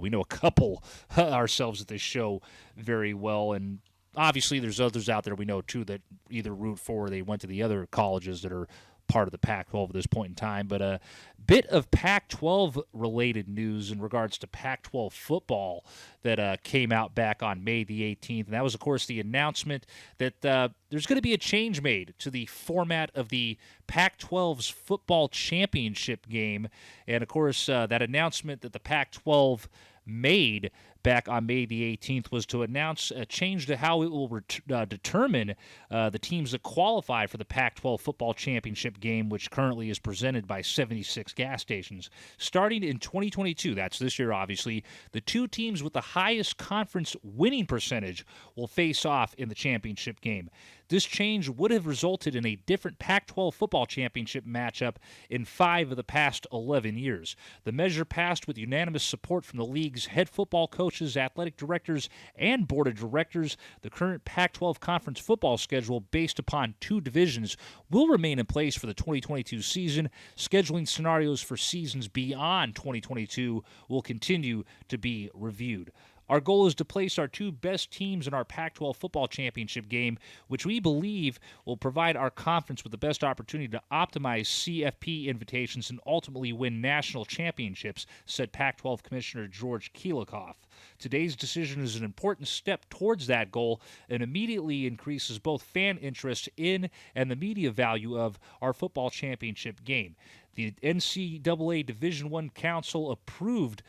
We know a couple ourselves at this show very well, and obviously there's others out there we know too that either root for or they went to the other colleges that are part of the Pac-12 at this point in time. But a bit of Pac-12 related news in regards to Pac-12 football that came out back on May the 18th. And that was, of course, the announcement that there's going to be a change made to the format of the Pac-12's football championship game. And, of course, that announcement that the Pac-12 made back on May the 18th was to announce a change to how it will determine the teams that qualify for the Pac-12 football championship game, which currently is presented by 76 gas stations. Starting in 2022, that's this year obviously, the 2 teams with the highest conference winning percentage will face off in the championship game. This change would have resulted in a different Pac-12 football championship matchup in 5 of the past 11 years. The measure passed with unanimous support from the league's head football coaches, athletic directors, and board of directors. The current Pac-12 conference football schedule, based upon 2 divisions, will remain in place for the 2022 season. Scheduling scenarios for seasons beyond 2022 will continue to be reviewed. Our goal is to place our 2 best teams in our Pac-12 football championship game, which we believe will provide our conference with the best opportunity to optimize CFP invitations and ultimately win national championships, said Pac-12 Commissioner George Keelokoff. Today's decision is an important step towards that goal and immediately increases both fan interest in and the media value of our football championship game. The NCAA Division I Council approved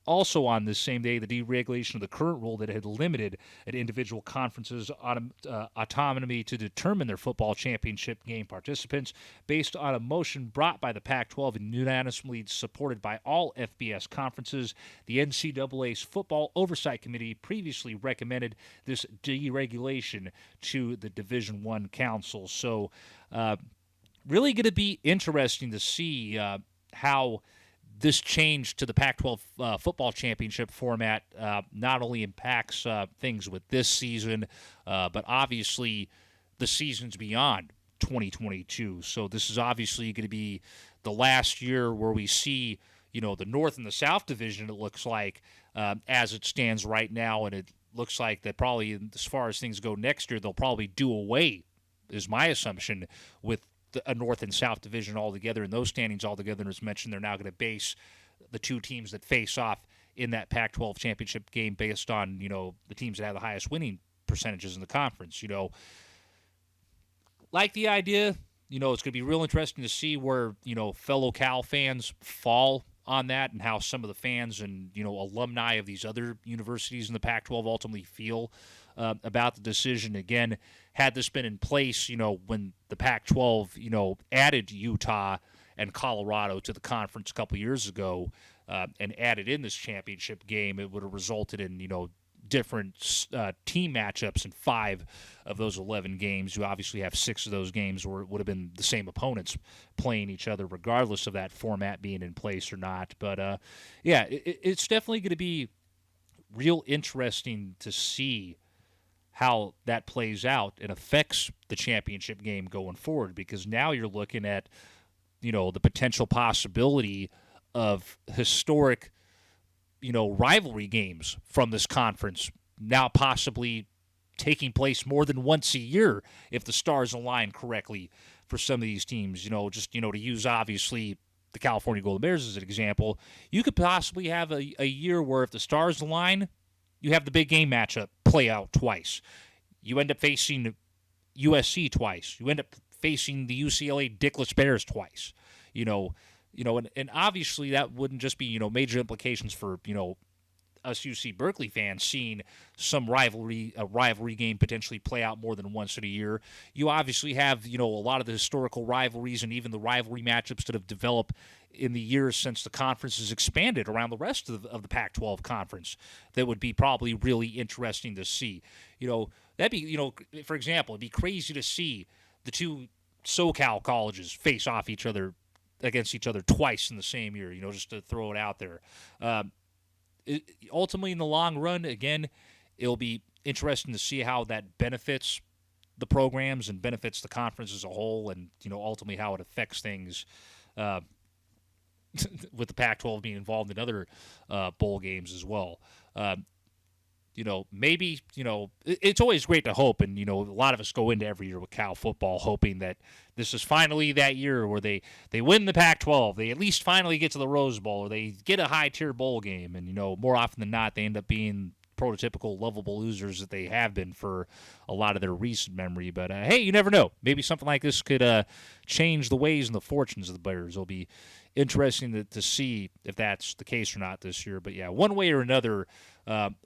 also on this same day the deregulation of the current rule that had limited an individual conference's autonomy to determine their football championship game participants based on a motion brought by the Pac-12 and unanimously supported by all FBS conferences. The NCAA's Football Oversight Committee previously recommended this deregulation to the Division I Council. So, really going to be interesting to see how this change to the Pac-12 football championship format not only impacts things with this season, but obviously the seasons beyond 2022. So this is obviously going to be the last year where we see, the North and the South division, it looks like, as it stands right now, and it looks like that probably as far as things go next year, they'll probably do away, is my assumption, with a North and South division altogether, and those standings altogether. As mentioned, they're now going to base the 2 teams that face off in that Pac-12 championship game based on, the teams that have the highest winning percentages in the conference. Like the idea, it's going to be real interesting to see where, fellow Cal fans fall on that and how some of the fans and, alumni of these other universities in the Pac-12 ultimately feel about the decision. Again, had this been in place, when the Pac-12, added Utah and Colorado to the conference a couple years ago and added in this championship game, it would have resulted in, different team matchups in 5 of those 11 games. You obviously have 6 of those games where it would have been the same opponents playing each other, regardless of that format being in place or not. But, it's definitely going to be real interesting to see how that plays out and affects the championship game going forward, because now you're looking at the potential possibility of historic, rivalry games from this conference now possibly taking place more than once a year if the stars align correctly for some of these teams. To use obviously the California Golden Bears as an example, you could possibly have a year where if the stars align, you have the big game matchup play out twice. You end up facing USC twice. You end up facing the UCLA Dickless Bears twice. And obviously that wouldn't just be, major implications for, us UC Berkeley fans seeing a rivalry game potentially play out more than once in a year. You obviously have, a lot of the historical rivalries and even the rivalry matchups that have developed in the years since the conference has expanded around the rest of the Pac-12 conference that would be probably really interesting to see. That'd be, for example, it'd be crazy to see the two SoCal colleges face off against each other twice in the same year, just to throw it out there. Ultimately, in the long run, again, it'll be interesting to see how that benefits the programs and benefits the conference as a whole, and ultimately how it affects things with the Pac-12 being involved in other bowl games as well. Maybe, it's always great to hope, and, a lot of us go into every year with Cal football hoping that this is finally that year where they win the Pac-12, they at least finally get to the Rose Bowl, or they get a high-tier bowl game, and, more often than not, they end up being prototypical lovable losers that they have been for a lot of their recent memory. But, hey, you never know. Maybe something like this could change the ways and the fortunes of the Bears. It'll be interesting to see if that's the case or not this year. But, yeah, one way or another,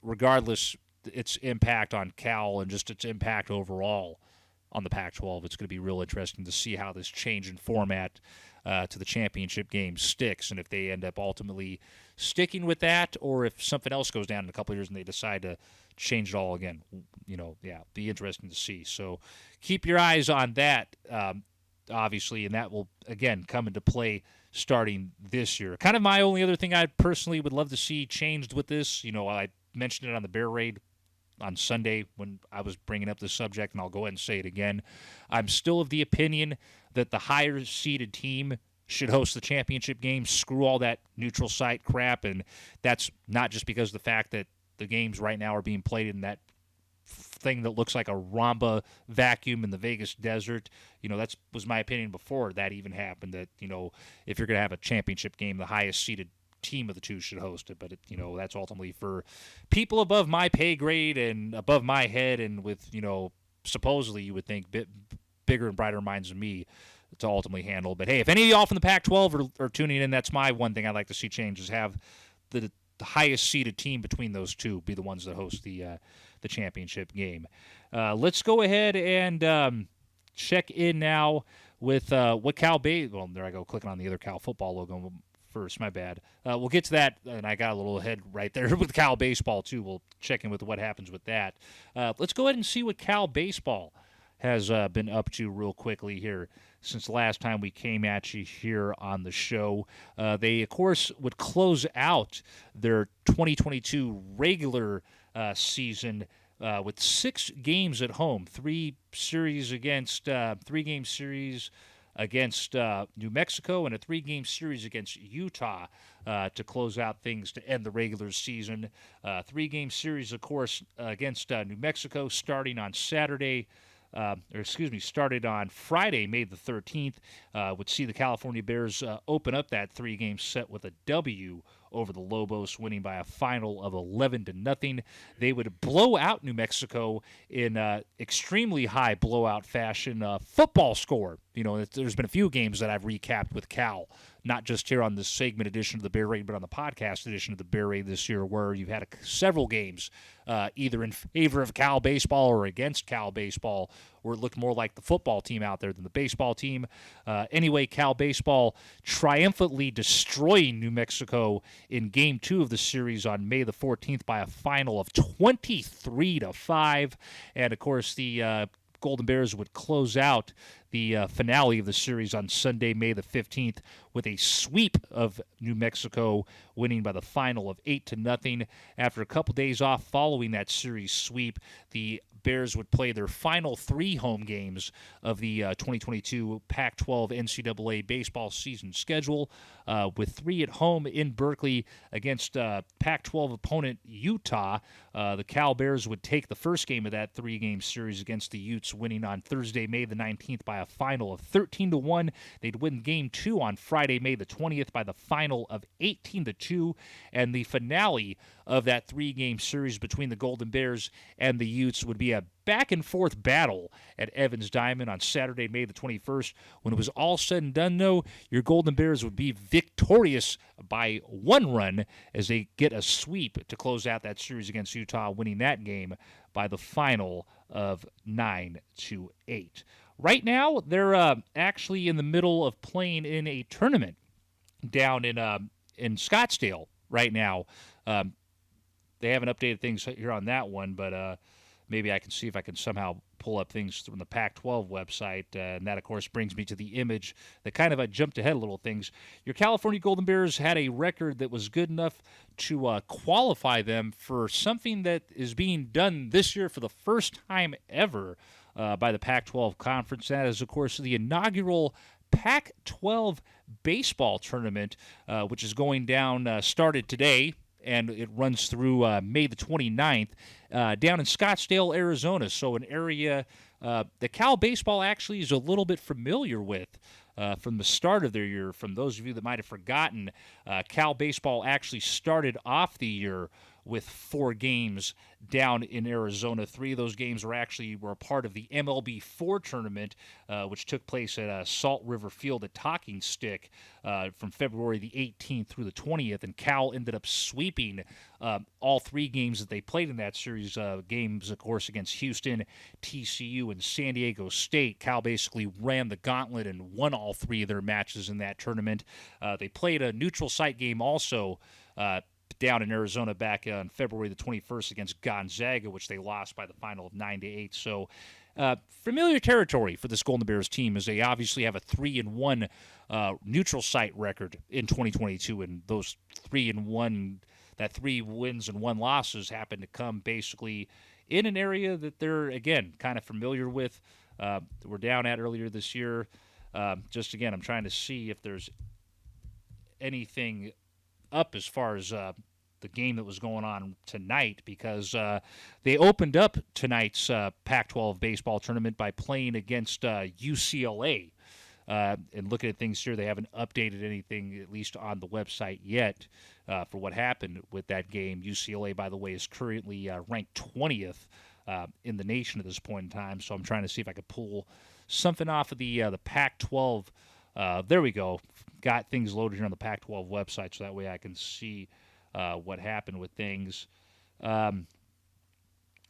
regardless its impact on Cal and just its impact overall on the Pac-12, it's going to be real interesting to see how this change in format to the championship game sticks, and if they end up ultimately sticking with that, or if something else goes down in a couple of years and they decide to change it all again. Be interesting to see. So keep your eyes on that, obviously, and that will, again, come into play starting this year. Kind of my only other thing I personally would love to see changed with this, I mentioned it on the Bear Raid on Sunday when I was bringing up this subject, and I'll go ahead and say it again. I'm still of the opinion that the higher-seeded team should host the championship game. Screw all that neutral site crap, and that's not just because of the fact that the games right now are being played in that thing that looks like a Ramba vacuum in the Vegas desert. That was my opinion before that even happened, that, if you're going to have a championship game, the highest-seeded team of the two should host it. But, that's ultimately for people above my pay grade and above my head, and with, supposedly you would think bigger and brighter minds than me to ultimately handle. But, hey, if any of y'all from the Pac-12 are tuning in, that's my one thing I'd like to see change, is have the highest-seeded team between those two be the ones that host the championship game. Let's go ahead and check in now with what Cal Bay. Well, there I go, clicking on the other Cal football logo first. My bad. We'll get to that, and I got a little ahead right there with Cal baseball too. We'll check in with what happens with that. Let's go ahead and see what Cal baseball has been up to real quickly here since the last time we came at you here on the show. They, of course, would close out their 2022 regular season with 6 games at home, 3 game series against New Mexico and a 3-game series against Utah to close out things to end the regular season. 3-game series, of course, against New Mexico starting on started on Friday, May the 13th, would see the California Bears open up that 3-game set with a W over the Lobos, winning by a final of 11-0. They would blow out New Mexico in extremely high blowout fashion. Football score, there's been a few games that I've recapped with Cal, not just here on this segment edition of the Bear Raid, but on the podcast edition of the Bear Raid this year, where you've had several games either in favor of Cal baseball or against Cal baseball, where it looked more like the football team out there than the baseball team. Anyway, Cal baseball triumphantly destroying New Mexico in Game 2 of the series on May the 14th by a final of 23-5. And, of course, the Golden Bears would close out the finale of the series on Sunday, May the 15th, with a sweep of New Mexico, winning by the final of 8-0. After a couple days off following that series sweep, the Bears would play their final 3 home games of the 2022 Pac-12 NCAA baseball season schedule, with 3 at home in Berkeley against Pac-12 opponent Utah. The Cal Bears would take the first game of that 3-game series against the Utes, winning on Thursday, May the 19th by a final of 13-1. They'd win Game 2 on Friday, May the 20th by the final of 18-2, and the finale of that 3-game series between the Golden Bears and the Utes would be a back-and-forth battle at Evans Diamond on Saturday, May the 21st. When it was all said and done, though, your Golden Bears would be victorious by 1 run as they get a sweep to close out that series against Utah, winning that game by the final of 9-8. Right now, they're actually in the middle of playing in a tournament down in Scottsdale right now. They haven't updated things here on that one, but maybe I can see if I can somehow pull up things from the Pac-12 website. And that, of course, brings me to the image that kind of I jumped ahead a little things. Your California Golden Bears had a record that was good enough to qualify them for something that is being done this year for the first time ever by the Pac-12 Conference. That is, of course, the inaugural Pac-12 baseball tournament, which is going down, started today, and it runs through May the 29th down in Scottsdale, Arizona. So an area that Cal baseball actually is a little bit familiar with from the start of their year. From those of you that might have forgotten, Cal baseball actually started off the year with 4 games down in Arizona. 3 of those games were a part of the MLB4 tournament, which took place at Salt River Field at Talking Stick from February the 18th through the 20th, and Cal ended up sweeping all 3 games that they played in that series. Games, of course, against Houston, TCU, and San Diego State. Cal basically ran the gauntlet and won all 3 of their matches in that tournament. They played a neutral site game also down in Arizona back on February the 21st against Gonzaga, which they lost by the final of 9-8. So familiar territory for this Golden Bears team, as they obviously have a 3-1 neutral site record in 2022, and those 3-1, that 3 wins and 1 losses happen to come basically in an area that they're, again, kind of familiar with. We're down at earlier this year. Just again, I'm trying to see if there's anything up as far as the game that was going on tonight, because they opened up tonight's Pac-12 baseball tournament by playing against UCLA. And looking at things here, they haven't updated anything, at least on the website yet, for what happened with that game. UCLA, by the way, is currently ranked 20th in the nation at this point in time, so I'm trying to see if I could pull something off of the Pac-12. There we go. Got things loaded here on the Pac-12 website, so that way I can see what happened with things.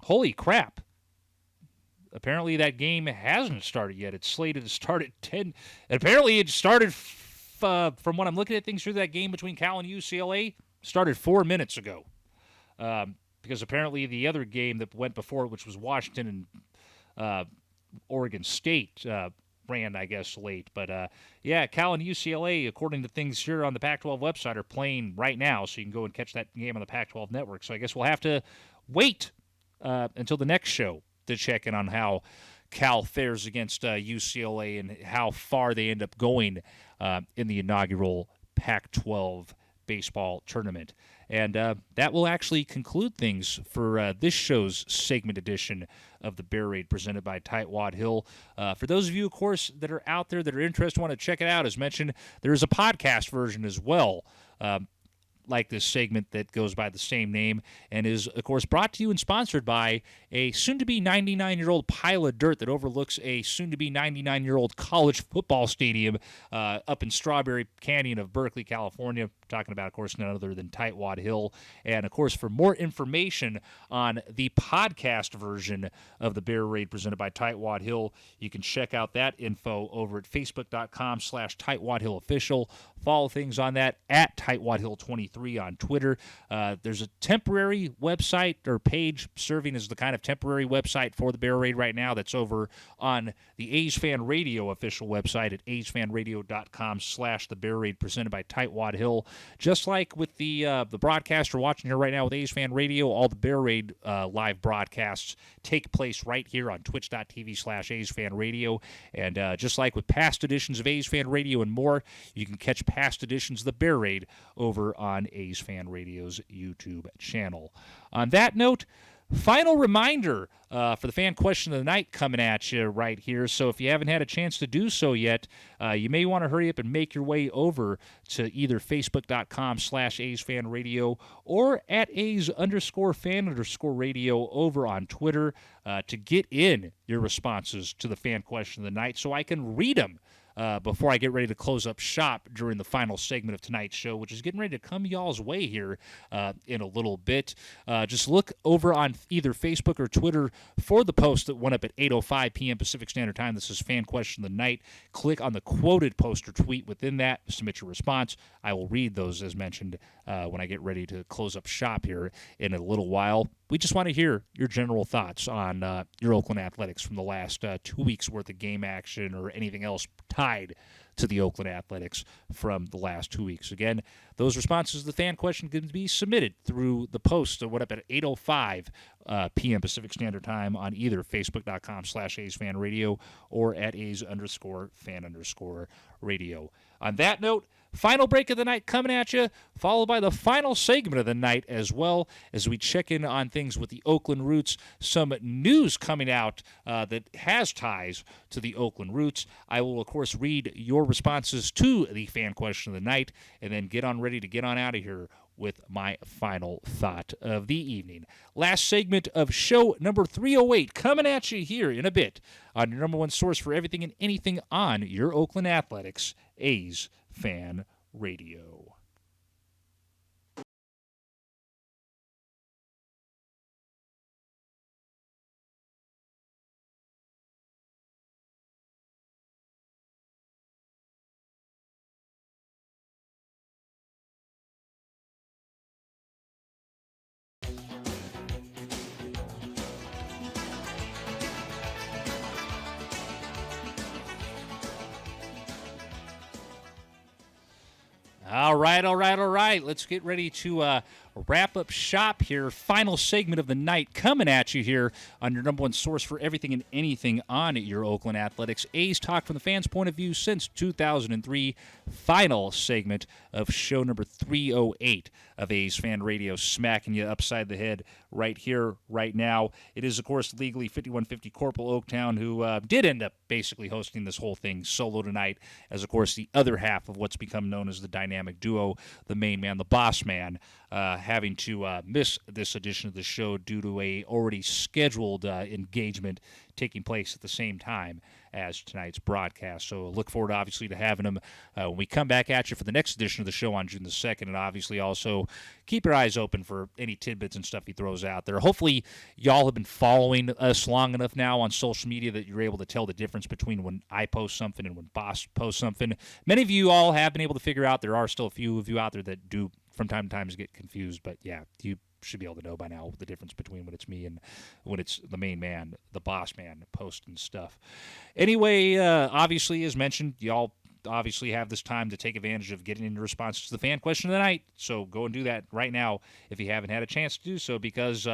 Holy crap. Apparently that game hasn't started yet. It's slated to start at 10. Apparently it started, from what I'm looking at things through, that game between Cal and UCLA started 4 minutes ago. Because apparently the other game that went before it, which was Washington and Oregon State, ran, I guess, late. But, yeah, Cal and UCLA, according to things here on the Pac-12 website, are playing right now, so you can go and catch that game on the Pac-12 network. So I guess we'll have to wait until the next show to check in on how Cal fares against UCLA and how far they end up going in the inaugural Pac-12 baseball tournament. And that will actually conclude things for this show's segment edition of the Bear Raid presented by Tightwad Hill. For those of you, of course, that are out there that are interested, want to check it out, as mentioned, there is a podcast version as well, like this segment that goes by the same name and is, of course, brought to you and sponsored by a soon-to-be 99-year-old pile of dirt that overlooks a soon-to-be 99-year-old college football stadium up in Strawberry Canyon of Berkeley, California. Talking about, of course, none other than Tightwad Hill. And, of course, for more information on the podcast version of the Bear Raid presented by Tightwad Hill, you can check out that info over at facebook.com/Tightwad Hill Official. Follow things on that at Tightwad Hill 23 on Twitter. There's a temporary website or page serving as the kind of temporary website for the Bear Raid right now that's over on the AsFAnRadio official website at asfanradio.com/the Bear Raid presented by Tightwad Hill. just like with the broadcast you're watching here right now with AsFAnRadio, all the Bear Raid live broadcasts take place right here on twitch.tv/AsFAnRadio. And just like with past editions of AsFAnRadio and more, you can catch past editions of the Bear Raid over on AsFAnRadio's YouTube channel. On that note, final reminder for the fan question of the night coming at you right here. So if you haven't had a chance to do so yet, you may want to hurry up and make your way over to either facebook.com/AsFAnRadio or at A's_fan_radio over on Twitter to get in your responses to the fan question of the night so I can read them before I get ready to close up shop during the final segment of tonight's show, which is getting ready to come y'all's way here in a little bit. Just look over on either Facebook or Twitter for the post that went up at 8:05 p.m. Pacific Standard Time. This is Fan Question of the Night. Click on the quoted post or tweet within that. Submit your response. I will read those, as mentioned, when I get ready to close up shop here in a little while. We just want to hear your general thoughts on your Oakland Athletics from the last 2 weeks' worth of game action or anything else tied to the Oakland Athletics from the last 2 weeks. Again, those responses to the fan question can be submitted through the post that went up at 8:05 p.m. Pacific Standard Time on either facebook.com/AsFAnRadio or at A's_fan_radio. On that note, final break of the night coming at you, followed by the final segment of the night as well as we check in on things with the Oakland Roots. Some news coming out that has ties to the Oakland Roots. I will, of course, read your responses to the fan question of the night and then get ready to get on out of here with my final thought of the evening. Last segment of show number 308 coming at you here in a bit on your number one source for everything and anything on your Oakland Athletics, A's Fan Radio. All right. Let's get ready to wrap up shop here. Final segment of the night coming at you here on your number one source for everything and anything on your Oakland Athletics. A's talk from the fans' point of view since 2003. Final segment of show number 308 of A's Fan Radio, smacking you upside the head right here, right now. It is, of course, legally 5150 Cpl Oaktown, who did end up basically hosting this whole thing solo tonight, as, of course, the other half of what's become known as the dynamic duo, the main man, the boss man, having to miss this edition of the show due to a already scheduled engagement taking place at the same time as tonight's broadcast. So look forward, obviously, to having him when we come back at you for the next edition of the show on June the 2nd, and obviously also keep your eyes open for any tidbits and stuff he throws out there. Hopefully, y'all have been following us long enough now on social media that you're able to tell the difference between when I post something and when Boss posts something. Many of you all have been able to figure out. There are still a few of you out there that do from time to time get confused, but yeah, you should be able to know by now the difference between when it's me and when it's the main man, the boss man, posting stuff. Anyway, obviously, as mentioned, y'all obviously have this time to take advantage of getting into responses to the fan question of the night, so go and do that right now if you haven't had a chance to do so, because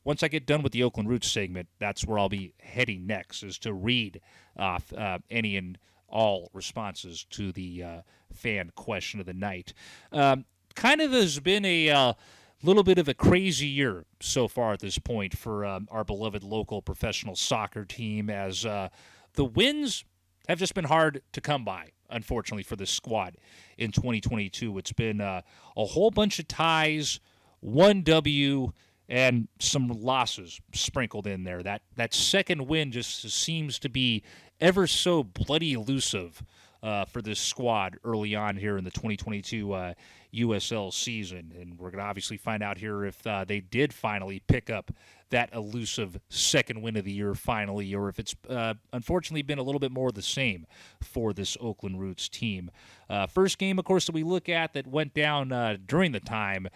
once I get done with the Oakland Roots segment, that's where I'll be heading next, is to read off any and all responses to the fan question of the night. Kind of has been a little bit of a crazy year so far at this point for our beloved local professional soccer team, as the wins have just been hard to come by, unfortunately, for this squad in 2022. It's been a whole bunch of ties, one W, and some losses sprinkled in there. That second win just seems to be ever so bloody elusive for this squad early on here in the 2022 USL season. And we're going to obviously find out here if they did finally pick up that elusive second win of the year finally, or if it's unfortunately been a little bit more of the same for this Oakland Roots team. First game, of course, that we look at that went down during the time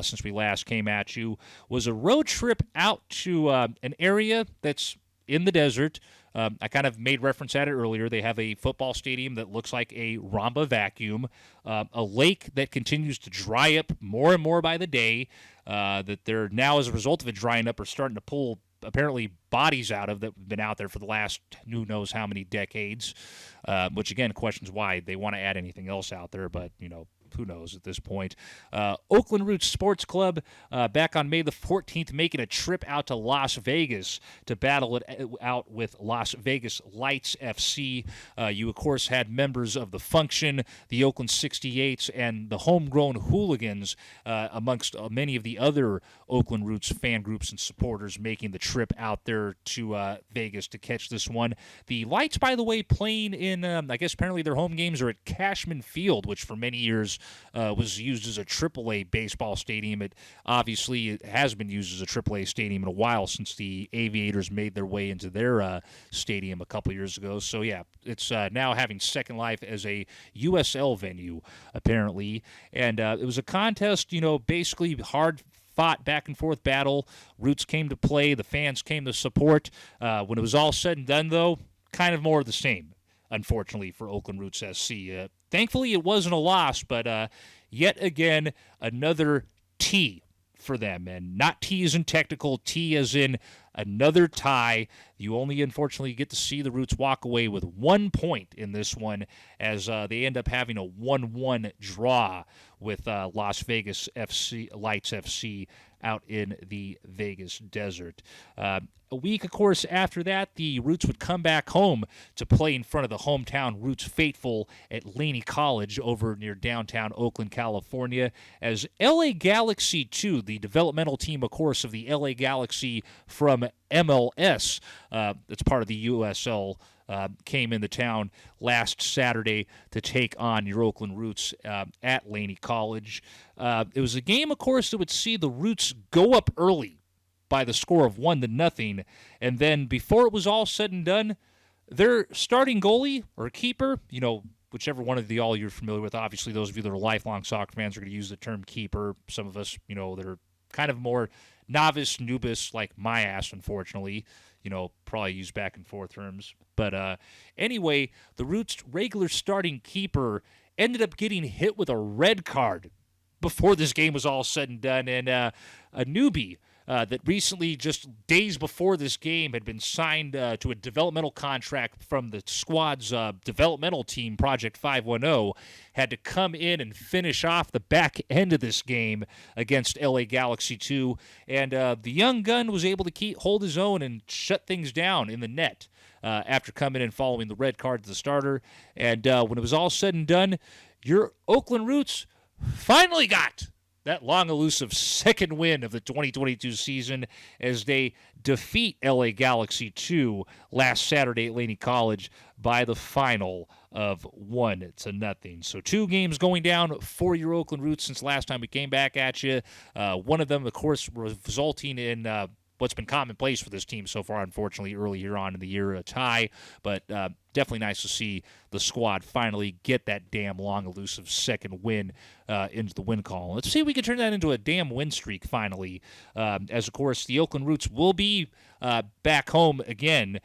since we last came at you was a road trip out to an area that's in the desert. I kind of made reference at it earlier. They have a football stadium that looks like a Ramba vacuum, a lake that continues to dry up more and more by the day, that they're now, as a result of it drying up, are starting to pull apparently bodies out of that have been out there for the last who knows how many decades, which, again, questions why they want to add anything else out there, but, who knows at this point. Oakland Roots Sports Club back on May the 14th making a trip out to Las Vegas to battle it out with Las Vegas Lights FC. You, of course, had members of the Function, the Oakland 68s, and the Homegrown Hooligans amongst many of the other Oakland Roots fan groups and supporters making the trip out there to Vegas to catch this one. The Lights, by the way, playing in, I guess apparently their home games are at Cashman Field, which for many years was used as a AAA baseball stadium. It has been used as a AAA stadium in a while since the Aviators made their way into their stadium a couple years ago. So, yeah, it's now having second life as a USL venue, apparently. And it was a contest, basically hard-fought back-and-forth battle. Roots came to play. The fans came to support. When it was all said and done, though, kind of more of the same, unfortunately, for Oakland Roots SC. Thankfully, it wasn't a loss, but yet again, another T for them. And not T as in technical, T as in another tie. You only, unfortunately, get to see the Roots walk away with 1 point in this one as they end up having a 1-1 draw with Las Vegas Lights FC out in the Vegas desert. A week, of course, after that, the Roots would come back home to play in front of the hometown Roots faithful at Laney College over near downtown Oakland, California, as LA Galaxy 2, the developmental team, of course, of the LA Galaxy from MLS, that's part of the USL, came into town last Saturday to take on your Oakland Roots at Laney College. It was a game, of course, that would see the Roots go up early by the score of 1-0, and then before it was all said and done, their starting goalie or keeper, whichever one of the all you're familiar with, obviously those of you that are lifelong soccer fans are going to use the term keeper. Some of us, that are kind of more novice, noobus, like my ass, unfortunately, probably use back and forth terms. But anyway, the Roots' regular starting keeper ended up getting hit with a red card before this game was all said and done. And a newbie that recently, just days before this game, had been signed to a developmental contract from the squad's developmental team, Project 510, had to come in and finish off the back end of this game against LA Galaxy 2. And the young gun was able to hold his own and shut things down in the net after coming in following the red card to the starter. And when it was all said and done, your Oakland Roots finally got that long elusive second win of the 2022 season as they defeat LA Galaxy 2 last Saturday at Laney College by the final of 1-0. So 2 games going down for your Oakland Roots since last time we came back at you. One of them, of course, resulting in what's been commonplace for this team so far, unfortunately, early here on in the year, a tie. But definitely nice to see the squad finally get that damn long, elusive second win into the win column. Let's see if we can turn that into a damn win streak finally. As, of course, the Oakland Roots will be back home again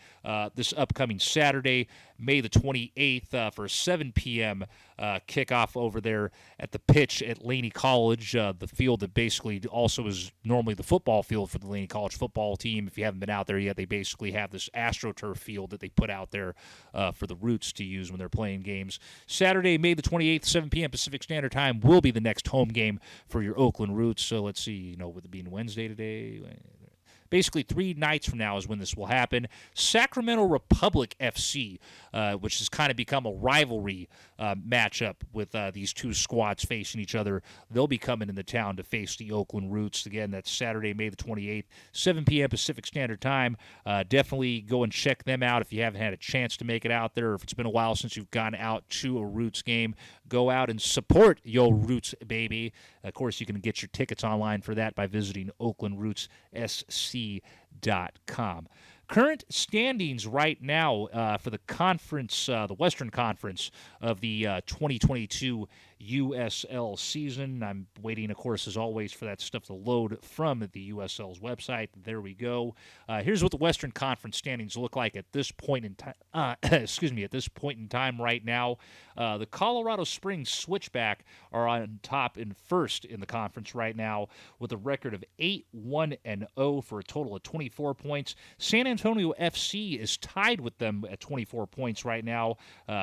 this upcoming Saturday, May the 28th, for a 7 p.m. Kickoff over there at the pitch at Laney College, the field that basically also is normally the football field for the Laney College football team. If you haven't been out there yet, they basically have this AstroTurf field that they put out there for the Roots to use when they're playing games. Saturday, May the 28th, 7 p.m. Pacific Standard Time will be the next home game for your Oakland Roots. So let's see, with it being Wednesday today, basically 3 nights from now is when this will happen. Sacramento Republic FC, which has kind of become a rivalry matchup with these two squads facing each other. They'll be coming into town to face the Oakland Roots. Again, that's Saturday, May the 28th, 7 p.m. Pacific Standard Time. Definitely go and check them out if you haven't had a chance to make it out there, or if it's been a while since you've gone out to a Roots game. Go out and support Yo Roots, baby. Of course, you can get your tickets online for that by visiting OaklandRootsSC.com. current standings right now for the conference, the Western Conference of the 2022 USL season. I'm waiting, of course, as always, for that stuff to load from the USL's website. There we go. Here's what the Western Conference standings look like at this point in time. At this point in time right now, the Colorado Springs Switchback are on top in first in the conference right now with a record of 8-1-0 for a total of 24 points. San Antonio FC is tied with them at 24 points right now.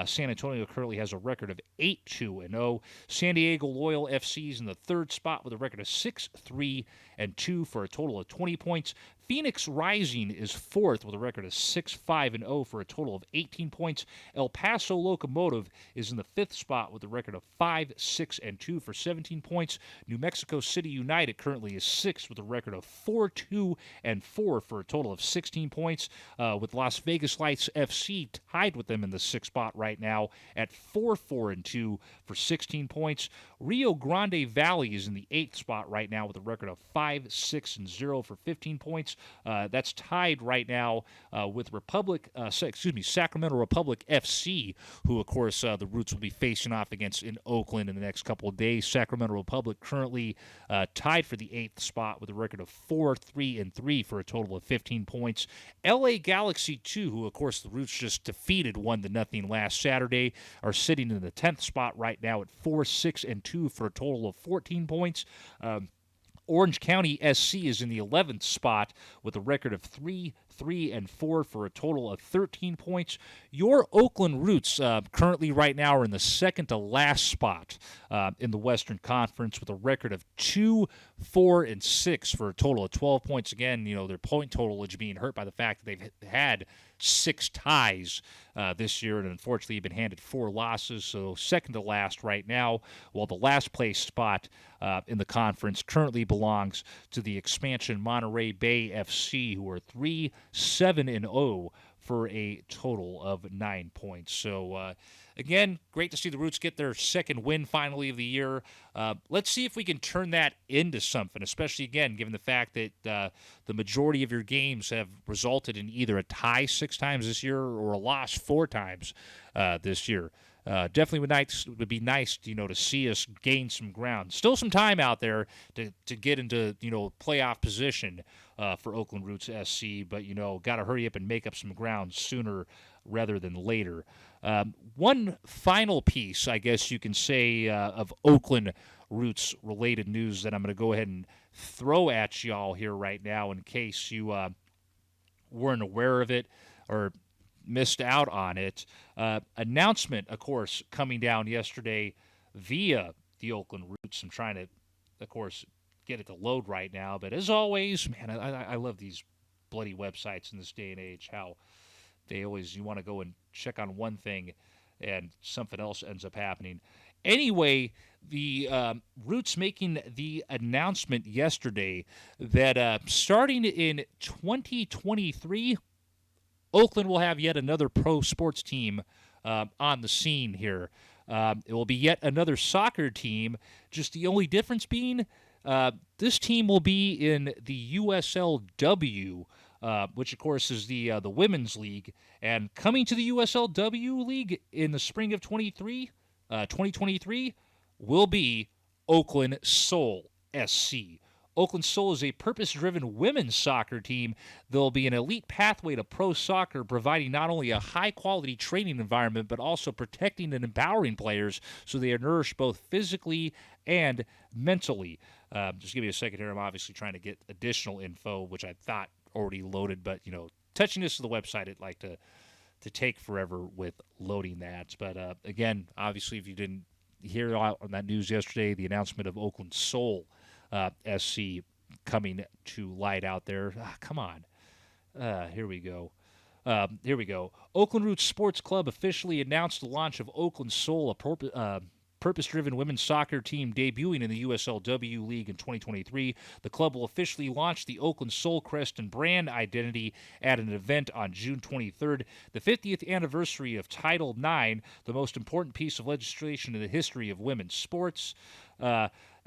San Antonio currently has a record of 8-2-0. San Diego Loyal FC is in the third spot with a record of 6-3-2 for a total of 20 points. Phoenix Rising is fourth with a record of 6-5-0 for a total of 18 points. El Paso Locomotive is in the fifth spot with a record of 5-6-2 for 17 points. New Mexico City United currently is sixth with a record of 4-2-4 for a total of 16 points. With Las Vegas Lights FC tied with them in the sixth spot right now at 4-4-2 for 16 points. Rio Grande Valley is in the eighth spot right now with a record of 5-6-0 for 15 points. That's tied right now with Sacramento Republic FC, who, of course, the Roots will be facing off against in Oakland in the next couple of days. Sacramento Republic currently tied for the eighth spot with a record of 4-3-3 for a total of 15 points. LA Galaxy 2, who, of course, the Roots just defeated 1-0 last Saturday, are sitting in the 10th spot right now at 4-6-2 for a total of 14 points. Orange County SC is in the 11th spot with a record of 3-3-4 for a total of 13 points. Your Oakland Roots currently right now are in the second to last spot in the Western Conference with a record of 2-4-6 for a total of 12 points. Again, their point total is being hurt by the fact that they've had 6 ties this year and unfortunately have been handed 4 losses, so second to last right now, while the last place spot in the conference currently belongs to the expansion Monterey Bay FC, who are 3-7-0 for a total of 9 points. So, again, great to see the Roots get their second win finally of the year. Let's see if we can turn that into something, especially, again, given the fact that the majority of your games have resulted in either a tie 6 times this year or a loss 4 times this year. Definitely would be nice, to see us gain some ground. Still some time out there to get into, playoff position for Oakland Roots SC, but, got to hurry up and make up some ground sooner rather than later. One final piece, I guess you can say, of Oakland Roots-related news that I'm going to go ahead and throw at y'all here right now in case you weren't aware of it or missed out on it. Announcement, of course, coming down yesterday via the Oakland Roots. I'm trying to, of course, get it to load right now. But as always, man, I love these bloody websites in this day and age, how they always, you want to go and check on one thing and something else ends up happening. Anyway, the Roots making the announcement yesterday that starting in 2023, Oakland will have yet another pro sports team on the scene here. It will be yet another soccer team, just the only difference being this team will be in the USLW, which, of course, is the women's league. And coming to the USLW league in the spring of 2023 will be Oakland Soul SC. Oakland Soul is a purpose-driven women's soccer team. There'll be an elite pathway to pro soccer, providing not only a high-quality training environment, but also protecting and empowering players so they are nourished both physically and mentally. Just give me a second here. I'm obviously trying to get additional info, which I thought already loaded, but, touching this to the website, it'd like to take forever with loading that. But, again, obviously, if you didn't hear on that news yesterday, the announcement of Oakland Soul SC coming to light out there. Come on. Here we go. Oakland Roots Sports Club officially announced the launch of Oakland Soul, a purpose-driven women's soccer team debuting in the USLW League in 2023. The club will officially launch the Oakland Soul crest and brand identity at an event on June 23rd, the 50th anniversary of Title IX, the most important piece of legislation in the history of women's sports.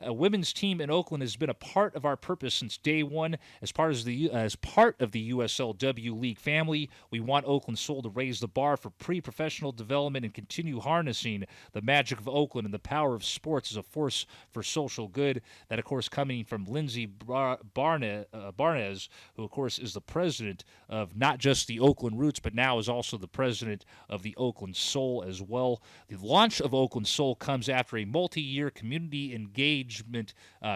A women's team in Oakland has been a part of our purpose since day one. As part of the USLW League family, we want Oakland Soul to raise the bar for pre-professional development and continue harnessing the magic of Oakland and the power of sports as a force for social good. That, of course, coming from Lindsay Barnes, who, of course, is the president of not just the Oakland Roots, but now is also the president of the Oakland Soul as well. The launch of Oakland Soul comes after a multi-year community engagement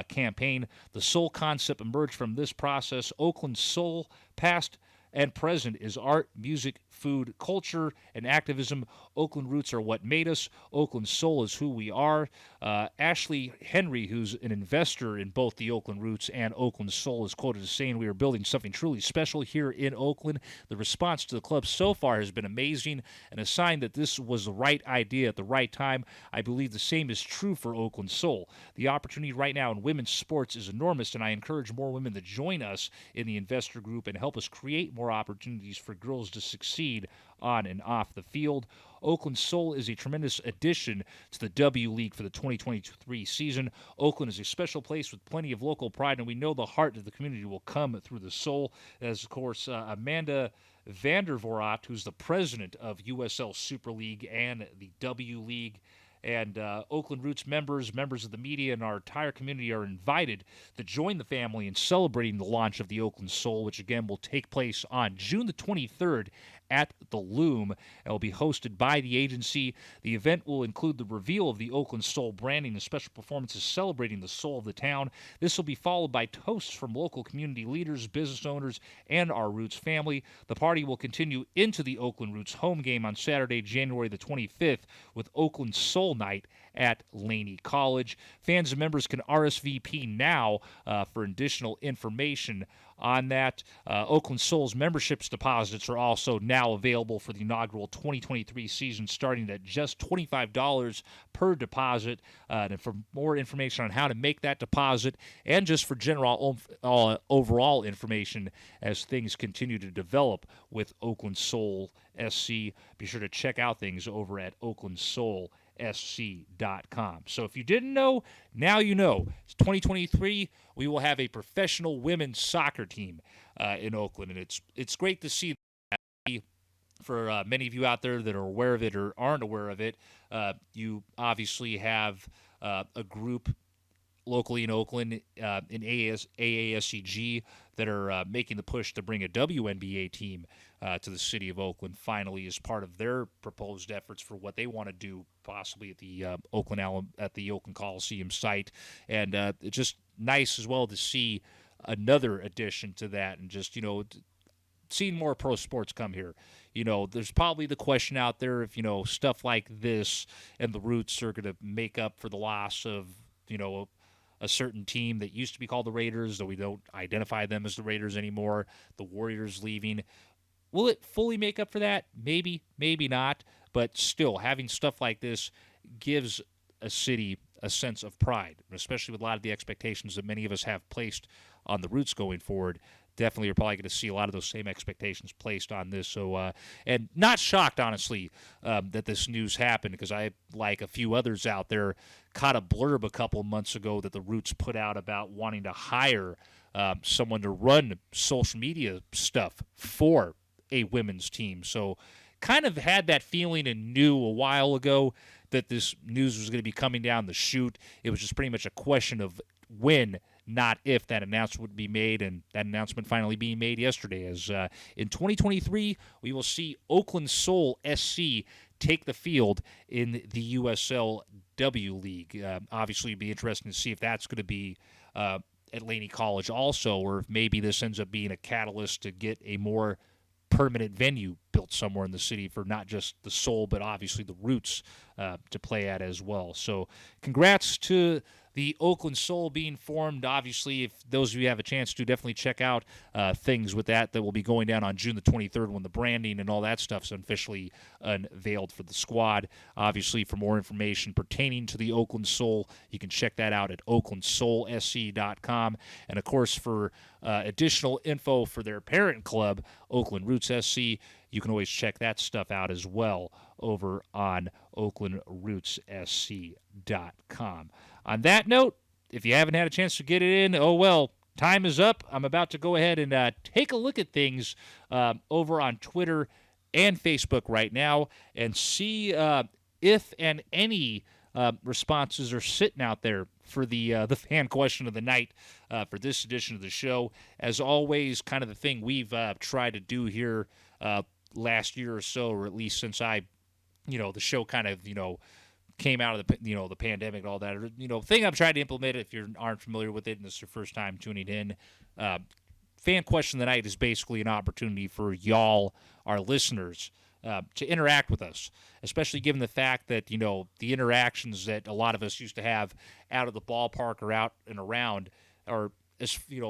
campaign. The Soul concept emerged from this process. Oakland Soul, past and present, is art, music, food, culture, and activism. Oakland Roots are what made us. Oakland Soul is who we are. Ashley Henry, who's an investor in both the Oakland Roots and Oakland Soul, is quoted as saying, "We are building something truly special here in Oakland. The response to the club so far has been amazing and a sign that this was the right idea at the right time. I believe the same is true for Oakland Soul. The opportunity right now in women's sports is enormous, and I encourage more women to join us in the investor group and help us create more opportunities for girls to succeed on and off the field. Oakland Soul is a tremendous addition to the W League for the 2023 season. Oakland is a special place with plenty of local pride, and we know the heart of the community will come through the Soul." As, of course, Amanda Vandervoort, who's the president of USL Super League and the W League. And Oakland Roots members of the media, and our entire community are invited to join the family in celebrating the launch of the Oakland Soul, which again will take place on June the 23rd at the Loom. It will be hosted by the agency. The event will include the reveal of the Oakland Soul branding and special performances celebrating the soul of the town. This will be followed by toasts from local community leaders, business owners, and our Roots family. The party will continue into the Oakland Roots home game on Saturday, January the 25th, with Oakland Soul Night at Laney College. Fans and members can RSVP now for additional information on that. Oakland Soul's memberships deposits are also now available for the inaugural 2023 season, starting at just $25 per deposit. And for more information on how to make that deposit, and just for general overall information as things continue to develop with Oakland Soul SC, be sure to check out things over at OaklandSoulSC.com. So if you didn't know, now you know. It's 2023. We will have a professional women's soccer team in Oakland, and it's great to see that. For many of you out there that are aware of it or aren't aware of it, you obviously have a group locally in Oakland, in AASCG, that are making the push to bring a WNBA team to the city of Oakland, finally, as part of their proposed efforts for what they want to do, possibly at the Oakland Coliseum site. And it's just nice as well to see another addition to that, and just, seeing more pro sports come here. There's probably the question out there if, stuff like this and the Roots are going to make up for the loss of, a certain team that used to be called the Raiders, though we don't identify them as the Raiders anymore, the Warriors leaving. Will it fully make up for that? Maybe, maybe not. But still, having stuff like this gives a city a sense of pride, especially with a lot of the expectations that many of us have placed on the Roots going forward. Definitely are probably going to see a lot of those same expectations placed on this. So, and not shocked, honestly, that this news happened, because I, like a few others out there, caught a blurb a couple months ago that the Roots put out about wanting to hire someone to run social media stuff for a women's team. So kind of had that feeling and knew a while ago that this news was going to be coming down the chute. It was just pretty much a question of when, not if, that announcement would be made, and that announcement finally being made yesterday. As in 2023, we will see Oakland Soul SC take the field in the USLW League. Obviously, it'd be interesting to see if that's going to be at Laney College also, or if maybe this ends up being a catalyst to get a more permanent venue built somewhere in the city for not just the Soul, but obviously the Roots to play at as well. So congrats to the Oakland Soul being formed. Obviously, if those of you have a chance to, definitely check out things with that will be going down on June the 23rd, when the branding and all that stuff's officially unveiled for the squad. Obviously, for more information pertaining to the Oakland Soul, you can check that out at OaklandSoulSC.com. And, of course, for additional info for their parent club, Oakland Roots SC, you can always check that stuff out as well over on OaklandRootsSC.com. On that note, if you haven't had a chance to get it in, oh well, time is up. I'm about to go ahead and take a look at things over on Twitter and Facebook right now and see if and any responses are sitting out there for the fan question of the night for this edition of the show. As always, kind of the thing we've tried to do here last year or so, or at least since the show kind of, came out of the pandemic and all that. Thing I've tried to implement, if you aren't familiar with it and this is your first time tuning in, fan question of the night is basically an opportunity for y'all, our listeners, to interact with us, especially given the fact that, the interactions that a lot of us used to have out of the ballpark or out and around are,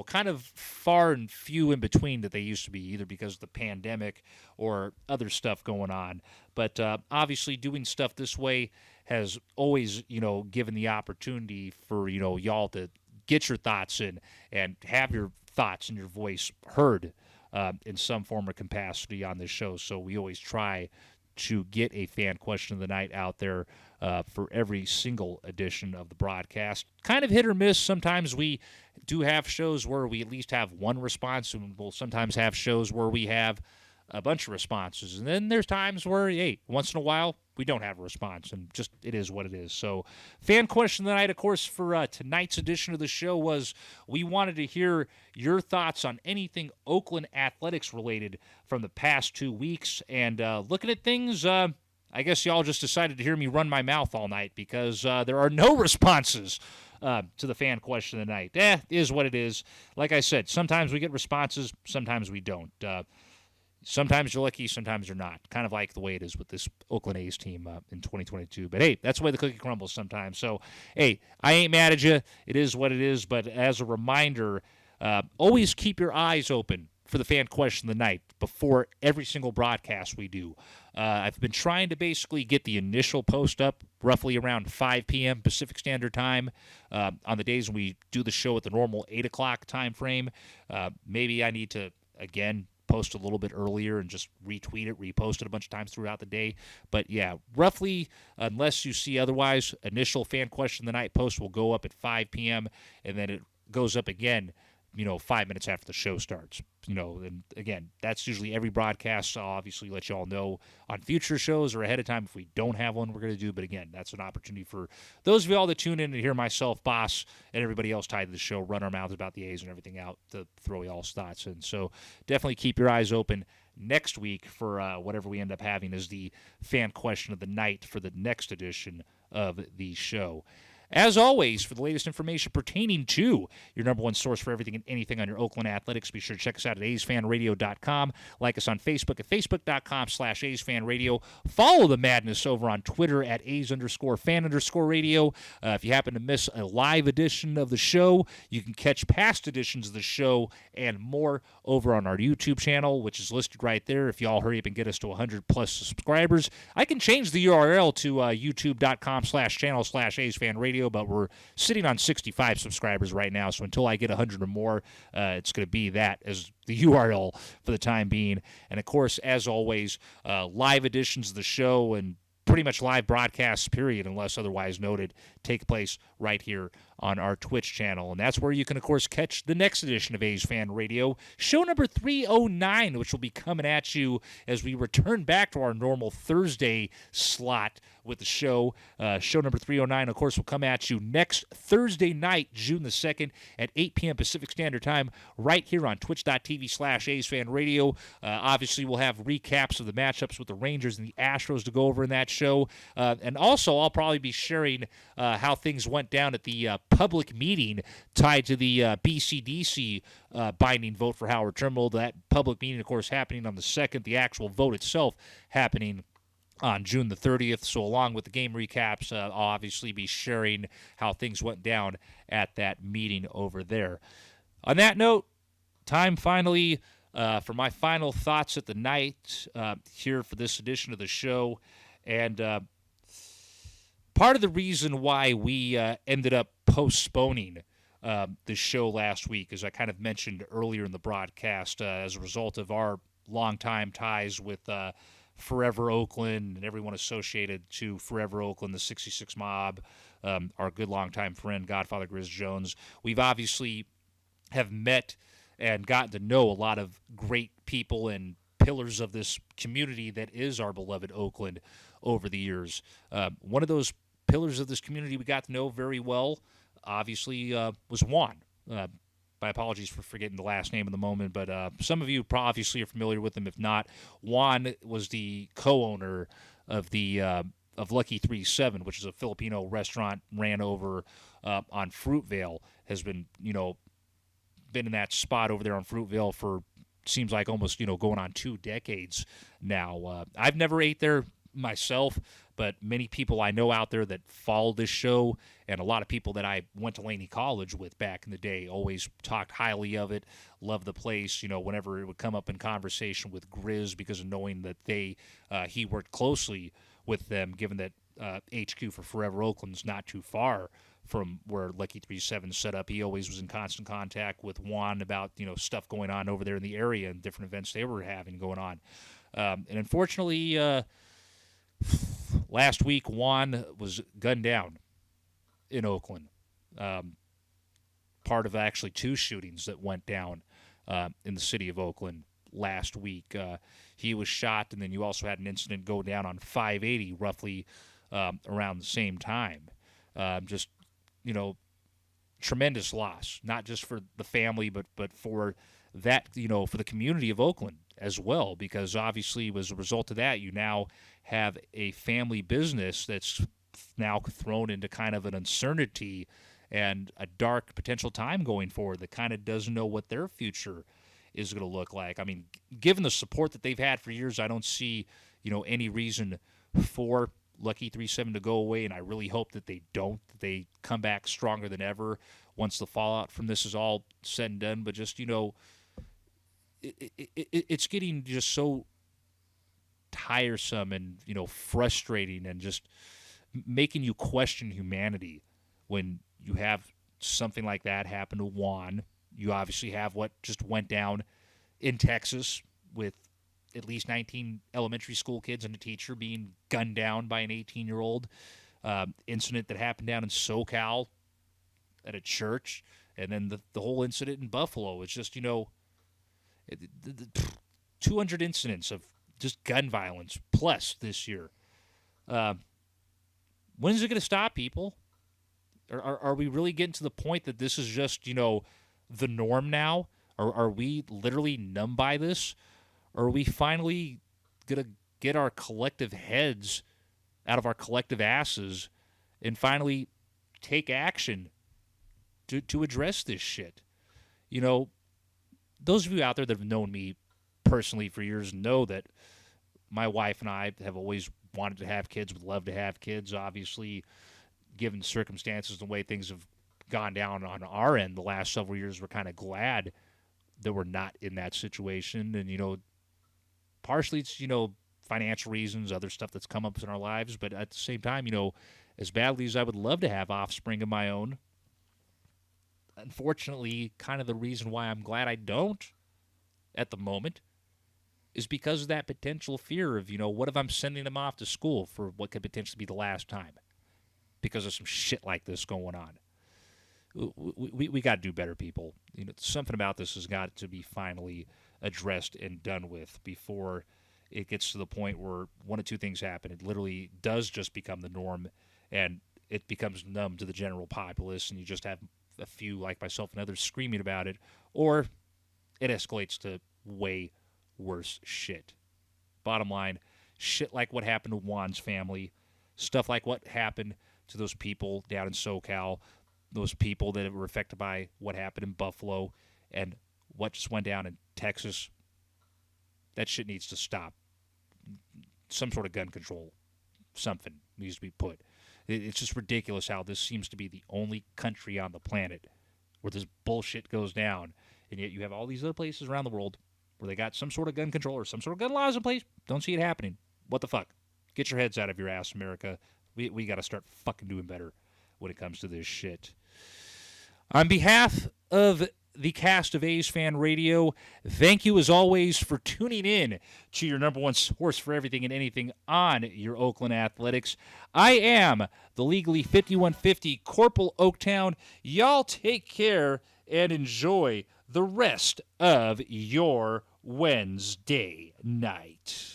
kind of far and few in between that they used to be, either because of the pandemic or other stuff going on. But obviously doing stuff this way has always, given the opportunity for, y'all to get your thoughts in and have your thoughts and your voice heard in some form or capacity on this show. So we always try to get a fan question of the night out there for every single edition of the broadcast. Kind of hit or miss. Sometimes we do have shows where we at least have one response, and we'll sometimes have shows where we have a bunch of responses. And then there's times where, hey, once in a while, we don't have a response, and just it is what it is. So fan question of the night, of course, for tonight's edition of the show was we wanted to hear your thoughts on anything Oakland Athletics related from the past 2 weeks. And looking at things, I guess y'all just decided to hear me run my mouth all night because there are no responses to the fan question of the night. Is what it is. Like I said, sometimes we get responses, sometimes we don't. Sometimes you're lucky, sometimes you're not. Kind of like the way it is with this Oakland A's team in 2022. But, hey, that's the way the cookie crumbles sometimes. So, hey, I ain't mad at you. It is what it is. But as a reminder, always keep your eyes open for the fan question of the night before every single broadcast we do. I've been trying to basically get the initial post up roughly around 5 p.m. Pacific Standard Time on the days when we do the show at the normal 8 o'clock time frame. Maybe I need to, again, post a little bit earlier and just retweet it, repost it a bunch of times throughout the day. But yeah, roughly, unless you see otherwise, initial fan question of the night post will go up at 5 p.m. and then it goes up again, 5 minutes after the show starts. And again, that's usually every broadcast. So I'll obviously let you all know on future shows or ahead of time if we don't have one we're going to do. But again, that's an opportunity for those of you all that tune in to hear myself, Boss, and everybody else tied to the show run our mouths about the A's and everything out to throw y'all's thoughts in. So definitely keep your eyes open next week for whatever we end up having as the fan question of the night for the next edition of the show. As always, for the latest information pertaining to your number one source for everything and anything on your Oakland Athletics, be sure to check us out at AsFAnRadio.com. Like us on Facebook at Facebook.com/AsFAnRadio. Follow the madness over on Twitter at As_fan_radio. If you happen to miss a live edition of the show, you can catch past editions of the show and more over on our YouTube channel, which is listed right there. If y'all hurry up and get us to 100+ subscribers, I can change the URL to youtube.com/channel/AsFanRadio. But we're sitting on 65 subscribers right now, so until I get 100 or more, it's going to be that as the URL for the time being. And, of course, as always, live editions of the show and pretty much live broadcasts, period, unless otherwise noted, take place right here on our Twitch channel. And that's where you can, of course, catch the next edition of A's Fan Radio, show number 309, which will be coming at you as we return back to our normal Thursday slot with the show. Show number 309, of course, will come at you next Thursday night, June the 2nd at 8 p.m. Pacific Standard Time, right here on twitch.tv/AsFanRadio. Obviously, we'll have recaps of the matchups with the Rangers and the Astros to go over in that show. And also, I'll probably be sharing how things went down at the public meeting tied to the BCDC binding vote for Howard Terminal. That public meeting, of course, happening on the 2nd. The actual vote itself happening on June the 30th. So along with the game recaps, I'll obviously be sharing how things went down at that meeting over there. On that note, time finally for my final thoughts at the night here for this edition of the show. And part of the reason why we ended up postponing the show last week, as I kind of mentioned earlier in the broadcast, as a result of our longtime ties with Forever Oakland and everyone associated to Forever Oakland, the 66 Mob, our good longtime friend, Godfather Grizz Jones. We've obviously have met and gotten to know a lot of great people and pillars of this community that is our beloved Oakland over the years. One of those pillars of this community we got to know very well, obviously, was Juan. My apologies for forgetting the last name in the moment, but some of you obviously are familiar with him. If not, Juan was the co-owner of the of Lucky 37, which is a Filipino restaurant ran over on Fruitvale. Has been been in that spot over there on Fruitvale for seems like almost going on 2 decades now. I've never ate there myself, but many people I know out there that follow this show, and a lot of people that I went to Laney College with back in the day, always talked highly of it, loved the place. Whenever it would come up in conversation with Grizz, because of knowing that he worked closely with them, given that HQ for Forever Oakland's not too far from where Lucky 37 set up. He always was in constant contact with Juan about stuff going on over there in the area and different events they were having going on. And unfortunately, last week Juan was gunned down in Oakland. Part of actually 2 shootings that went down in the city of Oakland last week. He was shot, and then you also had an incident go down on 580 roughly around the same time. Just tremendous loss, not just for the family, but for that, for the community of Oakland as well, because obviously as a result of that, you now have a family business that's now thrown into kind of an uncertainty and a dark potential time going forward that kind of doesn't know what their future is going to look like. I mean, given the support that they've had for years, I don't see, any reason for Lucky 37 to go away, and I really hope that they don't. That they come back stronger than ever once the fallout from this is all said and done. But just, it's getting just so tiresome and, frustrating and just making you question humanity when you have something like that happen to Juan. You obviously have what just went down in Texas with at least 19 elementary school kids and a teacher being gunned down by an 18-year-old. Incident that happened down in SoCal at a church, and then the whole incident in Buffalo. It's just, 200 incidents of just gun violence plus this year. When is it going to stop, people? Are we really getting to the point that this is just, the norm now? Or are we literally numb by this? Or are we finally going to get our collective heads out of our collective asses and finally take action to address this shit? Those of you out there that have known me personally for years know that my wife and I have always wanted to have kids, would love to have kids. Obviously, given the circumstances and the way things have gone down on our end the last several years, we're kind of glad that we're not in that situation. And, partially it's, financial reasons, other stuff that's come up in our lives. But at the same time, as badly as I would love to have offspring of my own, unfortunately, kind of the reason why I'm glad I don't at the moment is because of that potential fear of, what if I'm sending them off to school for what could potentially be the last time because of some shit like this going on. We got to do better, people. Something about this has got to be finally addressed and done with before it gets to the point where one of 2 things happen. It literally does just become the norm, and it becomes numb to the general populace, and you just have a few like myself and others screaming about it, or it escalates to way worse shit. Bottom line, shit like what happened to Juan's family, stuff like what happened to those people down in SoCal, those people that were affected by what happened in Buffalo, and what just went down in Texas. That shit needs to stop. Some sort of gun control, something needs to be put. It's just ridiculous how this seems to be the only country on the planet where this bullshit goes down, and yet you have all these other places around the world where they got some sort of gun control or some sort of gun laws in place. Don't see it happening. What the fuck? Get your heads out of your ass, America. We got to start fucking doing better when it comes to this shit. On behalf of the cast of AsFAnRadio, thank you as always for tuning in to your number one source for everything and anything on your Oakland Athletics. I am the legally 5150 Cpl Oaktown. Y'all take care and enjoy the rest of your Wednesday night.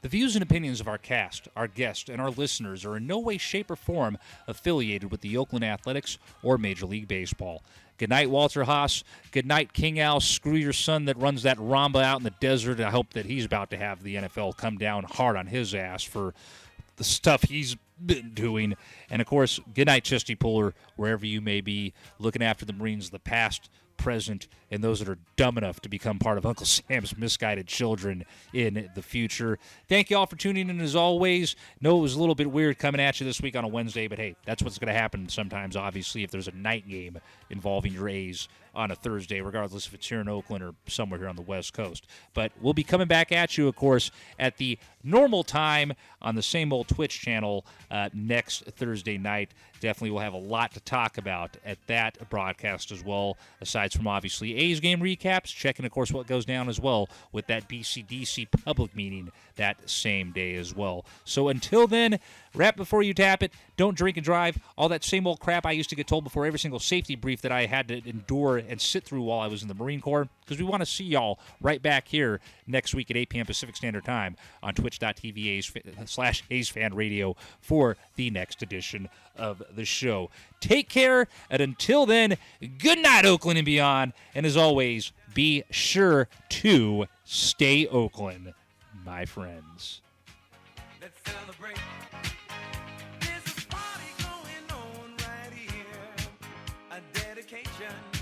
The views and opinions of our cast, our guests, and our listeners are in no way, shape, or form affiliated with the Oakland Athletics or Major League Baseball. Good night, Walter Haas. Good night, King Al. Screw your son that runs that Ramba out in the desert. I hope that he's about to have the NFL come down hard on his ass for the stuff he's been doing. And, of course, good night, Chesty Puller, wherever you may be, looking after the Marines of the past, present, and those that are dumb enough to become part of Uncle Sam's misguided children in the future. Thank you all for tuning in as always. Know it was a little bit weird coming at you this week on a Wednesday, but hey, that's what's going to happen sometimes, obviously, if there's a night game involving your A's on a Thursday, regardless if it's here in Oakland or somewhere here on the West Coast. But we'll be coming back at you, of course, at the normal time on the same old Twitch channel next Thursday night. Definitely will have a lot to talk about at that broadcast as well, aside from obviously A's game recaps, checking, of course, what goes down as well with that BCDC public meeting that same day as well. So until then, wrap before you tap it, don't drink and drive, all that same old crap I used to get told before every single safety brief that I had to endure and sit through while I was in the Marine Corps, because we want to see y'all right back here next week at 8 p.m. Pacific Standard Time on twitch.tv/AsFAnRadio for the next edition of the show. Take care, and until then, good night, Oakland and beyond, and as always, be sure to stay Oakland, my friends. Let's celebrate. There's a party going on right here. A dedication.